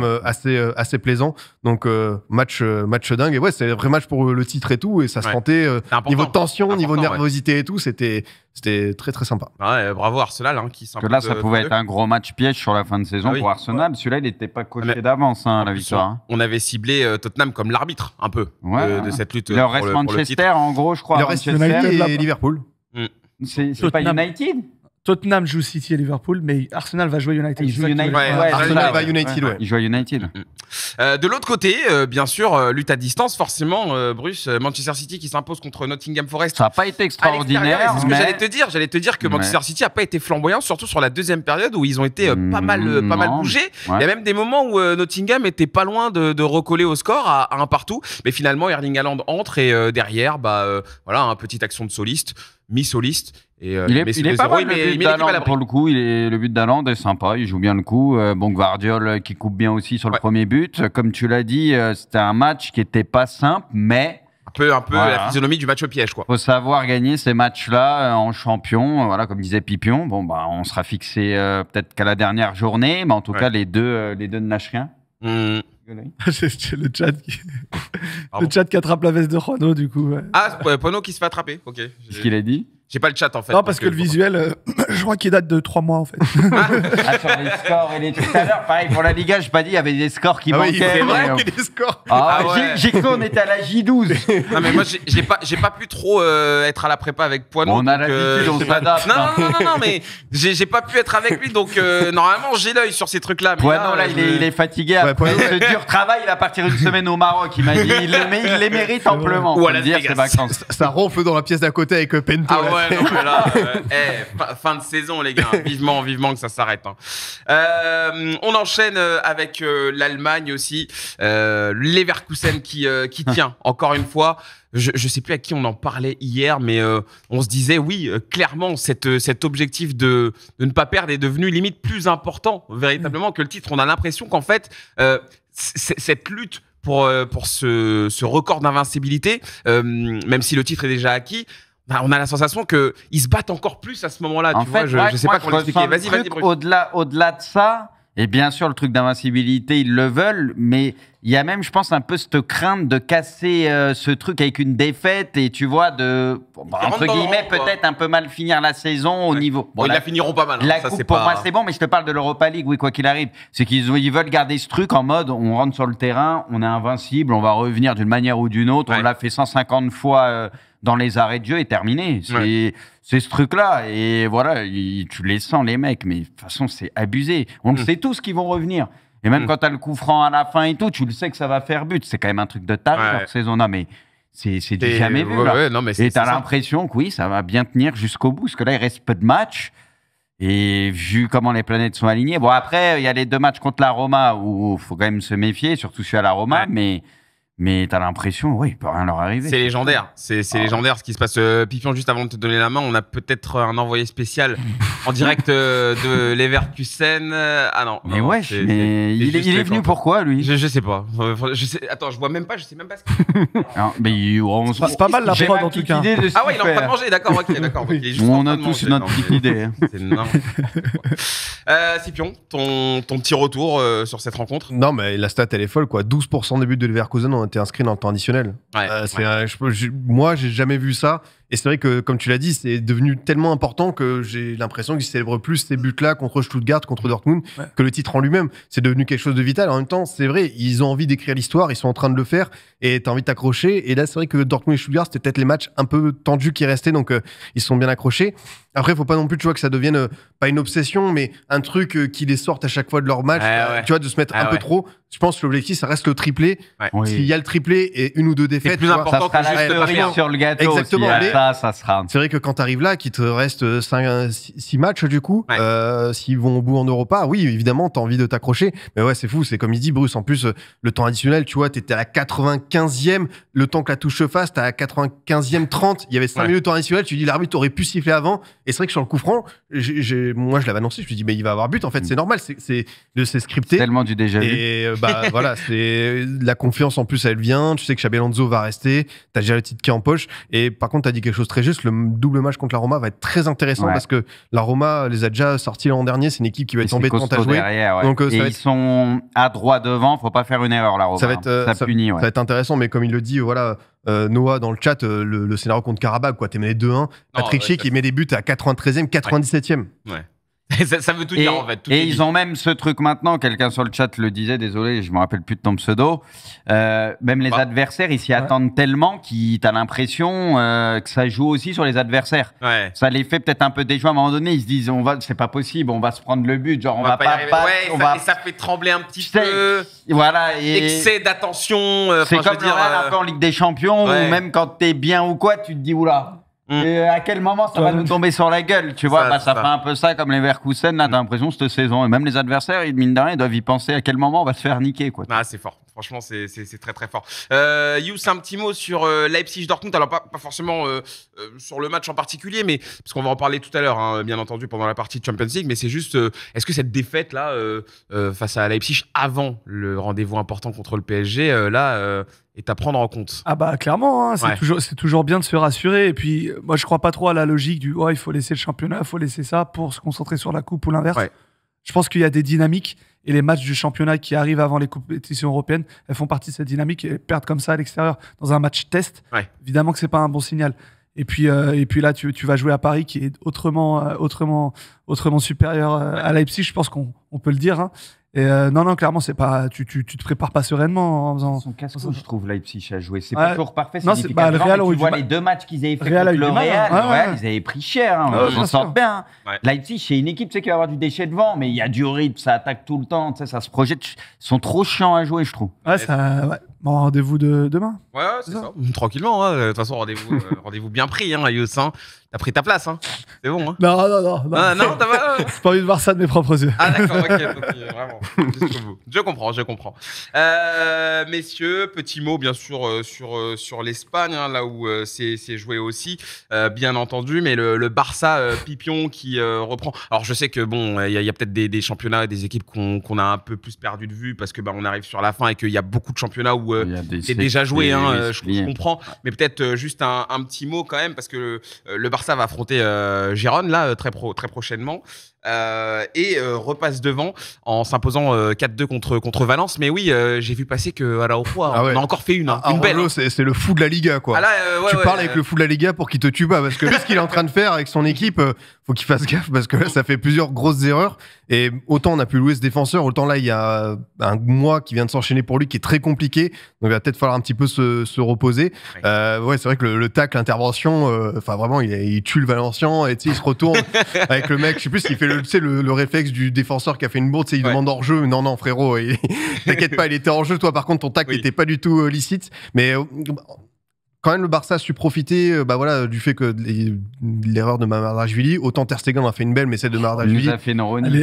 même assez plaisant. Donc, match dingue. Et ouais, c'est un vrai match pour le titre et tout. Et ça se Ouais. sentait, C'est important. niveau tension, Important, niveau ouais. nervosité et tout, c'était très très sympa. Ouais, bravo Arsenal hein, qui Parce que là, ça pouvait être un gros match piège sur la fin de saison Ah oui. pour Arsenal. Celui-là, il n'était pas coché Mais- d'avance, hein, En la plus, victoire. hein. On avait ciblé Tottenham comme l'arbitre un peu Ouais. de cette lutte Il leur pour reste le titre. Manchester, en gros, je crois. Il reste Manchester. United, City là-bas. et Liverpool. C'est pas Tottenham. United? Tottenham joue City et Liverpool, mais Arsenal va jouer United. Il C'est joue ça qui United. veut- Ouais, Ouais, Arsenal c'est ça, va ouais. United, ouais. Il joue à United. De l'autre côté, bien sûr, lutte à distance, forcément, Bruce, Manchester City qui s'impose contre Nottingham Forest. Ça n'a pas été À l'extérieur, extraordinaire, et c'est ce que mais... j'allais te dire que Ouais. Manchester City a pas été flamboyant, surtout sur la deuxième période où ils ont été pas mal Non. bougés. Ouais. Il y a même des moments où Nottingham était pas loin de recoller au score à un partout, mais finalement Erling Haaland entre et derrière, voilà, un petite action de soliste, mi-soliste. Et, Il met est, sous il est les pas zéros, mal il met- le il but met l'équipe à d'Haaland l'abri. pour le coup. Le but d'Haaland est sympa, il joue bien le coup. Bon, Gvardiol qui coupe bien aussi sur le Ouais. premier but. Comme tu l'as dit, c'était un match qui n'était pas simple, mais Un peu Voilà. la physionomie du match au piège, quoi. faut savoir gagner ces matchs-là en champion. Voilà, comme disait Pipion. Bon, on sera fixé peut-être qu'à la dernière journée, mais en tout Ouais. cas, les deux ne lâchent rien. C'est le chat qui... Pardon. le chat qui attrape la veste de Juano, du coup. Ouais. Ah, c'est Pono qui se fait attraper. Ok. Qu'est-ce qu'il a dit? J'ai pas le chat en fait. Non, parce donc, que le visuel, je crois qu'il date de 3 mois en fait. Ah, sur les scores et les tout à l'heure, pareil pour la Liga, je pas dit, il y avait des scores qui Ah oui, manquaient. c'est mais, vrai qu'il y a des scores. Ah, Ah ouais. j'ai cru qu'on était à la J12. Non mais moi j'ai pas pu trop être à la prépa avec Poinou. On a donc, l'habitude, on j'ai pas- s'adapte, Non, hein. non, mais j'ai pas pu être avec lui, donc normalement j'ai l'œil sur ces trucs-là. Mais Poinon, là, il est fatigué après Poinon, ce dur travail. Il va partir une semaine au Maroc. Il m'a dit, il les mérite amplement. Ou à Faut Las le dire, Vegas. ces vacances. Ça ronfle dans la pièce d'à côté avec Pento. Ah là, ouais, ouais, non, mais là, fin de saison, les gars. Vivement que ça s'arrête. Hein. On enchaîne avec l'Allemagne aussi. Leverkusen qui tient, encore une fois. Je sais plus à qui on en parlait hier, mais on se disait, oui, clairement, cet objectif de ne pas perdre est devenu limite plus important, véritablement, que le titre. On a l'impression qu'en fait, cette lutte pour ce record d'invincibilité, même si le titre est déjà acquis, on a la sensation qu'ils se battent encore plus à ce moment-là. En fait, je sais pas comment l'expliquer. Vas-y. Au-delà de ça, et bien sûr, le truc d'invincibilité, ils le veulent, mais il y a même, je pense, un peu cette crainte de casser ce truc avec une défaite et tu vois, entre guillemets, peut-être un peu mal finir la saison au niveau. Bon, ils la finiront pas mal. Hein. La coupe, pour moi, c'est bon, mais je te parle de l'Europa League, oui, quoi qu'il arrive. C'est qu'ils veulent garder ce truc en mode, on rentre sur le terrain, on est invincible, on va revenir d'une manière ou d'une autre. On l'a fait 150 fois dans les arrêts de jeu et terminé. C'est ce truc-là. Et voilà, tu les sens, les mecs, mais de toute façon, c'est abusé. On le sait tous qu'ils vont revenir. Et même quand tu as le coup franc à la fin et tout, tu le sais que ça va faire but. C'est quand même un truc de taré leur saison. Non, mais c'est du jamais vu. Là. Non, mais et tu as l'impression que oui, ça va bien tenir jusqu'au bout. Parce que là, il reste peu de matchs. Et vu comment les planètes sont alignées. Bon, après, il y a les 2 matchs contre la Roma où il faut quand même se méfier, surtout celui à la Roma. Mais t'as l'impression, oui, il peut rien leur arriver. C'est légendaire. C'est légendaire ce qui se passe. Pipion, juste avant de te donner la main, on a peut-être un envoyé spécial en direct de Leverkusen. Ah non. Mais ouais, il est venu pourquoi, lui? Je sais pas. Attends, je sais même pas ce qu'il c'est pas mal la prod en tout cas. Ah ouais, il est en train de manger, d'accord, ok, d'accord. On a tous notre petite idée. C'est Scipion, ton petit retour sur cette rencontre? Non, mais la stat, elle est folle, quoi. 12% des buts de Leverkusen ont été inscrits dans le temps additionnel. Moi, j'ai jamais vu ça. Et c'est vrai que, comme tu l'as dit, c'est devenu tellement important que j'ai l'impression qu'ils célèbrent plus ces buts-là contre Stuttgart, contre Dortmund, que le titre en lui-même. C'est devenu quelque chose de vital. En même temps, c'est vrai, ils ont envie d'écrire l'histoire, ils sont en train de le faire, et t'as envie de t'accrocher. Et là, c'est vrai que Dortmund et Stuttgart, c'était peut-être les matchs un peu tendus qui restaient, donc ils sont bien accrochés. Après, il faut pas non plus, tu vois, que ça devienne pas une obsession, mais un truc qui les sorte à chaque fois de leur match, tu vois, de se mettre un peu trop. Je pense que l'objectif, ça reste le triplé. S'il y a le triplé et 1 ou 2 défaites, c'est plus important que juste le cerise sur le gâteau. Exactement. Ça sera. C'est vrai que quand tu arrives là, qu'il te reste 6 matchs du coup, s'ils vont au bout en Europa, oui, évidemment, tu as envie de t'accrocher. Mais ouais, c'est fou, c'est comme il dit, Bruce. En plus, le temps additionnel, tu vois, tu étais à la 95e, le temps que la touche se fasse, tu à la 95e 30, il y avait 5 minutes de temps additionnel, tu dis l'arbitre aurait pu siffler avant. Et c'est vrai que sur le coup franc, moi je l'avais annoncé, je me suis dit, mais il va avoir but, en fait, c'est normal, c'est scripté. Tellement du déjà vu. Et voilà, c'est la confiance en plus, elle vient. Tu sais que Xabi Alonso va rester, tu as déjà le titre qui est en poche. Et par contre, tu as dit quelque chose de très juste, le double match contre la Roma va être très intéressant parce que la Roma les a déjà sortis l'an dernier, c'est une équipe qui va être embêtante à jouer. Derrière, donc, ils sont à droit devant, faut pas faire une erreur la Roma. Ça va être intéressant, mais comme il le dit, voilà. Noah dans le chat, le scénario contre Karabakh, quoi, t'es mené 2-1. Patrick Schick, il met des buts à 93e, 97e. Ouais. Ça veut tout dire en fait. Et ils ont même ce truc maintenant, quelqu'un sur le chat le disait, désolé, je me rappelle plus de ton pseudo. Même les adversaires, ils s'y attendent tellement t'as l'impression que ça joue aussi sur les adversaires. Ça les fait peut-être un peu déjouer à un moment donné. Ils se disent, c'est pas possible, on va se prendre le but, genre on va pas battre. Et ça fait trembler un petit peu. Voilà. Excès d'attention. C'est comme un peu en Ligue des Champions, ou même quand t'es bien ou quoi, tu te dis oula. Et à quel moment ça va nous tomber sur la gueule, tu vois, ça fait un peu ça comme les Leverkusen, là, t'as l'impression, cette saison. Et même les adversaires, mine de rien, ils doivent y penser à quel moment on va se faire niquer, quoi. Ah, c'est fort. Franchement, c'est très très fort. Yous, un petit mot sur Leipzig-Dortmund. Alors, pas forcément sur le match en particulier, mais parce qu'on va en parler tout à l'heure, hein, bien entendu, pendant la partie de Champions League. Mais c'est juste, est-ce que cette défaite-là, face à Leipzig, avant le rendez-vous important contre le PSG, est à prendre en compte? Ah bah clairement, hein, c'est toujours bien de se rassurer. Et puis, moi, je crois pas trop à la logique du il faut laisser le championnat, il faut laisser ça pour se concentrer sur la coupe ou l'inverse. Je pense qu'il y a des dynamiques. Et les matchs du championnat qui arrivent avant les compétitions européennes, elles font partie de cette dynamique et perdre comme ça à l'extérieur dans un match test, évidemment que c'est pas un bon signal. Et puis là, tu vas jouer à Paris qui est autrement supérieur à Leipzig, je pense qu'on peut le dire. Hein. Et non, clairement, c'est pas. Tu te prépares pas sereinement en faisant. Son casse-cou, je trouve, Leipzig à jouer. C'est pas toujours parfait. Non, c'est le Real. Tu vois les 2 matchs qu'ils avaient fait contre le Real, ils avaient pris cher. Ils s'en sortent bien. Leipzig, c'est une équipe qui va avoir du déchet devant, mais il y a du rythme, ça attaque tout le temps, ça se projette. Ils sont trop chiants à jouer, je trouve. Bon, rendez-vous de demain. Ouais, c'est ça. Tranquillement. De toute façon, rendez-vous bien pris, hein, Youss. T'as pris ta place, hein. C'est bon, hein. Non. Ah, non, t'as pas. J'ai pas envie de voir ça de mes propres yeux. Ah d'accord, ok, vraiment, jusqu'au bout. Je comprends. Messieurs, petit mot bien sûr sur l'Espagne, hein, là où c'est joué aussi, bien entendu, mais le Barça Pipion qui reprend. Alors je sais que bon, il y a peut-être des championnats et des équipes qu'on a un peu plus perdu de vue parce que on arrive sur la fin et qu'il y a beaucoup de championnats où c'est déjà joué, hein, je comprends, mais peut-être juste un petit mot quand même parce que le Barça va affronter Gérone là très prochainement. Et repasse devant en s'imposant 4-2 contre Valence. Mais oui, j'ai vu passer que Araujo on a encore fait une belle. C'est le fou de la Liga, quoi. Ah là, tu parles avec le fou de la Liga pour qu'il te tue pas, parce que ce qu'il est en train de faire avec son équipe, faut qu'il fasse gaffe, parce que là, ça fait plusieurs grosses erreurs. Et autant on a pu louer ce défenseur, autant là, il y a un mois qui vient de s'enchaîner pour lui qui est très compliqué. Donc il va peut-être falloir un petit peu se reposer. Ouais, c'est vrai que le tacle, l'intervention, enfin vraiment, il tue le Valencien et tu sais, il se retourne avec le mec, je sais plus s'il fait le réflexe du défenseur qui a fait une bourde, il demande hors jeu. Non, frérot, t'inquiète pas, il était hors jeu. Toi, par contre, ton tacle n'était pas du tout licite. Mais quand même, le Barça a su profiter du fait que l'erreur de Mamardashvili, autant Ter Stegen a fait une belle, mais celle de Mamardashvili.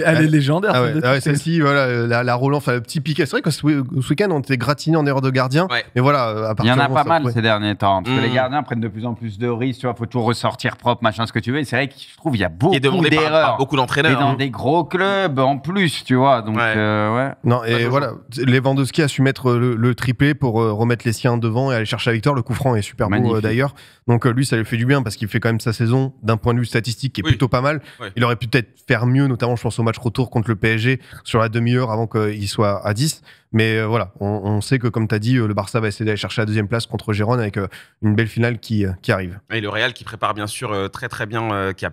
Elle est légendaire. Celle-ci, voilà, la Roland, le petit piquet. C'est vrai que ce week-end, on était gratiné en erreur de gardien. Ouais. Mais voilà, à partir il y en a pas mal ces derniers temps. Parce que les gardiens prennent de plus en plus de risques. Tu vois, faut toujours ressortir propre, machin, ce que tu veux. Et c'est vrai que je trouve qu'il y a beaucoup d'erreurs. Par beaucoup d'entraîneurs. Et dans des gros clubs en plus, tu vois. Donc, ouais. Non, et voilà, Lewandowski a su mettre le triplé pour remettre les siens devant et aller chercher la victoire. Le coup franc est super beau d'ailleurs. Donc lui, ça lui fait du bien parce qu'il fait quand même sa saison d'un point de vue statistique qui est plutôt pas mal. Ouais. Il aurait pu peut-être faire mieux, notamment je pense au match retour contre le PSG sur la demi-heure avant qu'il soit à 10. Mais voilà, on sait que comme tu as dit, le Barça va essayer d'aller chercher la deuxième place contre Gérone avec une belle finale qui arrive. Et le Real qui prépare bien sûr très très bien, qui a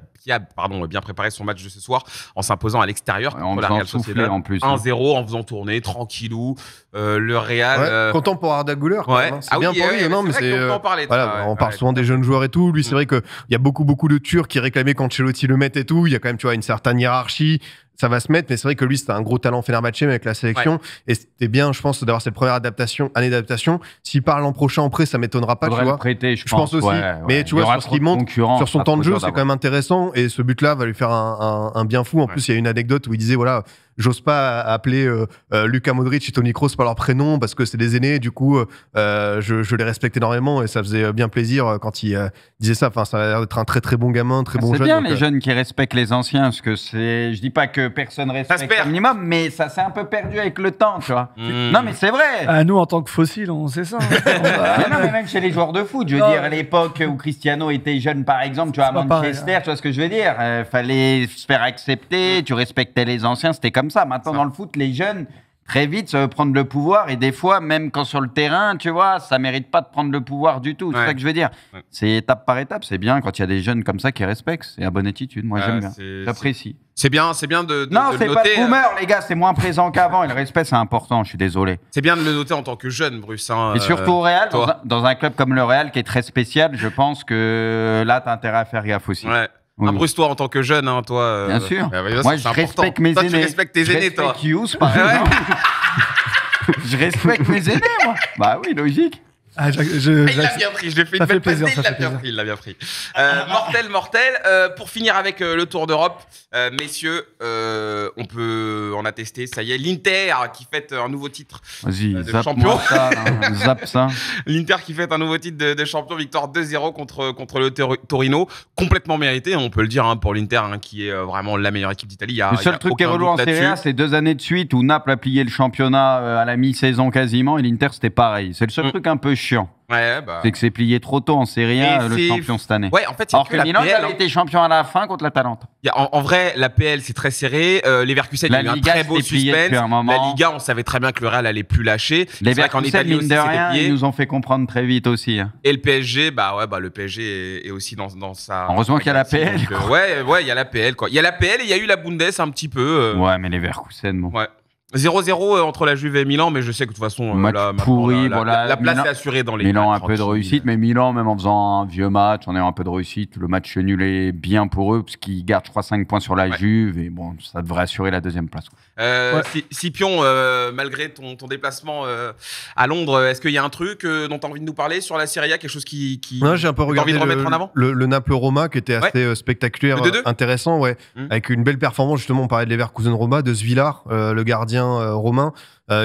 bien préparé son match de ce soir en s'imposant à l'extérieur contre la Real Sociedad en plus, 1-0 en faisant tourner tranquillou. Le Real content pour Arda Güler, c'est bien pour lui. Non, mais on parle souvent des jeunes joueurs et tout. Lui, c'est vrai qu'il y a beaucoup de Turcs qui réclamaient qu'Ancelotti le mette et tout. Il y a quand même une certaine hiérarchie. Ça va se mettre, mais c'est vrai que lui, c'était un gros talent Fenerbahçe avec la sélection. Et c'était bien, je pense, d'avoir cette première année d'adaptation. S'il part l'an prochain en prêt, ça m'étonnera pas, tu vois. Prêter, je pense aussi. Mais tu vois, sur ce qu'il montre, sur son temps de jeu, c'est quand même intéressant. Et ce but-là va lui faire un bien fou. En plus, il y a une anecdote où il disait, voilà, j'ose pas appeler Luka Modric et Toni Kroos par leur prénom parce que c'est des aînés. Du coup, je les respecte énormément et ça faisait bien plaisir quand il disait ça. Enfin, ça a l'air d'être un très très bon gamin, très bon jeune. C'est bien les jeunes qui respectent les anciens, parce que je dis pas que personne respecte un minimum, mais ça s'est un peu perdu avec le temps, tu vois. Non, mais c'est vrai. Nous, en tant que fossiles, on sait ça. mais même chez les joueurs de foot, je veux dire, à l'époque où Cristiano était jeune, par exemple, tu vois, à Manchester, tu vois ce que je veux dire. Fallait se faire accepter, tu respectais les anciens, c'était comme ça. Maintenant, dans le foot, les jeunes, très vite, ça veut prendre le pouvoir. Et des fois, même quand sur le terrain, tu vois, ça mérite pas de prendre le pouvoir du tout. C'est ça que je veux dire. C'est étape par étape. C'est bien quand il y a des jeunes comme ça qui respectent. C'est la bonne attitude. Moi, j'aime bien. J'apprécie. C'est bien de non, de c'est le pas noter. le boomer, les gars. C'est moins présent qu'avant. Et le respect, c'est important. Je suis désolé. C'est bien de le noter en tant que jeune, Bruce. Et surtout au Real, dans un club comme le Real, qui est très spécial, je pense que là, t'as intérêt à faire gaffe aussi. Ouais. Oui. Bruce, toi, en tant que jeune, hein, toi. Bien sûr. Moi, je respecte mes aînés. Tu respectes tes aînés, toi. Je respecte Hughes, par exemple. Je respecte mes aînés, moi. Bah oui, logique. Il l'a bien pris, je l'ai fait une belle plaisir, il l'a bien pris. Mortel. Pour finir avec le Tour d'Europe, messieurs, on peut en attester, ça y est, l'Inter qui fête un nouveau titre de champion. Zap ça. L'Inter qui fête un nouveau titre de champion, victoire 2-0 contre le Torino, complètement mérité, on peut le dire, pour l'Inter, qui est vraiment la meilleure équipe d'Italie. Le seul truc qui est relou en Serie A, c'est 2 années de suite où Naples a plié le championnat à la mi-saison quasiment, et l'Inter c'était pareil. C'est le seul truc un peu chiant. C'est que c'est plié trop tôt en Serie A, le champion cette année. Ouais, en fait, alors que Milan a été champion à la fin contre l'Atalanta. En vrai, la PL c'est très serré. Leverkusen, il y a eu un très beau suspense. La Liga, on savait très bien que le Real allait plus lâcher. Leverkusen, mine de rien, ils nous ont fait comprendre très vite aussi. Et le PSG, le PSG est aussi dans sa. Heureusement qu'il y a la PL. Ouais, il y a la PL quoi. Il y a la PL et il y a eu la Bundes un petit peu. Ouais, mais Leverkusen, bon. Ouais. 0-0 entre la Juve et Milan, mais je sais que de toute façon, match là, pourri, la place Milan, est assurée dans les Milan matchs, un peu de tranquille. réussite, mais Milan, même en faisant un vieux match, en ayant un peu de réussite, le match nul est bien pour eux, parce qu'ils gardent, je crois, 5 points sur la Juve, et bon, ça devrait assurer la deuxième place. Scipion, malgré ton déplacement à Londres, est-ce qu'il y a un truc dont tu as envie de nous parler sur la Serie A, quelque chose qui Non, j'ai un peu regardé envie de remettre en avant le Naples-Roma qui était assez spectaculaire, Le 2-2 intéressant, avec une belle performance. Justement, on parlait de Leverkusen-Roma, de Svillar, le gardien romain,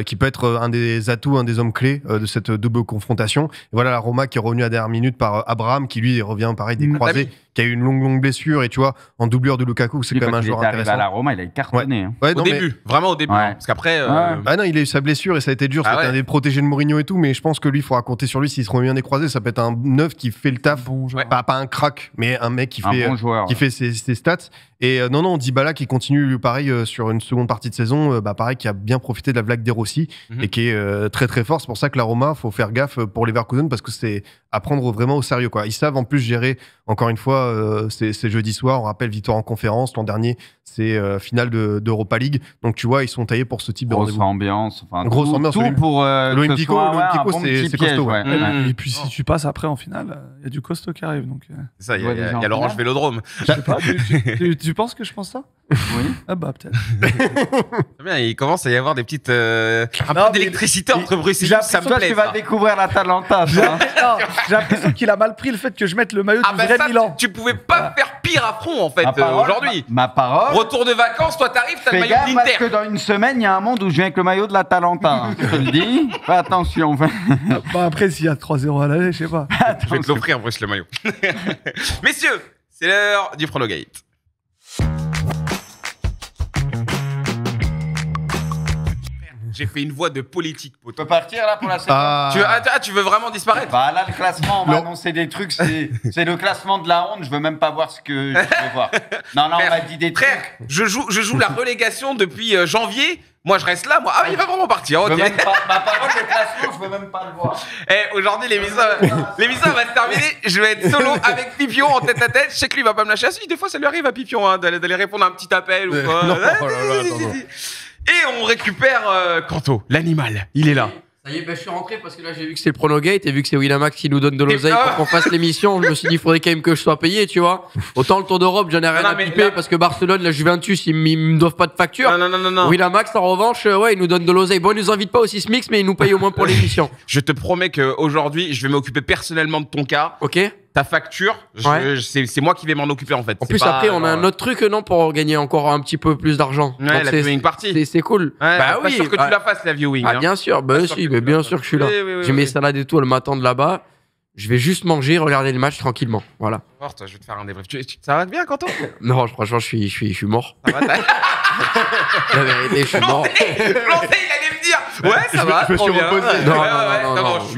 qui peut être un des atouts, un des hommes clés de cette double confrontation. Et voilà la Roma qui est revenue à dernière minute par Abraham, qui lui revient pareil des croisés, qui a eu une longue blessure, et tu vois, en doublure de Lukaku, c'est quand même un joueur intéressant. À la Roma, il a cartonné. Au début, vraiment au début, parce qu'après. Ah non, il a eu sa blessure et ça a été dur. C'était un des protégés de Mourinho et tout, mais je pense que lui, il faudra compter sur lui s'il se remet bien des croisés. Ça peut être un neuf qui fait le taf. Pas un crack, mais un mec qui fait, fait ses stats. Et non, Dybala qui continue pareil sur une seconde partie de saison, pareil, qui a bien profité de la vague des Rossi et qui est très très fort. C'est pour ça que la Roma, faut faire gaffe pour Leverkusen parce que c'est à prendre vraiment au sérieux, quoi. Ils savent en plus gérer, encore une fois, c'est jeudi soir. On rappelle victoire en conférence. L'an dernier, c'est finale d'Europa League. Donc tu vois, ils sont taillés pour ce type de rendez-vous. Grosse ambiance. Grosse ambiance. Tout pour l'Olympico, c'est costaud. Et puis si tu passes après en finale, il y a du costaud qui arrive. Donc, c'est ça, il y a l'Orange Vélodrome. Je sais pas, tu penses que je pense ça? Oui. Ah bah peut-être. C'est bien, il commence à y avoir des petites un peu d'électricité entre Bruxelles. Ça me plaît. Tu vas découvrir l'Atalanta. J'ai l'impression qu'il a mal pris le fait que je mette le maillot du vrai Milan. Tu pouvais pas faire pire à front en fait aujourd'hui. Ma parole. Retour de vacances, toi t'arrives, t'as le maillot d'Inter. Parce que d'Inter. dans une semaine, il y a un monde où je viens avec le maillot de l'Atalanta. Je te le dis. Fais attention. Bah après, s'il y a 3-0 à l'aller, je sais pas. Je vais te l'offrir, Bruce, le maillot. Messieurs, c'est l'heure du Pronogate. J'ai fait une voix de politique, pote. Tu peux partir là pour la séquence. Tu veux vraiment disparaître? Bah là, le classement, on m'a annoncé des trucs. C'est le classement de la honte. Je veux même pas voir ce que je veux voir. Non, on m'a dit des trucs. Frère, je joue la relégation depuis janvier. Moi, je reste là. Moi, il va vraiment partir. Ok. Même pas, ma parole, le classement, je veux même pas le voir. Aujourd'hui, l'émission va se terminer. Je vais être solo avec Pipion en tête à tête. Je sais que lui, il va pas me lâcher. Ah si, des fois, ça lui arrive à Pipion d'aller répondre à un petit appel ou quoi. Non. Et on récupère Kanto, l'animal. Il est là. Ça y est, je suis rentré parce que là j'ai vu que c'est le Pronogate et vu que c'est Winamax qui nous donne de l'oseille pour qu'on fasse l'émission, je me suis dit il faudrait quand même que je sois payé, tu vois. Autant le Tour d'Europe, j'en ai rien à piper parce que Barcelone, la Juventus, ils me doivent pas de facture. Non. Winamax, en revanche, ils nous donnent de l'oseille. Bon, ils nous invitent pas au Sismix, mais ils nous payent au moins pour l'émission. Je te promets qu'aujourd'hui, je vais m'occuper personnellement de ton cas. Ok. Ta facture, c'est moi qui vais m'en occuper en fait. En plus, après, on a un autre truc, non, pour gagner encore un petit peu plus d'argent. Ouais, la viewing party. C'est cool. Ouais, pas sûr que tu la fasses, la viewing. Bien sûr, mais bien sûr que je suis là. J'ai mes salades et tout, elle m'attend de là-bas. Je vais juste manger, regarder le match tranquillement. Voilà. Je vais te faire un débrief. Ça va bien, Quentin? Non, franchement, je suis mort. Ça va, la vérité, je suis mort. Il allait me dire. Ouais, ça va. Je me suis reposé.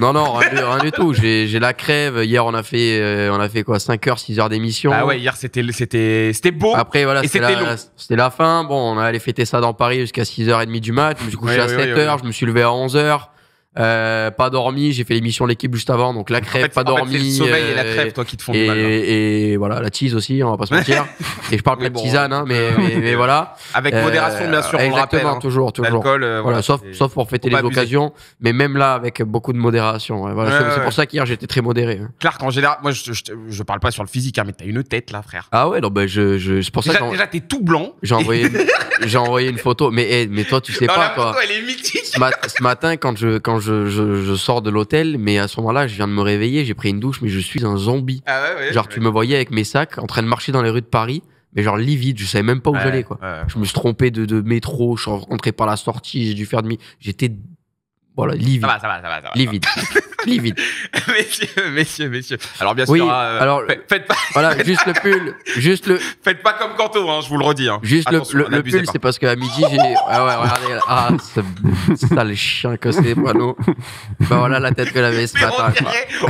Non, rien du tout. J'ai la crève. Hier, on a fait quoi, 5h, 6h d'émission. Ah ouais, hier, c'était beau. Après, voilà, c'était la fin. Bon, on allait fêter ça dans Paris jusqu'à 6h30 du mat. Je me suis couché à 7h. Je me suis levé à 11h. Pas dormi, j'ai fait l'émission L'équipe juste avant, donc la crève, pas dormi. C'est le sommeil et la crève, toi, qui te font du mal. Et voilà, la tease aussi, on va pas se mentir. Et je parle pas de tisane, hein, mais voilà. Avec modération, bien sûr, on le rappelle. Exactement, toujours. Voilà, sauf pour fêter les occasions, mais même là, avec beaucoup de modération. C'est pour ça qu'hier, j'étais très modéré. Clark, en général, moi, je parle pas sur le physique, mais t'as une tête, là, frère. Ah ouais, non, c'est pour ça que. Déjà, t'es tout blanc. J'ai envoyé une photo, mais toi, tu sais pas, la toi. photo, elle est mythique. Ce matin, quand je sors de l'hôtel, mais à ce moment-là, je viens de me réveiller, j'ai pris une douche, mais je suis un zombie. Ah ouais, genre, tu me voyais avec mes sacs en train de marcher dans les rues de Paris, mais genre livide, je savais même pas où j'allais, quoi. Je me suis trompé de métro, je suis rentré par la sortie, j'ai dû faire demi. J'étais. Voilà, livide. Ça va. Livide. Messieurs. Alors, bien sûr, oui, alors, faites pas. Voilà, juste le pull. Faites pas comme Kanto, je vous le redis. Juste le pull, c'est parce qu'à midi, j'ai. Ah ouais, regardez. Ah, ce sale chien que c'est, Brano. Bah voilà la tête que avait ce matin.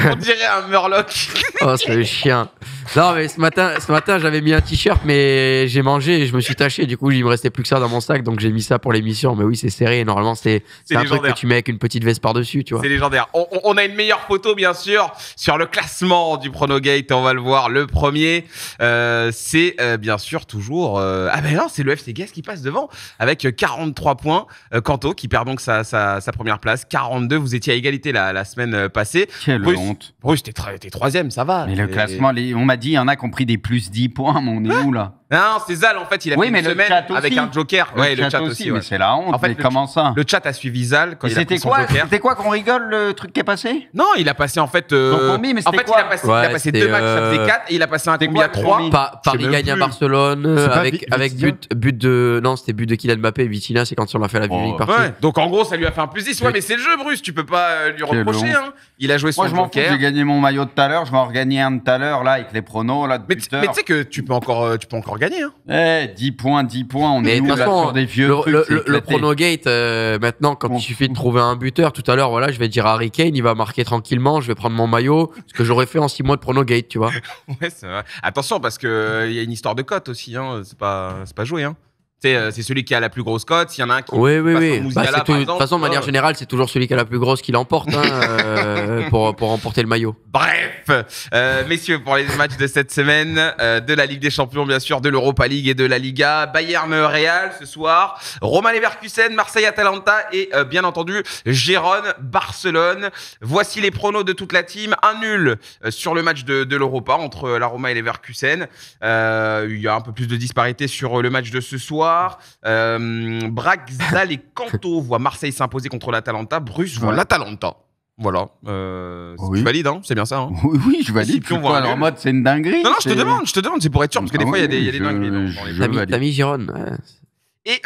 On dirait un Murloc. Oh, ce chien. Non, mais ce matin, j'avais mis un t-shirt, mais j'ai mangé et je me suis taché. Du coup, il me restait plus que ça dans mon sac, donc j'ai mis ça pour l'émission. Mais oui, c'est serré. Normalement, c'est un truc que tu mets avec une petite veste par-dessus, tu vois. C'est légendaire. On a une meilleure photo, bien sûr, sur le classement du Pronogate. On va le voir. Le premier, c'est bien sûr toujours... Ah ben non, c'est le FC Guest qui passe devant avec 43 points. Kanto qui perd donc sa première place. 42, vous étiez à égalité la semaine passée. Quelle honte. Bruce, t'es troisième, ça va. Mais le classement, on m'a dit, il y en a qui ont pris des plus 10 points, mais on est où là? Non, c'est Zal, en fait, il a fait une semaine avec un joker. Le chat aussi, mais c'est la honte. En fait, comment ça? Le chat a suivi Zal quand il a pris son joker. C'était quoi qu'on rigole, le truc qui est passé? Non, il a passé en fait... en fait, il a passé 2 matchs, ça faisait 4, et il a passé un combi à 3. Paris gagne à Barcelone avec but de... Non, c'était but de Kylian Mbappé et Vitinha, c'est quand on a fait la viewing partie. Ouais. Donc en gros, ça lui a fait un plus 10. Ouais, mais c'est le jeu, Bruce, tu peux pas lui reprocher. Hein. Il a joué son joker. Moi, je m'en fous, j'ai gagné mon maillot de tout à l'heure, je vais en regagner un de tout à l'heure, là, avec les pronos, là, mais tu sais que tu peux encore gagner. Hein. 10 points, on est où là sur des vieux trucs. Le Pronogate, maintenant, quand il suffit de trouver un buteur, tout à l'heure, voilà, je vais dire Harry Kane, il va marquer tranquillement, je vais prendre mon maillot, ce que j'aurais fait en 6 mois de Pronogate, tu vois. Ouais, c'est vrai. Attention, parce qu'il y a une histoire de cote aussi, hein. C'est pas joué, hein. C'est celui qui a la plus grosse cote. S'il y en a un qui oui. De toute façon, de manière générale, c'est toujours celui qui a la plus grosse qui l'emporte pour remporter le maillot. Bref, messieurs, pour les matchs de cette semaine, de la Ligue des Champions, bien sûr, de l'Europa League et de la Liga, Bayern-Real ce soir, Roma-Leverkusen, Marseille-Atalanta et bien entendu Gérone-Barcelone. Voici les pronos de toute la team. Un nul sur le match de l'Europa entre la Roma et Leverkusen. Il y a un peu plus de disparité sur le match de ce soir. Braque, Zal et Kanto voient Marseille s'imposer contre l'Atalanta. Bruce voit l'Atalanta. Voilà. Tu valides, hein, c'est bien ça. Hein. Oui, je valide. En mode, c'est une dinguerie. Non, je te demande, c'est pour être sûr, parce que des fois, il y a des dingueries. T'as mis Girone. Et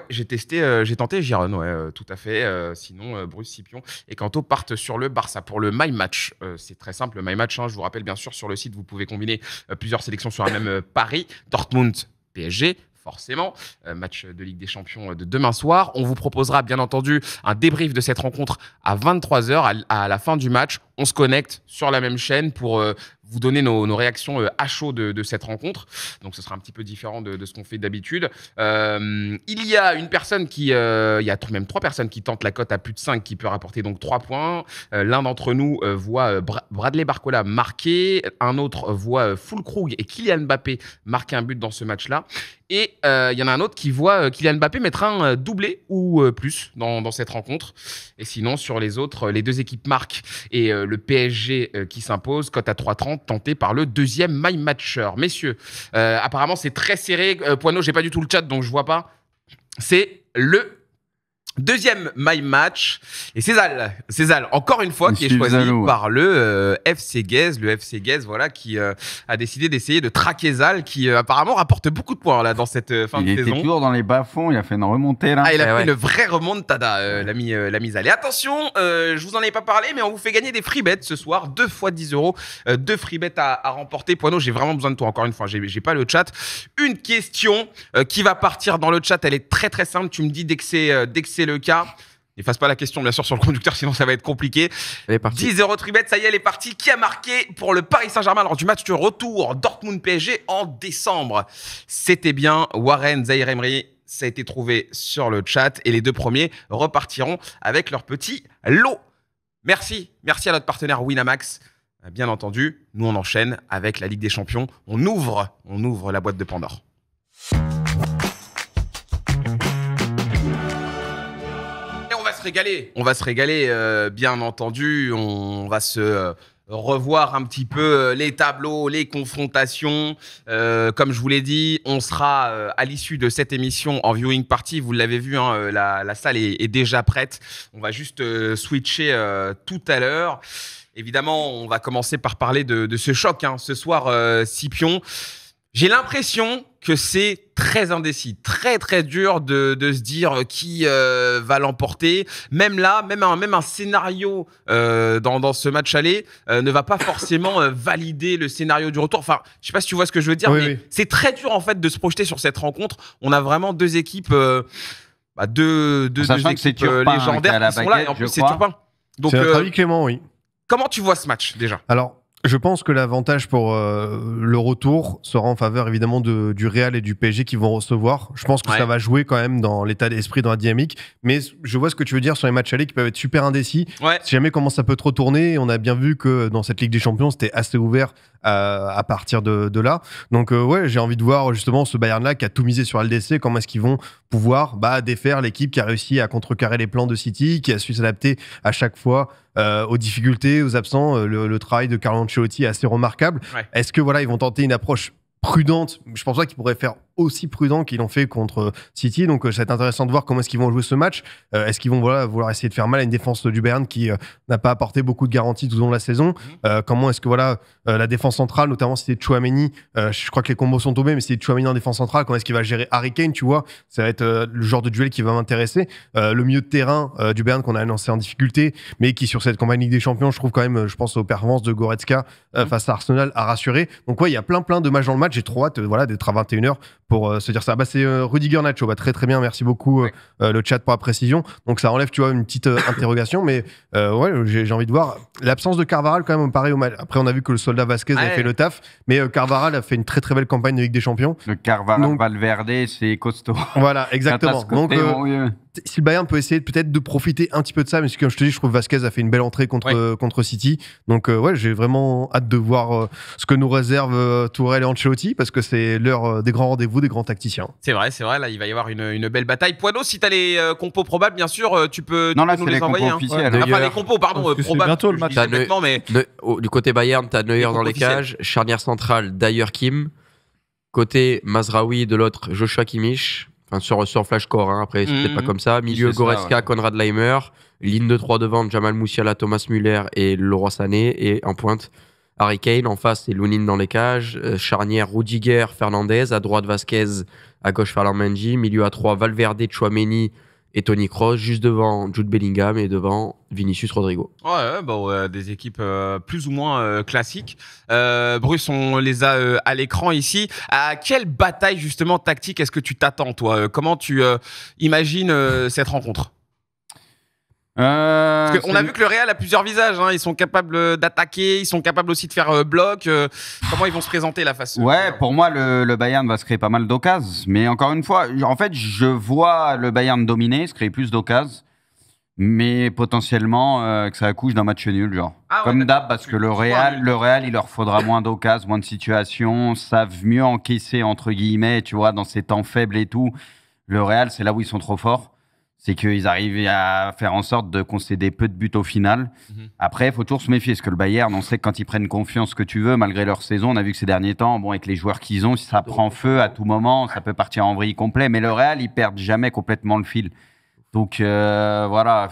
j'ai tenté Girone, tout à fait. Sinon, Bruce, Scipion et Kanto partent sur le Barça pour le My Match. C'est très simple, le My Match. Hein, je vous rappelle, bien sûr, sur le site, vous pouvez combiner plusieurs sélections sur un même pari. Dortmund, PSG. Forcément, match de Ligue des Champions de demain soir. On vous proposera bien entendu un débrief de cette rencontre à 23h. À la fin du match, on se connecte sur la même chaîne pour vous donner nos réactions à chaud de cette rencontre. Donc ce sera un petit peu différent de ce qu'on fait d'habitude. Il y a une personne il y a même 3 personnes qui tentent la cote à plus de 5 qui peut rapporter donc 3 points. L'un d'entre nous voit Bradley Barcola marquer. Un autre voit Füllkrug et Kylian Mbappé marquer un but dans ce match-là. Et il y en a un autre qui voit Kylian Mbappé mettre un doublé ou plus dans cette rencontre. Et sinon, sur les autres, les 2 équipes marquent et le PSG qui s'impose, cote à 3,30, tenté par le deuxième My Matcher. Messieurs, apparemment, c'est très serré. Poineau, j'ai pas du tout le chat, donc je vois pas. C'est le deuxième My Match. Et c'est Zal, encore une fois, qui est choisi par le FC Guest. Le FC Guest, voilà, qui a décidé d'essayer de traquer Zal, qui apparemment rapporte beaucoup de points là, dans cette fin de saison. Il était toujours dans les bas-fonds, il a fait une remontée là. Ah, il a fait une vraie remontada, l'ami Zal. Et attention, je vous en ai pas parlé, mais on vous fait gagner des free bets ce soir. 2 fois 10 €. 2 free bets à remporter. Poineau, j'ai vraiment besoin de toi, encore une fois. J'ai pas le chat. Une question qui va partir dans le chat, elle est très très simple. Tu me dis dès que c'est le cas. N'efface pas la question, bien sûr, sur le conducteur, sinon ça va être compliqué. 10 € tribet, ça y est, elle est partie. Qui a marqué pour le Paris Saint-Germain lors du match de retour Dortmund-PSG en décembre? C'était bien Warren Zaïre-Emery. Ça a été trouvé sur le chat. Et les 2 premiers repartiront avec leur petit lot. Merci à notre partenaire Winamax. Bien entendu, nous on enchaîne avec la Ligue des Champions. On ouvre la boîte de Pandore. On va se régaler, bien entendu. On va se revoir un petit peu les tableaux, les confrontations. Comme je vous l'ai dit, on sera à l'issue de cette émission en viewing party. Vous l'avez vu, hein, la salle est déjà prête. On va juste switcher tout à l'heure. Évidemment, on va commencer par parler de ce choc, hein, ce soir, Scipion. J'ai l'impression que c'est très indécis, très très dur de se dire qui va l'emporter. Même là, même un scénario dans ce match aller ne va pas forcément valider le scénario du retour. Enfin, je sais pas si tu vois ce que je veux dire, mais c'est très dur en fait de se projeter sur cette rencontre. On a vraiment 2 équipes, deux équipes légendaires qui sont là. Et en plus, c'est Turpin. Donc, c'est notre avis Clément, oui. Comment tu vois ce match déjà? Alors, Je pense que l'avantage pour le retour sera en faveur évidemment du Real et du PSG qui vont recevoir. Je pense que ça va jouer quand même dans l'état d'esprit, dans la dynamique. Mais je vois ce que tu veux dire sur les matchs allés qui peuvent être super indécis. Si jamais comment ça peut trop tourner, on a bien vu que dans cette Ligue des Champions, c'était assez ouvert à partir de là. Donc j'ai envie de voir justement ce Bayern-là qui a tout misé sur LDC, comment est-ce qu'ils vont pouvoir défaire l'équipe qui a réussi à contrecarrer les plans de City, qui a su s'adapter à chaque fois aux difficultés, aux absents. Le travail de Carlo Ancelotti est assez remarquable. Est-ce que ils vont tenter une approche prudente? Je pense pas qu'ils pourraient faire aussi prudent qu'ils l'ont fait contre City. Donc, ça va être intéressant de voir comment est-ce qu'ils vont jouer ce match. Est-ce qu'ils vont vouloir essayer de faire mal à une défense du Bayern qui n'a pas apporté beaucoup de garanties tout au long de la saison? Comment est-ce que la défense centrale, notamment si c'est Tchouaméni, je crois que les combos sont tombés, mais si c'est Tchouaméni en défense centrale, comment est-ce qu'il va gérer Harry Kane, tu vois? Ça va être le genre de duel qui va m'intéresser. Le milieu de terrain du Bayern qu'on a annoncé en difficulté, mais qui sur cette campagne Ligue des Champions, je trouve quand même, je pense aux performances de Goretzka face à Arsenal, à rassurer. Donc il y a plein de matchs dans le match. J'ai trop hâte d'être à 21h pour se dire ça. C'est Rudiger Nacho. Très très bien, merci beaucoup le chat pour la précision. Donc ça enlève, tu vois, une petite interrogation, mais j'ai envie de voir l'absence de Carvajal quand même pareil au match. Après on a vu que le soldat Vasquez a fait le taf, mais Carvajal a fait une très très belle campagne de Ligue des Champions. Le Carvajal Valverde, c'est costaud. Voilà, exactement. Donc si le Bayern peut essayer peut-être de profiter un petit peu de ça, mais comme je te dis, je trouve Vasquez a fait une belle entrée contre City. Donc j'ai vraiment hâte de voir ce que nous réserve Tourelle et Ancelotti, parce que c'est l'heure des grands rendez-vous, des grands tacticiens. C'est vrai, là il va y avoir une belle bataille. Poineau, si t'as les compos probables, bien sûr, tu peux nous les envoyer. Enfin les compos, pardon, probables. Bientôt le match. Du côté Bayern, t'as Neuer dans les cages, charnière centrale, Dyer Kim. Côté Mazraoui, de l'autre, Joshua Kimmich. Enfin, sur Flashcore, après, c'est peut-être pas comme ça. Milieu, Goretzka, Konrad Laimer. Ligne de 3 devant, Jamal Musiala, Thomas Müller et Leroy Sané. Et en pointe, Harry Kane. En face, c'est Lunin dans les cages. Charnière, Rudiger, Fernandez. À droite, Vasquez. À gauche, Ferland Mendy. Milieu à 3, Valverde, Tchouaméni et Toni Kroos. Juste devant, Jude Bellingham. Et devant, Vinicius Rodrigo. Des équipes plus ou moins classiques. Bruce, on les a à l'écran ici. À quelle bataille justement tactique est-ce que tu t'attends, toi? Comment tu imagines cette rencontre? Parce qu'on a vu que le Real a plusieurs visages. Ils sont capables d'attaquer, ils sont capables aussi de faire bloc. Comment ils vont se présenter la face? Pour moi, le Bayern va se créer pas mal d'occasions. Mais encore une fois, en fait, je vois le Bayern dominer, se créer plus d'occasions. Mais potentiellement que ça accouche d'un match nul, comme d'hab, parce que le Real, il leur faudra moins d'occasions, moins de situations, savent mieux encaisser entre guillemets, tu vois, dans ces temps faibles et tout. Le Real, c'est là où ils sont trop forts, c'est qu'ils arrivent à faire en sorte de concéder peu de buts au final. Après, il faut toujours se méfier, parce que le Bayern, on sait que quand ils prennent confiance, ce que tu veux, malgré leur saison, on a vu que ces derniers temps, avec les joueurs qu'ils ont, si ça prend feu à tout moment, ça peut partir en vrille complet. Mais le Real, ils perdent jamais complètement le fil. Donc voilà,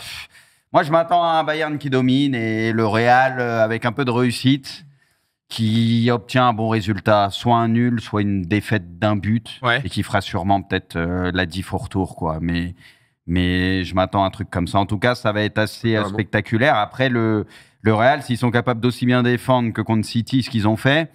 moi je m'attends à un Bayern qui domine et le Real avec un peu de réussite qui obtient un bon résultat, soit un nul, soit une défaite d'un but et qui fera sûrement peut-être la diff au retour, quoi. Mais je m'attends à un truc comme ça. En tout cas, ça va être assez spectaculaire. Après, le Real, s'ils sont capables d'aussi bien défendre que contre City, ce qu'ils ont fait,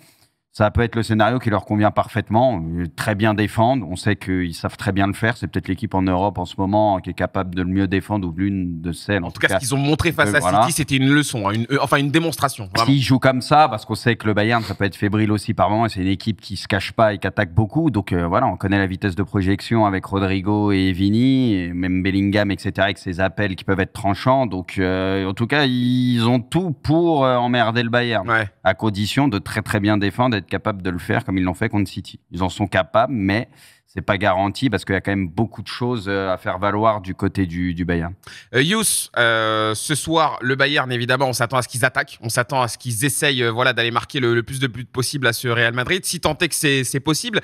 ça peut être le scénario qui leur convient parfaitement. Très bien défendre. On sait qu'ils savent très bien le faire. C'est peut-être l'équipe en Europe en ce moment qui est capable de le mieux défendre ou l'une de celles. En tout cas, ce qu'ils ont montré face à City, c'était une leçon, une démonstration. S'ils jouent comme ça, parce qu'on sait que le Bayern, ça peut être fébrile aussi par moments. C'est une équipe qui se cache pas et qui attaque beaucoup. Donc on connaît la vitesse de projection avec Rodrigo et Vini, et même Bellingham, etc., avec ses appels qui peuvent être tranchants. Donc en tout cas, ils ont tout pour emmerder le Bayern, à condition de très très bien défendre, d'être capables de le faire comme ils l'ont fait contre City. Ils en sont capables, mais c'est pas garanti parce qu'il y a quand même beaucoup de choses à faire valoir du côté du Bayern. Yous, ce soir, le Bayern, évidemment, on s'attend à ce qu'ils attaquent, on s'attend à ce qu'ils essayent d'aller marquer le plus de buts possible à ce Real Madrid, si tant est que c'est possible.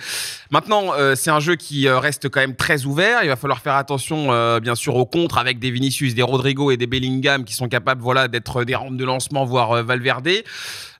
Maintenant, c'est un jeu qui reste quand même très ouvert. Il va falloir faire attention, bien sûr, aux contres avec des Vinicius, des Rodrigo et des Bellingham qui sont capables d'être des rampes de lancement, voire Valverde.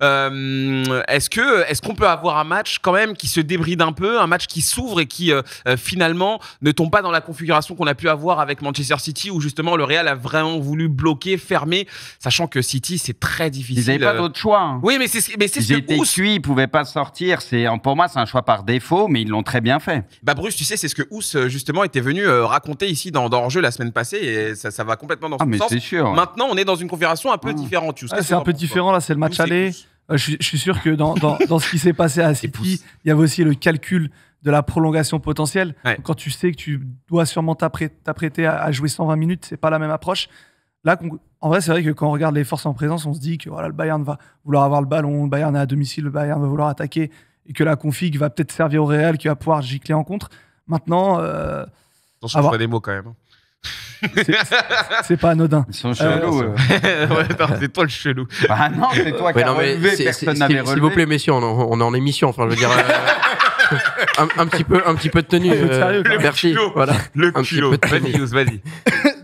Est-ce qu'on peut avoir un match quand même qui se débride un peu, un match qui s'ouvre et qui finalement ne tombe pas dans la configuration qu'on a pu avoir avec Manchester City où justement le Real a vraiment voulu bloquer, fermer, sachant que City c'est très difficile. Ils n'avaient pas d'autre choix. Oui, mais c'est ce que ils étaient cuits, ils pouvaient pas sortir. Pour moi, c'est un choix par défaut, mais ils l'ont très bien fait. Bruce, tu sais, c'est ce que Ous justement était venu raconter ici dans Hors-jeu la semaine passée et ça va complètement dans son sens. C'est sûr. Maintenant, on est dans une configuration un peu différente. C'est un peu différent là, c'est le match aller. Je suis sûr que dans ce qui s'est passé à City, il y avait aussi le calcul de la prolongation potentielle. Ouais. Quand tu sais que tu dois sûrement t'apprêter à jouer 120 minutes, c'est pas la même approche. Là, en vrai, c'est vrai que quand on regarde les forces en présence, on se dit que voilà, le Bayern va vouloir avoir le ballon, le Bayern est à domicile, le Bayern va vouloir attaquer et que la config va peut-être servir au Real qui va pouvoir gicler en contre. Maintenant, attention, je ferai des mots quand même. C'est pas anodin. Ils sont chelous. C'est toi le chelou. Ah non, c'est toi qui as relevé, personne n'avait relevé. S'il vous plaît, messieurs, on est en émission. Enfin, je veux dire, un petit peu de tenue. Merci. Voilà. Le culot. Vas-y.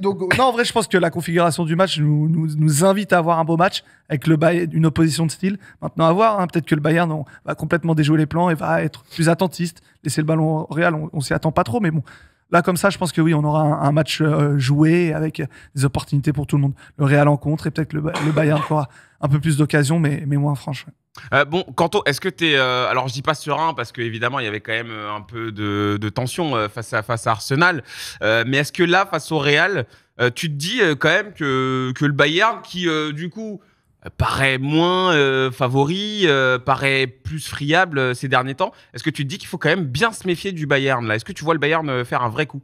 Donc, non, en vrai, je pense que la configuration du match nous invite à avoir un beau match avec une opposition de style. Maintenant, à voir. Peut-être que le Bayern va complètement déjouer les plans et va être plus attentiste. Laisser le ballon au Real, on s'y attend pas trop. Mais bon, là, comme ça, je pense que oui, on aura un match joué avec des opportunités pour tout le monde. Le Real en contre et peut-être le Bayern aura un peu plus d'occasions, mais moins franches. Bon, Kanto, est-ce que tu es. Alors, je dis pas serein parce qu'évidemment, il y avait quand même un peu de tension face à Arsenal. Mais est-ce que là, face au Real, tu te dis quand même que le Bayern, qui du coup paraît moins favori, paraît plus friable ces derniers temps, est-ce que tu te dis qu'il faut quand même bien se méfier du Bayern là? Est-ce que tu vois le Bayern faire un vrai coup?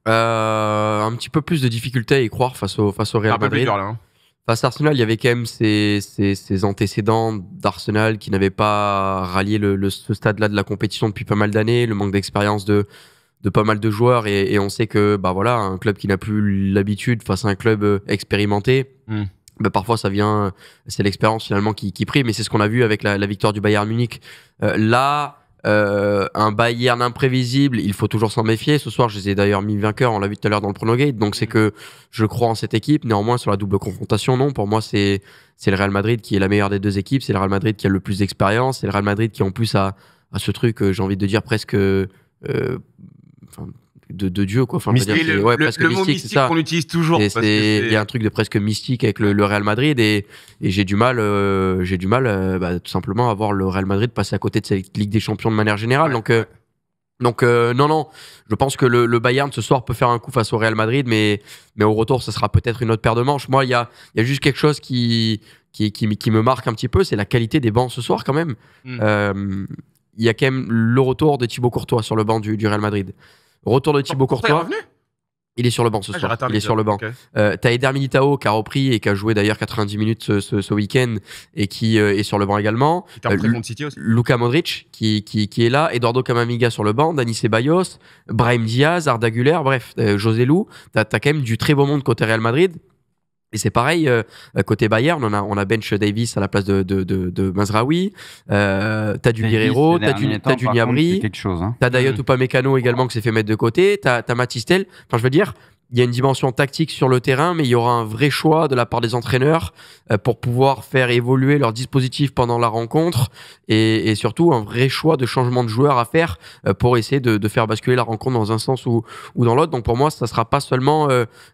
Un petit peu plus de difficulté à y croire face au Real Madrid. Plus dur, là, hein. Face à Arsenal, il y avait quand même ces antécédents d'Arsenal qui n'avaient pas rallié ce stade-là de la compétition depuis pas mal d'années, le manque d'expérience de pas mal de joueurs et on sait que voilà, un club qui n'a plus l'habitude face à un club expérimenté, parfois c'est l'expérience finalement qui prime, mais c'est ce qu'on a vu avec la victoire du Bayern Munich. Un Bayern imprévisible, il faut toujours s'en méfier. Ce soir, je les ai d'ailleurs mis vainqueurs, on l'a vu tout à l'heure dans le Pronogate, donc c'est que je crois en cette équipe. Néanmoins, sur la double confrontation, non, pour moi, c'est le Real Madrid qui est la meilleure des deux équipes, c'est le Real Madrid qui a le plus d'expérience, c'est le Real Madrid qui en plus a ce truc, j'ai envie de dire presque de Dieu, quoi. Enfin, mystique, presque le mystique, mot mystique c'est ça. qu'on utilise toujours. Il y a un truc de presque mystique avec le Real Madrid et j'ai du mal tout simplement à voir le Real Madrid passer à côté de cette Ligue des Champions de manière générale. Donc non, je pense que le Bayern ce soir peut faire un coup face au Real Madrid, mais au retour, ça sera peut-être une autre paire de manches. Moi, il y a juste quelque chose qui me marque un petit peu, c'est la qualité des bancs ce soir quand même. Il y a quand même le retour de Thibaut Courtois sur le banc du Real Madrid. Retour de Thibaut Courtois. Il est sur le banc ce soir. Il est sur le banc. Okay. T'as Eder Militao qui a repris et qui a joué d'ailleurs 90 minutes ce week-end et qui est sur le banc également. Luka Modric qui est là. Eduardo Camavinga sur le banc. Dani Ceballos, Brahim Diaz, Arda Güler, bref, José Lu. T'as quand même du très beau monde côté Real Madrid. Et c'est pareil, côté Bayern, on a bench Davis à la place de Mazraoui, t'as du Guerrero, t'as du Niabri, t'as Dayot Upamecano également qui s'est fait mettre de côté, t'as Matistel. Enfin, je veux dire, il y a une dimension tactique sur le terrain, mais il y aura un vrai choix de la part des entraîneurs pour pouvoir faire évoluer leur dispositif pendant la rencontre et surtout un vrai choix de changement de joueurs à faire pour essayer de faire basculer la rencontre dans un sens ou dans l'autre. Donc pour moi, ça sera pas seulement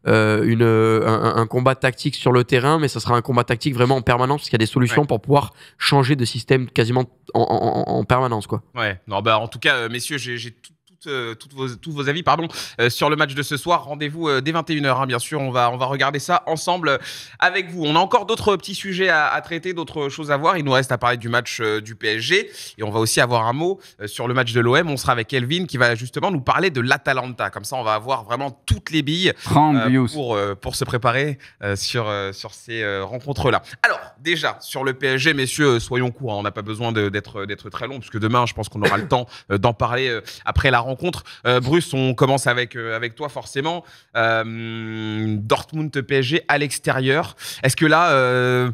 un combat tactique sur le terrain, mais ça sera un combat tactique vraiment en permanence parce qu'il y a des solutions pour pouvoir changer de système quasiment en permanence, quoi. Ouais, non, en tout cas, messieurs, j'ai tous vos avis sur le match de ce soir. Rendez-vous dès 21h, bien sûr. On va regarder ça ensemble avec vous. On a encore d'autres petits sujets à traiter, d'autres choses à voir. Il nous reste à parler du match du PSG et on va aussi avoir un mot sur le match de l'OM. On sera avec Elvin qui va justement nous parler de l'Atalanta. Comme ça, on va avoir vraiment toutes les billes pour se préparer sur ces rencontres-là. Alors, déjà, sur le PSG, messieurs, soyons courts. On n'a pas besoin d'être très long puisque demain, je pense qu'on aura le temps d'en parler après la rencontre. Bruce, on commence avec toi forcément. Dortmund PSG à l'extérieur. Est-ce que là,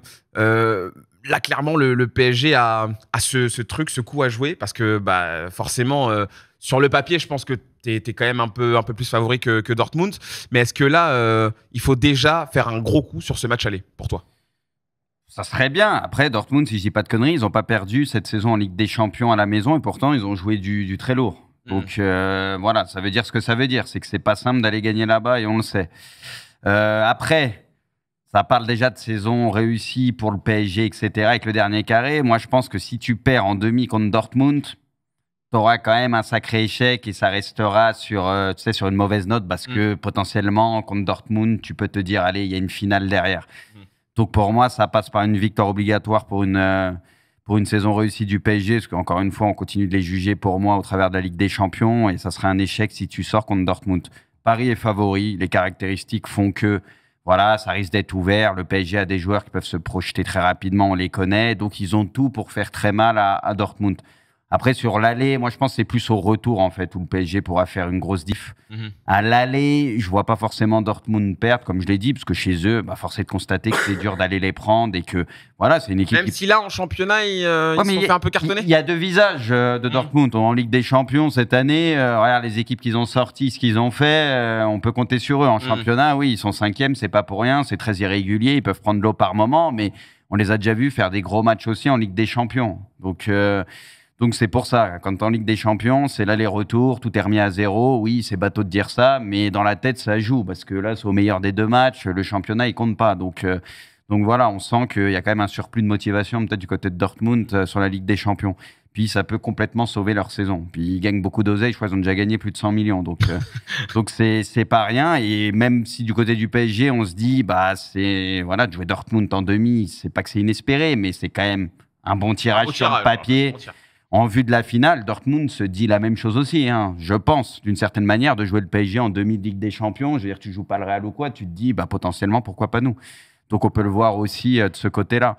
clairement, le PSG a ce truc, ce coup à jouer parce que forcément, sur le papier, je pense que t'es quand même un peu plus favori que Dortmund. Mais est-ce que là, il faut déjà faire un gros coup sur ce match aller pour toi? Ça serait bien. Après, Dortmund, si je dis pas de conneries, ils n'ont pas perdu cette saison en Ligue des Champions à la maison et pourtant, ils ont joué du très lourd. Donc voilà, ça veut dire ce que ça veut dire. C'est que c'est pas simple d'aller gagner là-bas et on le sait. Après, ça parle déjà de saison réussie pour le PSG, etc. avec le dernier carré. Moi, je pense que si tu perds en demi contre Dortmund, tu auras quand même un sacré échec et ça restera sur une mauvaise note parce que potentiellement, contre Dortmund, tu peux te dire, allez, il y a une finale derrière. Donc pour moi, ça passe par une victoire obligatoire pour une saison réussie du PSG, parce qu'encore une fois, on continue de les juger pour moi au travers de la Ligue des Champions, et ça serait un échec si tu sors contre Dortmund. Paris est favori, les caractéristiques font que voilà, ça risque d'être ouvert. Le PSG a des joueurs qui peuvent se projeter très rapidement, on les connaît, donc ils ont tout pour faire très mal à Dortmund. Après, sur l'aller, moi, je pense que c'est plus au retour, en fait, où le PSG pourra faire une grosse diff. À l'aller, je vois pas forcément Dortmund perdre, comme je l'ai dit, parce que chez eux, force est de constater que c'est dur d'aller les prendre et que, voilà, c'est une équipe... Même si là, en championnat, ils se sont fait un peu cartonner. Il y a deux visages de Dortmund. En Ligue des Champions, cette année, regarde les équipes qu'ils ont sorties, ce qu'ils ont fait, on peut compter sur eux. En championnat, oui, ils sont 5e, c'est pas pour rien, c'est très irrégulier, ils peuvent prendre l'eau par moment, mais on les a déjà vus faire des gros matchs aussi en Ligue des Champions. Donc c'est pour ça, quand t'es en Ligue des Champions, c'est l'aller-retour, tout est remis à zéro. Oui, c'est bateau de dire ça, mais dans la tête, ça joue, parce que là, c'est au meilleur des deux matchs, le championnat, il compte pas. Donc voilà, on sent qu'il y a quand même un surplus de motivation, peut-être du côté de Dortmund, sur la Ligue des Champions. Puis ça peut complètement sauver leur saison. Puis ils gagnent beaucoup d'oseille, je crois qu'ils ont déjà gagné plus de 100 millions. Donc c'est pas rien. Et même si du côté du PSG, on se dit, c'est voilà, de jouer Dortmund en demi, c'est pas que c'est inespéré, mais c'est quand même un bon tirage sur le papier. En vue de la finale, Dortmund se dit la même chose aussi, je pense, d'une certaine manière, de jouer le PSG en demi de Ligue des Champions. Je veux dire, tu joues pas le Real ou quoi, tu te dis, potentiellement, pourquoi pas nous. Donc, on peut le voir aussi de ce côté-là.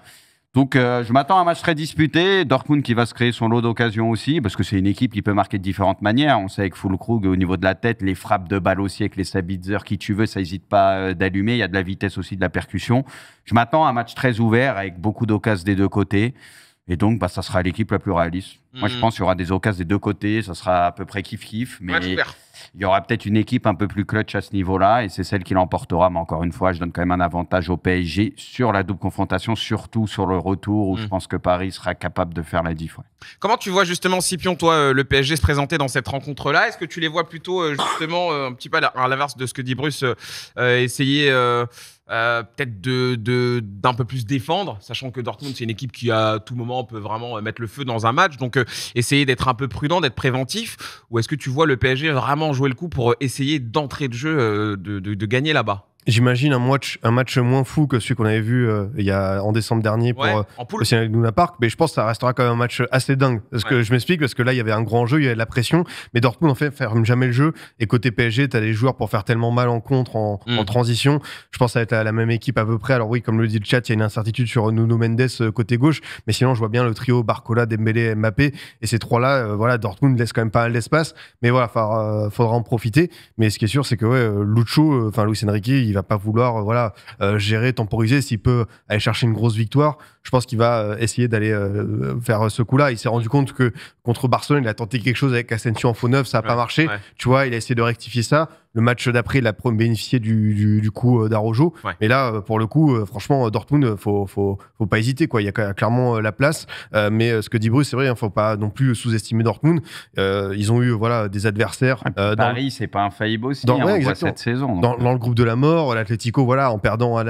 Donc, je m'attends à un match très disputé. Dortmund qui va se créer son lot d'occasions aussi, parce que c'est une équipe qui peut marquer de différentes manières. On sait avec Füllkrug, au niveau de la tête, les frappes de balles aussi avec les Sabitzer, qui tu veux, ça n'hésite pas d'allumer. Il y a de la vitesse aussi, de la percussion. Je m'attends à un match très ouvert, avec beaucoup d'occasions des deux côtés. Et donc, ça sera l'équipe la plus réaliste. Moi, je pense qu'il y aura des occasions des deux côtés. Ça sera à peu près kiff-kiff. Mais il y aura peut-être une équipe un peu plus clutch à ce niveau-là. Et c'est celle qui l'emportera. Mais encore une fois, je donne quand même un avantage au PSG sur la double confrontation, surtout sur le retour, où je pense que Paris sera capable de faire la diff. Ouais. Comment tu vois justement, Scipion, toi, le PSG se présenter dans cette rencontre-là? Est-ce que tu les vois plutôt, justement, un petit peu à l'inverse de ce que dit Bruce, essayer... peut-être d'un peu plus défendre, sachant que Dortmund c'est une équipe qui à tout moment peut vraiment mettre le feu dans un match, donc essayer d'être un peu prudent, d'être préventif, ou est-ce que tu vois le PSG vraiment jouer le coup pour essayer d'entrer de jeu, de gagner là-bas? J'imagine un match moins fou que celui qu'on avait vu en décembre dernier pour le Signal Iduna Park, mais je pense que ça restera quand même un match assez dingue. Parce que je m'explique, parce que là, il y avait un grand jeu, il y avait de la pression, mais Dortmund, en fait, ferme jamais le jeu. Et côté PSG, tu as des joueurs pour faire tellement mal en contre, en transition. Je pense que ça va être la même équipe à peu près. Alors oui, comme le dit le chat, il y a une incertitude sur Nuno Mendes côté gauche, mais sinon, je vois bien le trio Barcola, Dembélé, Mbappé. Et ces trois-là, Dortmund laisse quand même pas mal d'espace. Mais voilà, faudra en profiter. Mais ce qui est sûr, c'est que Lucho, Luis Enrique, il va pas vouloir gérer, temporiser. S'il peut aller chercher une grosse victoire, je pense qu'il va essayer d'aller faire ce coup-là. Il s'est rendu compte que contre Barcelone, il a tenté quelque chose avec Asensio en faux neuf, ça n'a pas marché. Tu vois, il a essayé de rectifier ça. Le match d'après, il a bénéficié du coup d'Araujo. Mais là, pour le coup, franchement, Dortmund, faut pas hésiter, quoi. Il y a clairement la place. Mais ce que dit Bruce, c'est vrai, faut pas non plus sous-estimer Dortmund. Ils ont eu des adversaires. Paris, c'est pas infaillible aussi. On voit cette saison. Dans le groupe de la mort, l'Atlético, en perdant à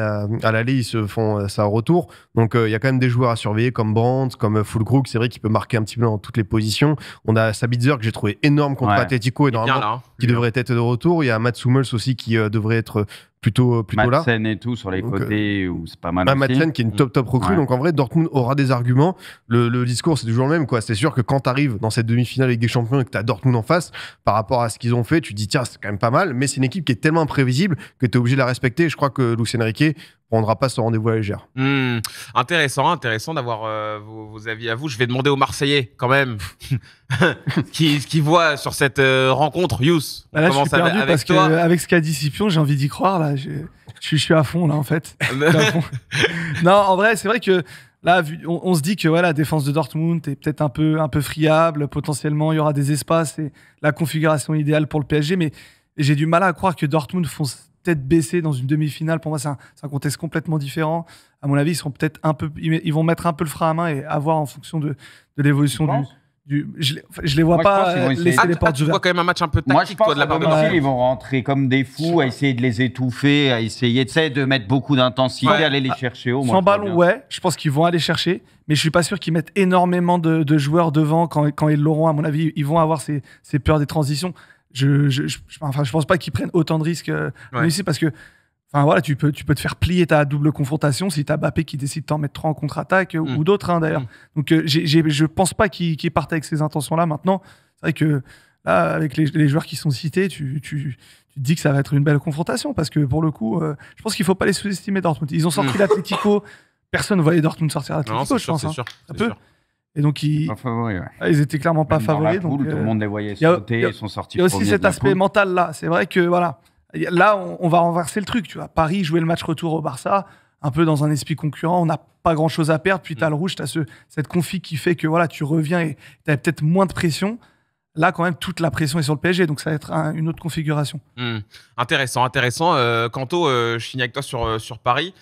l'aller, ils se font ça au retour. Donc, il y a quand même des joueurs à surveiller comme Brandt, comme Füllkrug. C'est vrai qu'il peut marquer un petit peu dans toutes les positions. On a Sabitzer que j'ai trouvé énorme contre Atlético et normalement qui devrait être de retour. Il y a Mats Hummels aussi qui devrait être plutôt là. Madsen et tout sur les côtés, où c'est pas mal aussi. Madsen qui est une top recrue. Donc en vrai, Dortmund aura des arguments. Le discours, c'est toujours le même, quoi. C'est sûr que quand tu arrives dans cette demi-finale Ligue des Champions et que tu as Dortmund en face, par rapport à ce qu'ils ont fait, tu te dis, tiens, c'est quand même pas mal. Mais c'est une équipe qui est tellement imprévisible que tu es obligé de la respecter. Je crois que Luis Enrique prendra pas ce rendez-vous à la légère. Intéressant d'avoir vos avis à vous. Je vais demander aux Marseillais, quand même, qui voient sur cette rencontre. Yous, là, je suis perdu parce qu'avec ce qu'a dit Scipion, j'ai envie d'y croire. Là, je suis à fond, là, en fait. Non, en vrai, c'est vrai que là, on se dit que la défense de Dortmund est peut-être un peu friable. Potentiellement, il y aura des espaces et la configuration idéale pour le PSG. Mais j'ai du mal à croire que Dortmund fonce tête baissée dans une demi-finale. Pour moi, c'est un contexte complètement différent. À mon avis, ils seront peut-être ils vont mettre un peu le frein à main et avoir en fonction de l'évolution je les vois pas laisser les portes ouvertes. Tu vois quand même un match un peu tactique, toi, de la part de Dortmund. Ils vont rentrer comme des fous, à essayer de les étouffer, à essayer de mettre beaucoup d'intensité, aller les chercher haut. Sans ballon, je pense qu'ils vont aller chercher, mais je suis pas sûr qu'ils mettent énormément de joueurs devant quand ils l'auront. À mon avis, ils vont avoir ces peurs des transitions. Je pense pas qu'ils prennent autant de risques ici parce que Enfin voilà, tu peux te faire plier ta double confrontation si t'as Mbappé qui décide de t'en mettre 3 en contre-attaque ou d'autres d'ailleurs. Donc je pense pas qu'il parte avec ces intentions-là maintenant. C'est vrai que là, avec les joueurs qui sont cités, tu te dis que ça va être une belle confrontation parce que pour le coup, je pense qu'il faut pas les sous-estimer Dortmund. Ils ont sorti l'Atlético. Personne ne voyait Dortmund sortir l'Atlético, je pense. C'est sûr. Et donc ils étaient clairement pas favoris. Tout le monde les voyait y a- sauter, y a- ils sont sortis. Il y a aussi cet aspect mental là. C'est vrai que voilà, là on va renverser le truc. Tu vois, Paris jouait le match retour au Barça, un peu dans un esprit concurrent. On n'a pas grand chose à perdre. Puis tu as le rouge, tu as cette config qui fait que voilà, tu reviens et tu as peut-être moins de pression. Là, quand même, toute la pression est sur le PSG, donc ça va être une autre configuration. Intéressant. Kanto, je finis avec toi sur Paris.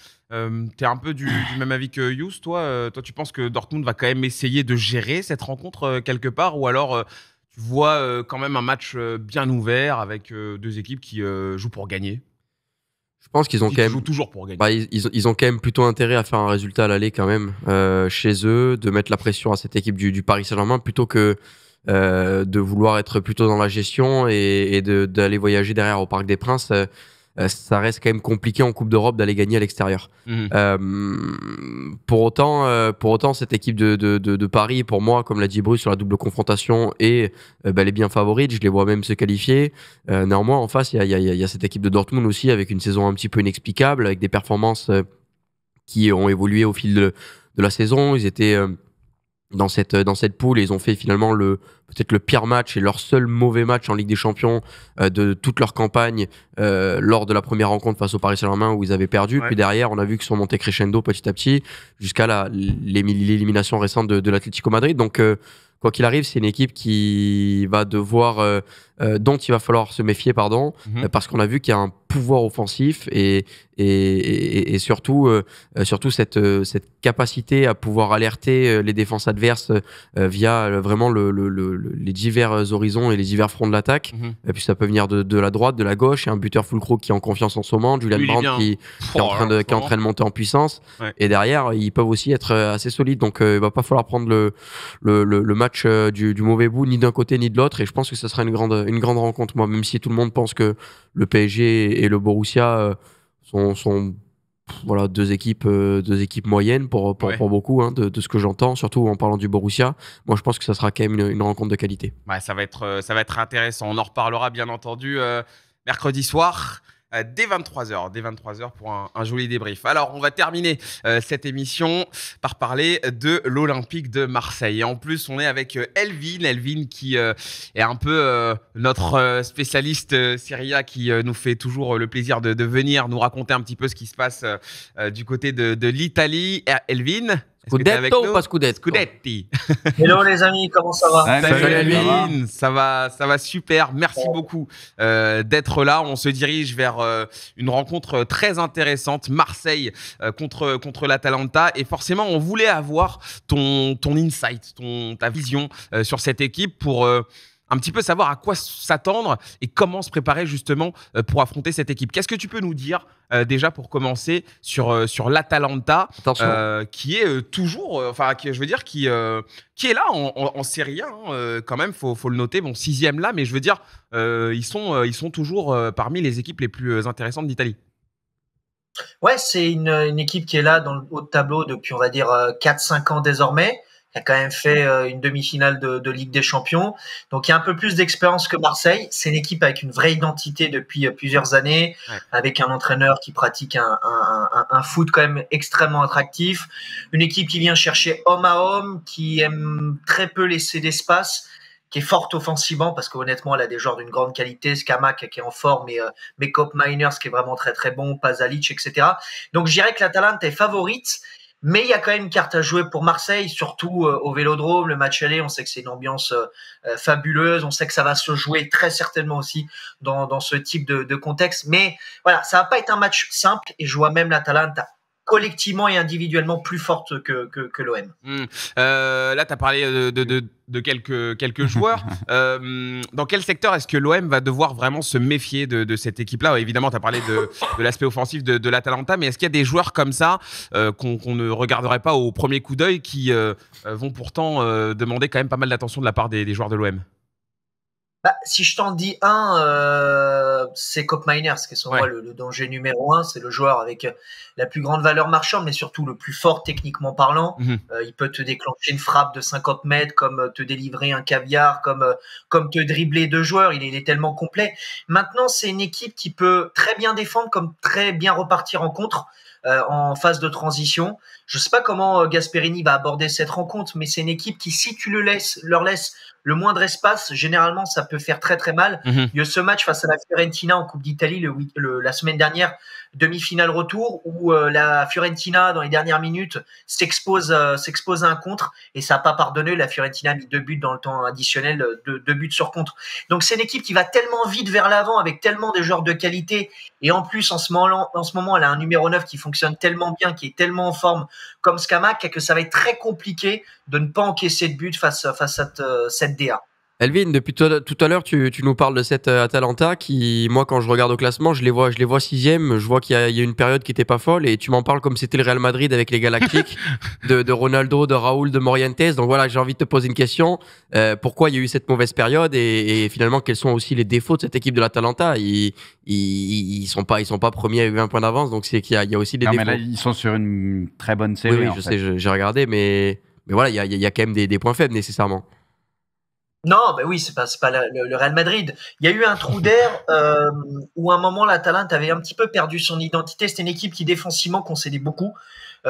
T'es un peu du même avis que Yous, toi. Toi, tu penses que Dortmund va quand même essayer de gérer cette rencontre quelque part, ou alors tu vois quand même un match bien ouvert avec deux équipes qui jouent pour gagner? Je pense qu'ils ont quand même jouent toujours pour gagner. Bah, ils ont quand même plutôt intérêt à faire un résultat à l'aller quand même chez eux, de mettre la pression à cette équipe du Paris Saint-Germain plutôt que de vouloir être plutôt dans la gestion et d'aller voyager derrière au Parc des Princes. Ça reste quand même compliqué en Coupe d'Europe d'aller gagner à l'extérieur. Pour autant, cette équipe de Paris, pour moi, comme l'a dit Bruce sur la double confrontation, elle est bien favorite. Je les vois même se qualifier. Néanmoins, en face, il y a cette équipe de Dortmund aussi avec une saison un petit peu inexplicable, avec des performances qui ont évolué au fil de la saison. Ils étaient dans cette poule et ils ont fait finalement peut-être le pire match et leur seul mauvais match en Ligue des Champions de toute leur campagne lors de la première rencontre face au Paris Saint-Germain où ils avaient perdu. Puis derrière, on a vu qu'ils sont montés crescendo petit à petit jusqu'à l'élimination récente de l'Atlético Madrid. Donc, quoi qu'il arrive, c'est une équipe qui va devoir, dont il va falloir se méfier, parce qu'on a vu qu'il y a un pouvoir offensif et surtout cette capacité à pouvoir alerter les défenses adverses via vraiment les divers horizons et les divers fronts de l'attaque. Et puis ça peut venir de la droite, de la gauche. Il y a un buteur fulcro qui est en confiance en ce moment, Julian Brandt qui est en train de monter en puissance. Ouais. Et derrière, ils peuvent aussi être assez solides. Donc il va pas falloir prendre le match du mauvais bout, ni d'un côté ni de l'autre. Et je pense que ça sera une grande rencontre. Moi, même si tout le monde pense que le PSG et le Borussia sont voilà, deux équipes moyennes pour beaucoup, de ce que j'entends, surtout en parlant du Borussia. Moi, je pense que ça sera quand même une rencontre de qualité. Ouais, ça va être intéressant. On en reparlera bien entendu mercredi soir. Dès 23h pour un joli débrief. Alors, on va terminer cette émission par parler de l'Olympique de Marseille. Et en plus, on est avec Elvin qui est un peu notre spécialiste Serie A qui nous fait toujours le plaisir de venir nous raconter un petit peu ce qui se passe du côté de l'Italie. Elvin, Scudetto ou pas Scudetto? Scudetti. Hello les amis, comment ça va? Salut Elvin, ça va super. Merci beaucoup d'être là. On se dirige vers une rencontre très intéressante, Marseille contre l'Atalanta. Et forcément, on voulait avoir ton insight, ta vision sur cette équipe pour un petit peu savoir à quoi s'attendre et comment se préparer justement pour affronter cette équipe. Qu'est-ce que tu peux nous dire déjà pour commencer sur l'Atalanta qui est toujours, qui est là en Serie A quand même, faut le noter. Bon, 6e là, mais je veux dire, ils sont toujours parmi les équipes les plus intéressantes d'Italie. Ouais, c'est une équipe qui est là dans le haut de tableau depuis, on va dire, 4-5 ans désormais. Il a quand même fait une demi-finale de Ligue des Champions. Donc, il y a un peu plus d'expérience que Marseille. C'est une équipe avec une vraie identité depuis plusieurs années, avec un entraîneur qui pratique un foot quand même extrêmement attractif. Une équipe qui vient chercher homme à homme, qui aime très peu laisser d'espace, qui est forte offensivement, parce qu'honnêtement, elle a des joueurs d'une grande qualité. Skamack qui est en forme, mais Kopp Miners qui est vraiment très très bon, Pasalic, etc. Donc, je dirais que l'Atalanta est favorite. Mais il y a quand même une carte à jouer pour Marseille, surtout au Vélodrome, le match aller. On sait que c'est une ambiance fabuleuse. On sait que ça va se jouer très certainement aussi dans ce type de contexte. Mais voilà, ça va pas être un match simple. Et je vois même l'Atalanta collectivement et individuellement plus forte que l'OM. Là, tu as parlé de quelques joueurs. Dans quel secteur est-ce que l'OM va devoir vraiment se méfier de cette équipe-là? Évidemment, tu as parlé de l'aspect offensif de l'Atalanta, mais est-ce qu'il y a des joueurs comme ça qu'on ne regarderait pas au premier coup d'œil qui vont pourtant demander quand même pas mal d'attention de la part des joueurs de l'OM? Si je t'en dis un, c'est Koopmeiners, parce que c'est le danger numéro 1. C'est le joueur avec la plus grande valeur marchande, mais surtout le plus fort techniquement parlant. Il peut te déclencher une frappe de 50 mètres, comme te délivrer un caviar, comme te dribbler 2 joueurs. Il est tellement complet. Maintenant, c'est une équipe qui peut très bien défendre, comme très bien repartir en contre. En phase de transition. Je sais pas comment Gasperini va aborder cette rencontre, mais c'est une équipe qui, si tu leur laisses le moindre espace, généralement, ça peut faire très très mal. Il y a ce match face à la Fiorentina en Coupe d'Italie la semaine dernière, demi-finale retour, où la Fiorentina, dans les dernières minutes, s'expose à un contre, et ça n'a pas pardonné. La Fiorentina a mis 2 buts dans le temps additionnel, 2 buts sur contre. Donc c'est une équipe qui va tellement vite vers l'avant, avec tellement de joueurs de qualité, et en plus, en ce moment, elle a un numéro 9 qui fonctionne tellement bien, qui est tellement en forme, comme Scamac, que ça va être très compliqué de ne pas encaisser de but face à cette DA. Elvin, depuis tout à l'heure, tu nous parles de cette Atalanta qui, moi, quand je regarde au classement, je les vois 6e. Je vois qu'il y a une période qui était pas folle, et tu m'en parles comme c'était le Real Madrid avec les Galactiques de Ronaldo, de Raúl, de Morientes. Donc voilà, j'ai envie de te poser une question. Pourquoi il y a eu cette mauvaise période, et finalement, quels sont aussi les défauts de cette équipe de l'Atalanta? Ils sont pas premiers avec 20 points d'avance, donc c'est qu'il y a aussi des défauts. Mais là, ils sont sur une très bonne série. Oui, je sais, j'ai regardé, mais voilà, il y a quand même des points faibles nécessairement. Non, oui, c'est pas le Real Madrid. Il y a eu un trou d'air où à un moment l'Atalanta avait un petit peu perdu son identité. C'était une équipe qui défensivement concédait beaucoup,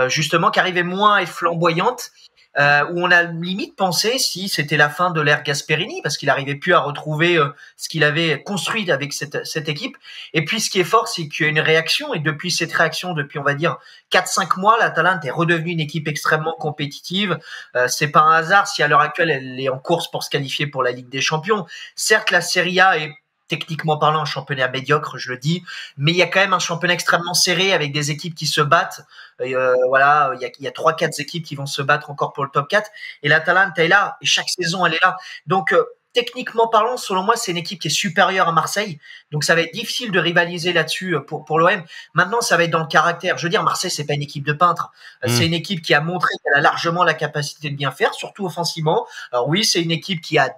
justement, qui arrivait moins à être flamboyante, où on a limite pensé si c'était la fin de l'ère Gasperini, parce qu'il n'arrivait plus à retrouver ce qu'il avait construit avec cette équipe. Et puis ce qui est fort, c'est qu'il y a une réaction, et depuis cette réaction, depuis on va dire 4-5 mois, l'Atalanta est redevenue une équipe extrêmement compétitive. C'est pas un hasard si à l'heure actuelle elle est en course pour se qualifier pour la Ligue des Champions. Certes, la Serie A est techniquement parlant un championnat médiocre, je le dis, mais il y a quand même un championnat extrêmement serré avec des équipes qui se battent. Voilà, il y a 3-4 équipes qui vont se battre encore pour le top 4, et l'Atalanta est là, et chaque saison elle est là. Donc techniquement parlant, selon moi, c'est une équipe qui est supérieure à Marseille, donc ça va être difficile de rivaliser là-dessus pour l'OM. Maintenant, ça va être dans le caractère. Je veux dire, Marseille, c'est pas une équipe de peintres. C'est une équipe qui a montré qu'elle a largement la capacité de bien faire, surtout offensivement. Alors oui, c'est une équipe qui a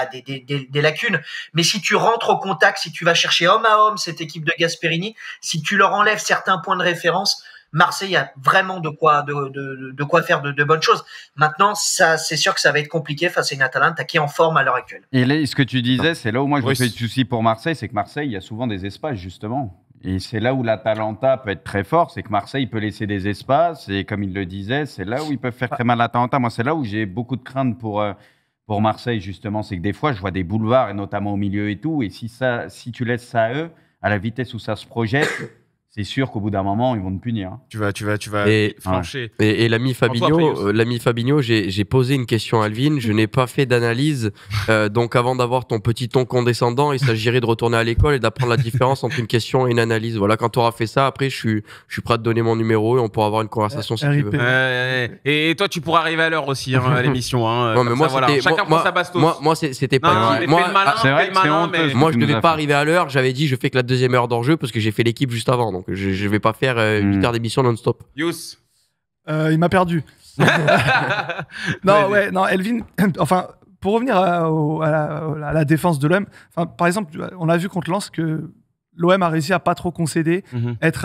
des lacunes, mais si tu rentres au contact, si tu vas chercher homme à homme cette équipe de Gasperini, si tu leur enlèves certains points de référence, Marseille a vraiment de quoi faire de bonnes choses. Maintenant, ça, c'est sûr que ça va être compliqué face à une Atalanta qui est en forme à l'heure actuelle. Et là, ce que tu disais, c'est là où moi je me fais du souci pour Marseille, c'est que Marseille, il y a souvent des espaces, justement. Et c'est là où l'Atalanta peut être très fort, c'est que Marseille peut laisser des espaces, et comme il le disait, c'est là où ils peuvent faire très mal à l'Atalanta. Moi, c'est là où j'ai beaucoup de crainte pour Marseille, justement, c'est que des fois, je vois des boulevards, et notamment au milieu et tout, et si tu laisses ça à eux, à la vitesse où ça se projette, c'est sûr qu'au bout d'un moment, ils vont te punir. Hein. Tu vas flancher. Et l'ami Fabinho, j'ai posé une question à Alvin. Je n'ai pas fait d'analyse. Donc, avant d'avoir ton petit ton condescendant, il s'agirait de retourner à l'école et d'apprendre la différence entre une question et une analyse. Voilà, quand tu auras fait ça, après, je suis prêt à te donner mon numéro et on pourra avoir une conversation si tu veux. Et toi, tu pourras arriver à l'heure aussi à l'émission. Non, mais moi, chacun prend sa bastos. Moi, c'était pas. C'est vrai que c'est honteux. Moi, je ne devais pas arriver à l'heure. J'avais dit, je fais que la deuxième heure d'enjeu parce que j'ai fait l'équipe juste avant. Donc, je vais pas faire 8 heures d'émission non-stop. Yous. Il m'a perdu. Non, Elvin, enfin, pour revenir à la défense de l'OM, par exemple, on a vu contre Lens que l'OM a réussi à pas trop concéder,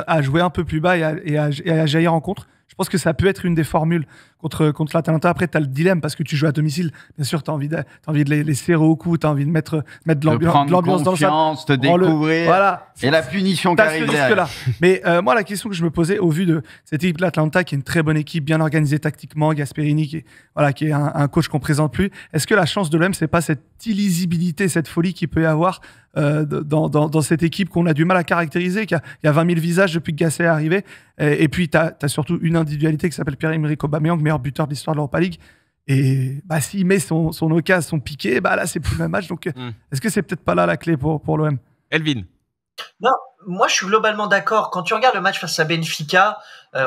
à jouer un peu plus bas et à jaillir en contre. Je pense que ça peut être une des formules contre l'Atalanta. Après, tu as le dilemme parce que tu joues à domicile. Bien sûr, tu as envie de les serrer au cou, tu as envie de mettre de l'ambiance dans le stade. Te découvrir. Voilà. Et la punition qui arrive derrière. Mais moi, la question que je me posais au vu de cette équipe de l'Atalanta, qui est une très bonne équipe, bien organisée tactiquement, Gasperini, qui est un coach qu'on présente plus, est-ce que la chance de l'OM, c'est pas cette illisibilité, cette folie qu'il peut y avoir dans cette équipe qu'on a du mal à caractériser, qu'il y a 20 000 visages depuis que Gasset est arrivé, et puis tu as surtout une individualité qui s'appelle Pierre-Emerick Aubameyang, meilleur buteur de l'histoire de l'Europa League, et s'il met son occasion, son piqué, là c'est plus le même match. Donc est-ce que c'est peut-être pas là la clé pour l'OM? Elvin. Non, moi je suis globalement d'accord. Quand tu regardes le match face à Benfica,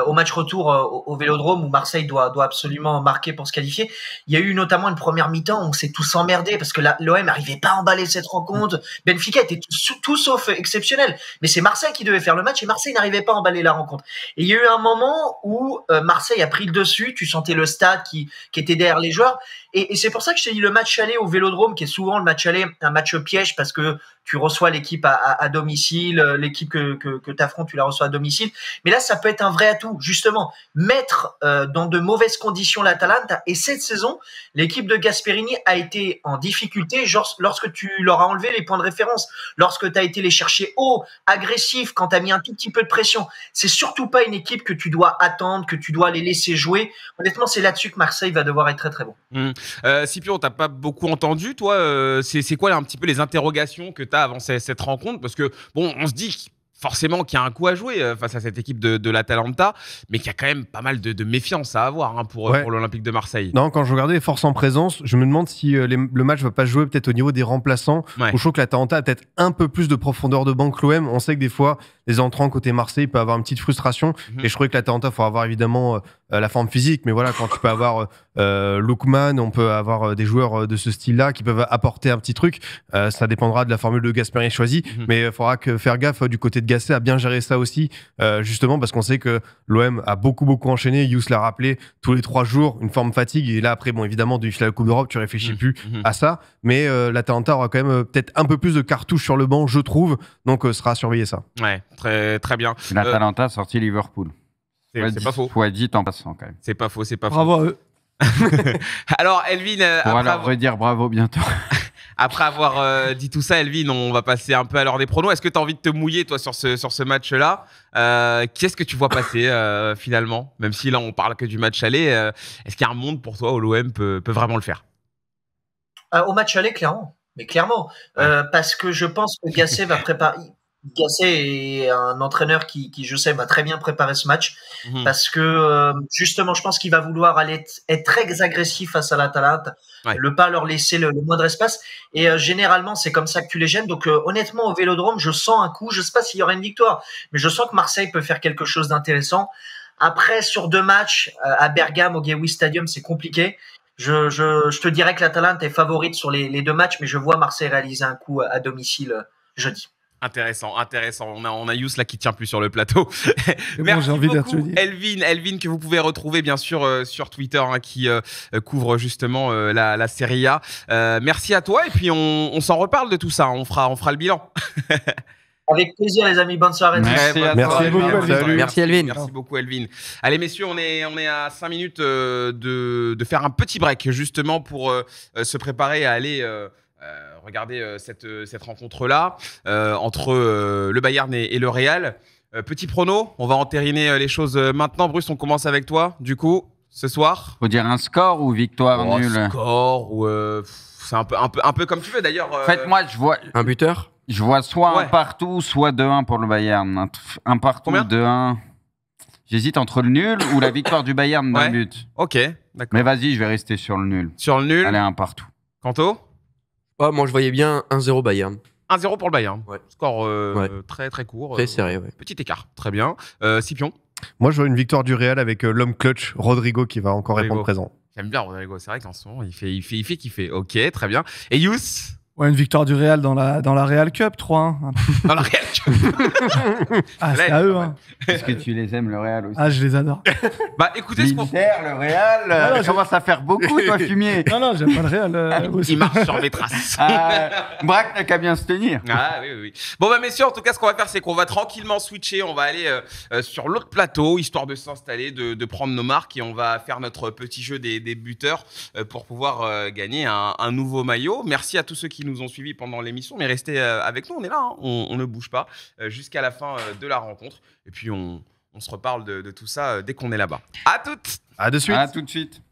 au match retour au Vélodrome où Marseille doit absolument marquer pour se qualifier. Il y a eu notamment une première mi-temps où on s'est tous emmerdés parce que l'OM n'arrivait pas à emballer cette rencontre. Benfica était tout sauf exceptionnel. Mais c'est Marseille qui devait faire le match et Marseille n'arrivait pas à emballer la rencontre. Et il y a eu un moment où Marseille a pris le dessus. Tu sentais le stade qui était derrière les joueurs. Et c'est pour ça que je t'ai dit le match aller au Vélodrome, qui est souvent le match aller, un match piège parce que tu reçois l'équipe à domicile, l'équipe que tu affrontes, tu la reçois à domicile. Mais là, ça peut être un vrai atout, justement. Mettre dans de mauvaises conditions l'Atalanta. Et cette saison, l'équipe de Gasperini a été en difficulté lorsque tu leur as enlevé les points de référence, lorsque tu as été les chercher haut, agressif, quand tu as mis un tout petit peu de pression. C'est surtout pas une équipe que tu dois attendre, que tu dois les laisser jouer. Honnêtement, c'est là-dessus que Marseille va devoir être très très bon. Scipio, t'as pas beaucoup entendu, toi. C'est quoi un petit peu les interrogations que t'as avant cette rencontre? Parce que bon, on se dit forcément qu'il y a un coup à jouer face à cette équipe de l'Atalanta, mais qu'il y a quand même pas mal de méfiance à avoir pour l'Olympique de Marseille. Non, quand je regardais les forces en présence, je me demande si le match va pas jouer peut-être au niveau des remplaçants. Où je trouve que l'Atalanta a peut-être un peu plus de profondeur de banc que l'OM. On sait que des fois, les entrants côté Marseille peuvent avoir une petite frustration. Et je trouvais que l'Atalanta, il faut avoir évidemment la forme physique, mais voilà, quand tu peux avoir Lookman, on peut avoir des joueurs de ce style-là qui peuvent apporter un petit truc. Ça dépendra de la formule de Gasperini choisie, mais il faudra faire gaffe du côté de Gasset à bien gérer ça aussi, justement parce qu'on sait que l'OM a beaucoup enchaîné. Yous l'a rappelé, tous les 3 jours, une forme fatigue. Et là, après, bon, évidemment, depuis la Coupe d'Europe, tu réfléchis plus à ça, mais l'Atalanta aura quand même peut-être un peu plus de cartouches sur le banc, je trouve, donc sera à surveiller ça. Ouais, très, très bien. L'Atalanta a sorti Liverpool. C'est pas faux. Soit dit en passant quand même. C'est pas faux, Bravo à eux. Alors, Elvin, on va leur redire bravo bientôt. Après avoir dit tout ça, Elvin, on va passer un peu à l'heure des pronos. Est-ce que tu as envie de te mouiller, toi, sur ce match-là? Qu'est-ce que tu vois passer, finalement? Même si là, on parle que du match aller, est-ce qu'il y a un monde pour toi où l'OM peut vraiment le faire? Au match aller, clairement. Mais clairement. Parce que je pense que Gasset va préparer... Gasset est un entraîneur qui, je sais, va très bien préparer ce match parce que justement, je pense qu'il va vouloir aller être très agressif face à l'Atalanta, ne pas leur laisser le moindre espace. Et généralement, c'est comme ça que tu les gênes. Donc honnêtement, au Vélodrome, je sens un coup. Je sais pas s'il y aura une victoire, mais je sens que Marseille peut faire quelque chose d'intéressant. Après, sur 2 matchs à Bergame, au Gewiss Stadium, c'est compliqué. Je te dirais que l'Atalanta est favorite sur les 2 matchs, mais je vois Marseille réaliser un coup à domicile jeudi. Intéressant. On a Yous là qui tient plus sur le plateau. Merci beaucoup, Elvin, que vous pouvez retrouver bien sûr sur Twitter, qui couvre justement la Serie A. Merci à toi et puis on s'en reparle de tout ça. On fera le bilan. Avec plaisir, les amis. Bonne soirée. Merci beaucoup, Elvin. Allez, messieurs, on est à 5 minutes de faire un petit break justement pour se préparer à aller. Regardez cette rencontre-là entre le Bayern et le Real. Petit prono, on va entériner les choses maintenant. Bruce, on commence avec toi, du coup, ce soir. Faut dire un score ou victoire nulle? Score ou c'est un peu comme tu veux d'ailleurs. En fait, moi, je vois un buteur. Je vois soit un partout, soit 2-1 pour le Bayern. Un partout, 2-1. J'hésite entre le nul ou la victoire du Bayern d'un but. Ok, d'accord. Mais vas-y, je vais rester sur le nul. Sur le nul. Allez, un partout. Kanto? Moi, je voyais bien 1-0 Bayern. 1-0 pour le Bayern. Ouais. Score très très court. Très serré, Petit écart. Très bien. Scipion? Moi, je vois une victoire du Real avec l'homme clutch, Rodrigo, qui va encore répondre présent. J'aime bien Rodrigo. C'est vrai qu'en ce moment, il fait kiffer. Ok, très bien. Et Yous? Ouais, une victoire du Real dans la Real Cup, 3-1. Dans la Real Cup. C'est à eux. Est-ce que tu les aimes, le Real aussi? Je les adore. Bah écoutez, l'Inter, le Real, commence à faire beaucoup, toi, fumier. Non, j'aime pas le Real. Il marche sur mes traces. Braque n'a qu'à bien se tenir. Oui. Bon, bah messieurs, en tout cas, ce qu'on va faire, c'est qu'on va tranquillement switcher. On va aller sur l'autre plateau, histoire de s'installer, de prendre nos marques, et on va faire notre petit jeu des buteurs pour pouvoir gagner un nouveau maillot. Merci à tous ceux qui nous ont suivis pendant l'émission, mais restez avec nous, on est là, on ne bouge pas jusqu'à la fin de la rencontre. Et puis on se reparle de tout ça dès qu'on est là-bas. À toutes. À de suite. À tout de suite.